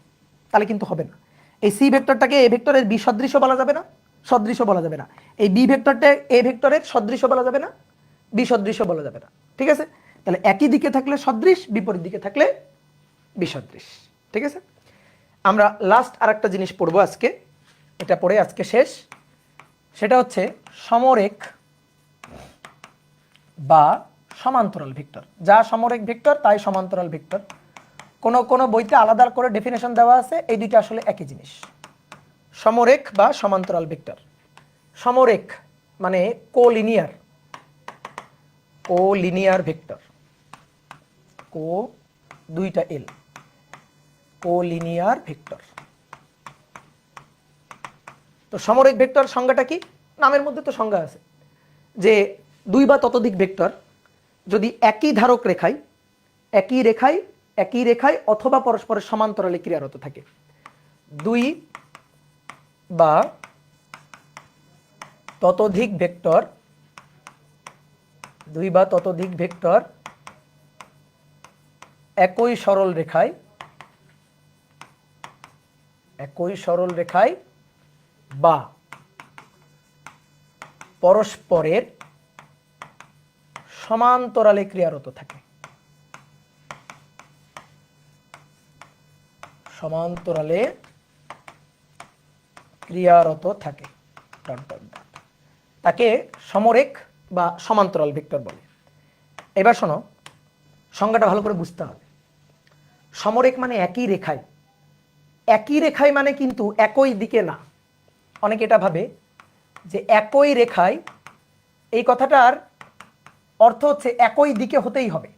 Speaker 1: তাহলে কিন্তু হবে না। এই সি ভেক্টরটাকে এ ভেক্টরের বিসদৃশ বলা যাবে না, সদৃশ বলা যাবে না। এই বি ভেক্টরটা এ ভেক্টরের সদৃশ বলা যাবে না, বিসদৃশ বলা যাবে না, ঠিক আছে? তাহলে একই দিকে থাকলে সদৃশ, বিপরীত দিকে থাকলে বিসদৃশ, ঠিক আছে? আমরা লাস্ট আরেকটা জিনিস পড়বো আজকে, এটা পড়ে আজকে শেষ, সেটা হচ্ছে সমরেখ বা সমান্তরাল ভেক্টর। যা সমরেখ ভেক্টর তাই সমান্তরাল ভেক্টর। কোন কোন বইতে আলাদা করে ডেফিনেশন দেওয়া আছে, এই দুইটা আসলে একই জিনিস। সমরেখ বা সমান্তরাল ভেক্টর। সমরেখ মানে কোলিনিয়ার, কোলিনিয়ার ভেক্টর, কো দুইটা এল, কোলিনিয়ার ভেক্টর। তো সমরেখ ভেক্টর সংজ্ঞাটা কি? নামের মধ্যে তো সংজ্ঞা আছে যে দুই বা ততোধিক ভেক্টর যদি একই ধারক রেখায়, একই রেখায় অথবা পরস্পরের সমান্তরালে ক্রিয়ারত থাকে। দুই বা ততোধিক ভেক্টর, দুই বা ততোধিক ভেক্টর একই সরল রেখায় বা পরস্পরের সমান্তরালে ক্রিয়ারত থাকে। সমান্তরালে ক্রিয়ারত থাকে, তাকে সমরেখ বা সমান্তরাল ভেক্টর বলে। এবার শোনো, সংজ্ঞাটা ভালো করে বুঝতে হবে। সমরেখ মানে একই রেখায় মানে কিন্তু একই দিকে না। অনেকে এটা ভাবে যে একই রেখায়, এই কথাটার অর্থ হচ্ছে একই দিকে হতেই হবে,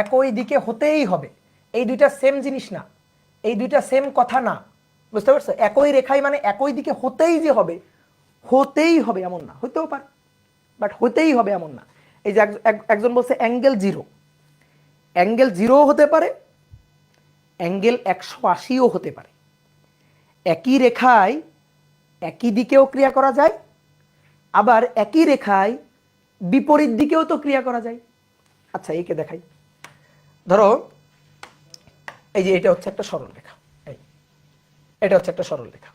Speaker 1: একই দিকে হতেই হবে। এই দুইটা সেম জিনিস না, এই দুইটা সেম কথা না, বুঝতে পারছো? একই রেখায় মানে একই দিকে হতেই যে হবে, হতেই হবে এমন না, হতেও পারে বাট হতেই হবে এমন না। এই যে একজন বলছে অ্যাঙ্গেল জিরো হতে পারে, অ্যাঙ্গেল 180ও হতে পারে। একই রেখায় একই দিকেও ক্রিয়া করা যায়, আবার একই রেখায় বিপরীত দিকেও তো ক্রিয়া করা যায়। আচ্ছা একে দেখাই। ধরো এই যে এটা হচ্ছে একটা সরল রেখা, এটা হচ্ছে একটা সরল রেখা।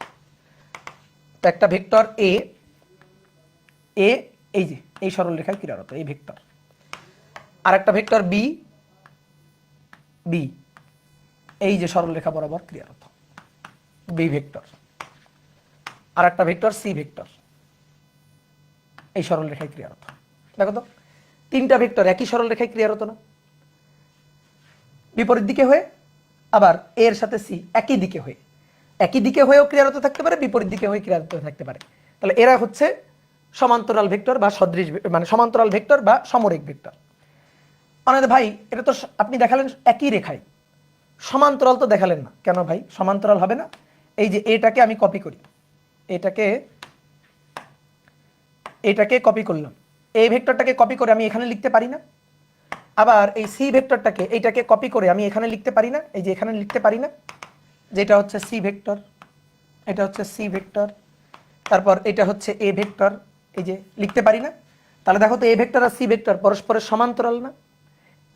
Speaker 1: তো একটা ভেক্টর এ, এই যে এই সরল রেখায় ক্রিয়ারত এই ভেক্টর। আর একটা ভেক্টর বি, এই যে সরল রেখা বরাবর ক্রিয়ারত বি ভেক্টর। আর একটা ভেক্টর সি ভেক্টর, এই সরল রেখায় ক্রিয়ারত। দেখো তো তিনটা ভেক্টর একই সরল রেখায় ক্রিয়ারত না? বিপরীত দিকে হয়ে, আবার এর সাথে সি একই দিকে হয়েও ক্রিয়ারত থাকতে পারে, বিপরীত দিকে হয়ে ক্রিয়ারত থাকতে পারে। তাহলে এরা হচ্ছে সমান্তরাল ভেক্টর বা সদৃশ, মানে সমান্তরাল ভেক্টর বা সমরেখ ভেক্টর। অনেকে ভাই এটা তো আপনি দেখালেন একই রেখায়, সমান্তরাল তো দেখালেন না কেন ভাই? সমান্তরাল হবে না? এই যে এটাকে আমি কপি করি, এটাকে কপি করলাম, এই ভেক্টরটাকে কপি করে আমি এখানে লিখতে পারি না? আবার এই সি ভেক্টরটাকে, এইটাকে কপি করে আমি এখানে লিখতে পারি না? এই যে এখানে লিখতে পারি না? যেটা হচ্ছে সি ভেক্টর, এটা হচ্ছে সি ভেক্টর, তারপর এটা হচ্ছে এ ভেক্টর, এই যে লিখতে পারি না? তাহলে দেখো তো এ ভেক্টর আর সি ভেক্টর পরস্পরের সমান্তরাল না?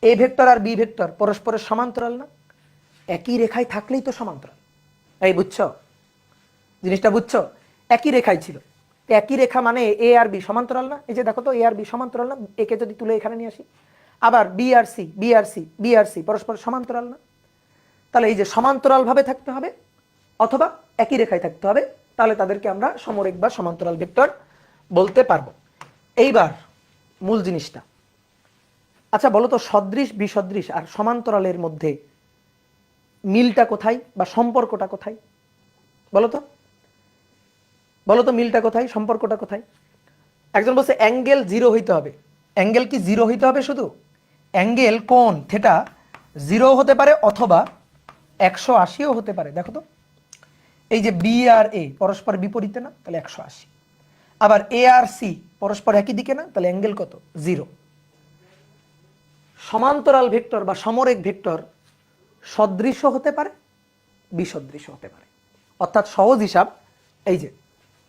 Speaker 1: এ ভেক্টর আর বি ভেক্টর পরস্পরের সমান্তরাল না? একই রেখায় থাকলেই তো সমান্তরাল। এই বুঝছো জিনিসটা? বুঝছো? একই রেখায় ছিল, একই রেখা মানে এ আর বি সমান্তরাল না? এই যে দেখো তো এ আর বি সমান্তরাল না? একে যদি তুলে এখানে নিয়ে আসি, আবার বি আর সি পরস্পর সমান্তরাল না? তাহলে এই যে সমান্তরাল ভাবে থাকতে হবে অথবা একই রেখায় থাকতে হবে, তাহলে তাদেরকে আমরা সমরেখ বা সমান্তরাল ভেক্টর বলতে পারবো। এইবার মূল জিনিসটা, আচ্ছা বলো তো সদৃশ, বিসদৃশ আর সমান্তরালের মধ্যে মিলটা কোথায় বা সম্পর্কটা কোথায়? বলো তো মিলটা কোথায়, সম্পর্কটা কোথায়? একজন বলছে অ্যাঙ্গেল জিরো হইতে হবে। অ্যাঙ্গেল কি জিরো হইতে হবে শুধু? অ্যাঙ্গেল কোণ থেটা জিরো হতে পারে অথবা 180ও হতে পারে। দেখো তো এই যে বি আর এ পরস্পর বিপরীতে না? তাহলে 180। আবার এ আর সি পরস্পর একই দিকে না? তাহলে অ্যাঙ্গেল কত? জিরো। সমান্তরাল ভেক্টর বা সমরেখ ভেক্টর সদৃশ হতে পারে, বিসদৃশ হতে পারে। অর্থাৎ সহজ হিসাব, এই যে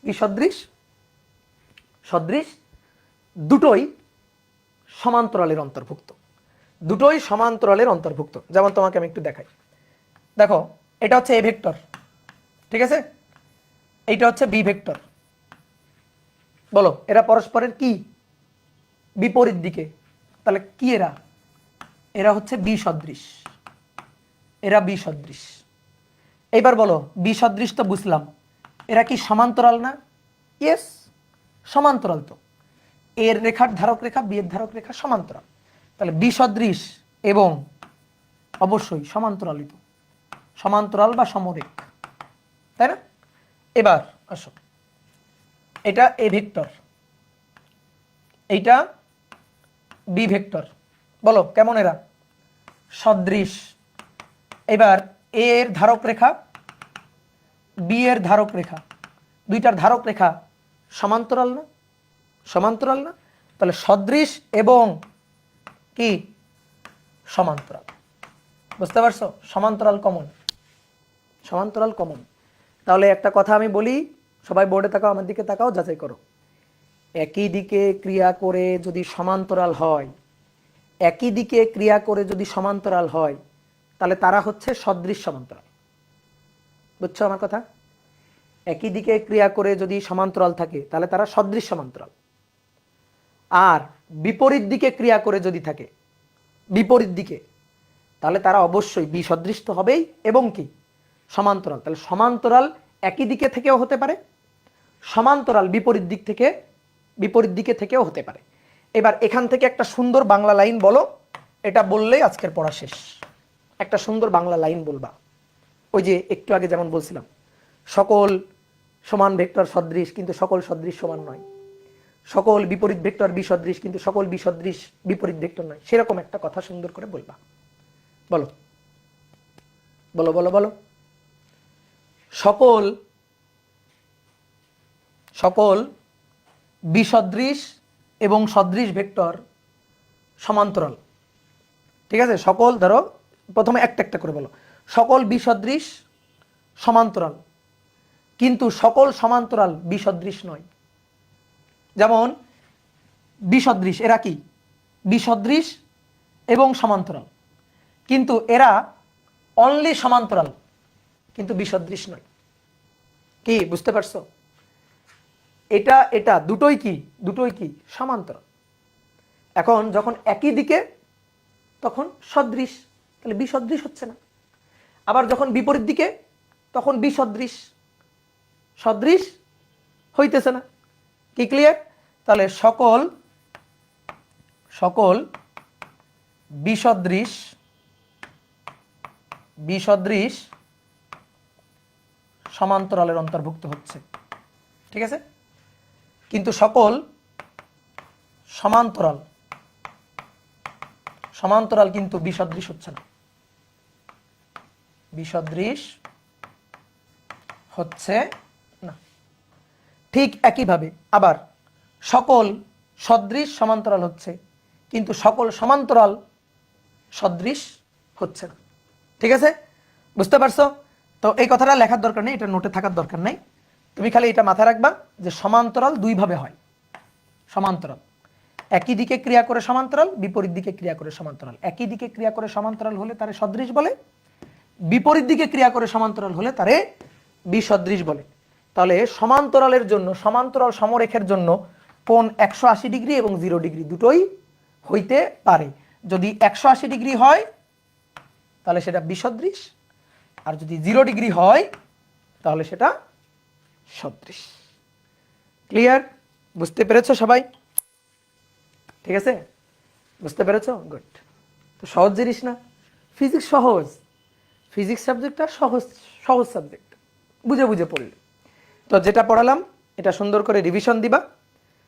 Speaker 1: বিসদৃশ, সদৃশ দুটোই সমান্তরালের অন্তর্ভুক্ত, দুটোই সমান্তরালের অন্তর্ভুক্ত। যেমন তোমাকে আমি একটু দেখাই, দেখো এটা হচ্ছে এ ভেক্টর, ঠিক আছে? এইটা হচ্ছে বি ভেক্টর। বলো এরা পরস্পরের কি? বিপরীত দিকে। তাহলে কি এরা হচ্ছে বিসদৃশ, এরা বিসদৃশ। এইবার বলো বিসদৃশ তো বুঝলাম, এরা কি সমান্তরাল না? ইয়েস সমান্তরাল। তো এর রেখার ধারক রেখা, বি এর ধারক রেখা সমান্তরাল, তাহলে বিসদৃশ এবং অবশ্যই সমান্তরালিত, সমান্তরাল বা সমরেখ, তাই না? এবার আসো, এটা এ ভেক্টর, এইটা বি ভেক্টর, বলো কেমন এরা? সদৃশ। এবার এ এর ধারক রেখা, বি এর ধারক রেখা, দুইটার ধারক রেখা সমান্তরাল না? সমান্তরাল না? তাহলে সদৃশ এবং কি সমান্তরাল। বুঝতে পারছো? সমান্তরাল কমন, সমান্তরাল কমন। তাহলে একটা কথা আমি বলি, সবাই বোর্ডে তাকাও, আমার দিকে তাকাও, যাচাই করো। একই দিকে ক্রিয়া করে যদি সমান্তরাল হয়, একই দিকে ক্রিয়া করে যদি সমান্তরাল হয়, তাহলে তারা হচ্ছে সদৃশ সমান্তরাল। বুঝছো আমার কথা? একই দিকে ক্রিয়া করে যদি সমান্তরাল থাকে তাহলে তারা সদৃশ সমান্তরাল। আর বিপরীত দিকে ক্রিয়া করে যদি থাকে, বিপরীত দিকে, তাহলে তারা অবশ্যই বিসদৃশ তো হবেই এবং কি সমান্তরাল। তাহলে সমান্তরাল একই দিকে থেকেও হতে পারে, সমান্তরাল বিপরীত দিক থেকে, বিপরীত দিকে থেকেও হতে পারে। এবার এখান থেকে একটা সুন্দর বাংলা লাইন বলো, এটা বললেই আজকের পড়া শেষ। একটা সুন্দর বাংলা লাইন বলবা, ওই যে একটু আগে যেমন বলছিলাম, সকল সমান ভেক্টর সদৃশ কিন্তু সকল সদৃশ সমান নয়, সকল বিপরীত ভেক্টর বিসদৃশ কিন্তু সকল বিসদৃশ বিপরীত ভেক্টর নয়। সেরকম একটা কথা সুন্দর করে বলবা। বলো বলো বলো বলো। সকল সকল বিসদৃশ এবং সদৃশ ভেক্টর সমান্তরাল। ঠিক আছে? সকল, ধরো প্রথমে একটা একটা করে বলো। সকল বিসদৃশ সমান্তরাল কিন্তু সকল সমান্তরাল বিসদৃশ নয়। যেমন বিসদৃশ, এরা কি বিসদৃশ এবং সমান্তরাল, কিন্তু এরা অনলি সমান্তরাল কিন্তু বিসদৃশ নয়। কি বুঝতে পারছো? এটা এটা দুটোই কি, দুটোই কি সমান্তরাল। এখন যখন একই দিকে তখন সদৃশ, তাহলে বিসদৃশ হচ্ছে না। আবার যখন বিপরীত দিকে তখন বিসদৃশ, সদৃশ হইতেছে না। কি ক্লিয়ার? তাহলে সকল সকল বিসদৃশ বিসদৃশ সমান্তরালের অন্তর্ভুক্ত হচ্ছে। ঠিক আছে? কিন্তু সকল সমান্তরাল সমান্তরাল কিন্তু বিসদৃশ হচ্ছে না, বিসদৃশ হচ্ছে না। ঠিক একইভাবে আবার সকল সদৃশ সমান্তরাল হচ্ছে, কিন্তু সকল সমান্তরাল সদৃশ হচ্ছে না। ঠিক আছে? বুঝতে পারছো? তো এই কথাটা লেখার দরকার নেই, এটা নোটে থাকার দরকার নেই। তুমি খালি এটা মাথায় রাখবা যে সমান্তরাল দুইভাবে হয়। সমান্তরাল একই দিকে ক্রিয়া করে সমান্তরাল, বিপরীত দিকে ক্রিয়া করে সমান্তরাল। একই দিকে ক্রিয়া করে সমান্তরাল হলে তারে সদৃশ বলে, বিপরীত দিকে ক্রিয়া করে সমান্তরাল হলে তারে বিসদৃশ বলে। তাহলে সমান্তরালের জন্য, সমান্তরাল সমরেখের জন্য কোণ 180 ডিগ্রি এবং 0 ডিগ্রি দুটোই হইতে পারে। যদি 180 ডিগ্রি হয় তাহলে সেটা বিসদৃশ, আর যদি 0 ডিগ্রি হয় তাহলে সেটা সদৃশ। ক্লিয়ার? বুঝতে পেরেছো সবাই? ঠিক আছে? বুঝতে পেরেছো? গুড। তো সহজ জিনিস না? ফিজিক্স সহজ, ফিজিক্স সাবজেক্টটা সহজ, সহজ সাবজেক্ট, বুঝে বুঝে পড়লে। তো যেটা পড়ালাম এটা সুন্দর করে রিভিশন দিবা।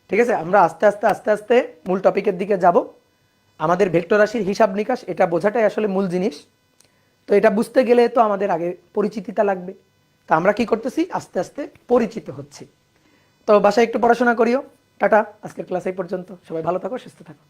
Speaker 1: ঠিক আছে? আমরা আস্তে আস্তে আস্তে আস্তে মূল টপিকের দিকে যাব। আমাদের ভেক্টর রাশির হিসাব নিকাশ এটা বোঝাটাই আসলে মূল জিনিস। তো এটা বুঝতে গেলে তো আমাদের আগে পরিচিতিটা লাগবে। তা আমরা কি করতেছি? আস্তে আস্তে পরিচিত হচ্ছি। তো বাসায় একটু পড়াশোনা করিও। টাটা, আজকের ক্লাস এই পর্যন্ত। সবাই ভালো থাকো, সুস্থ থাকো।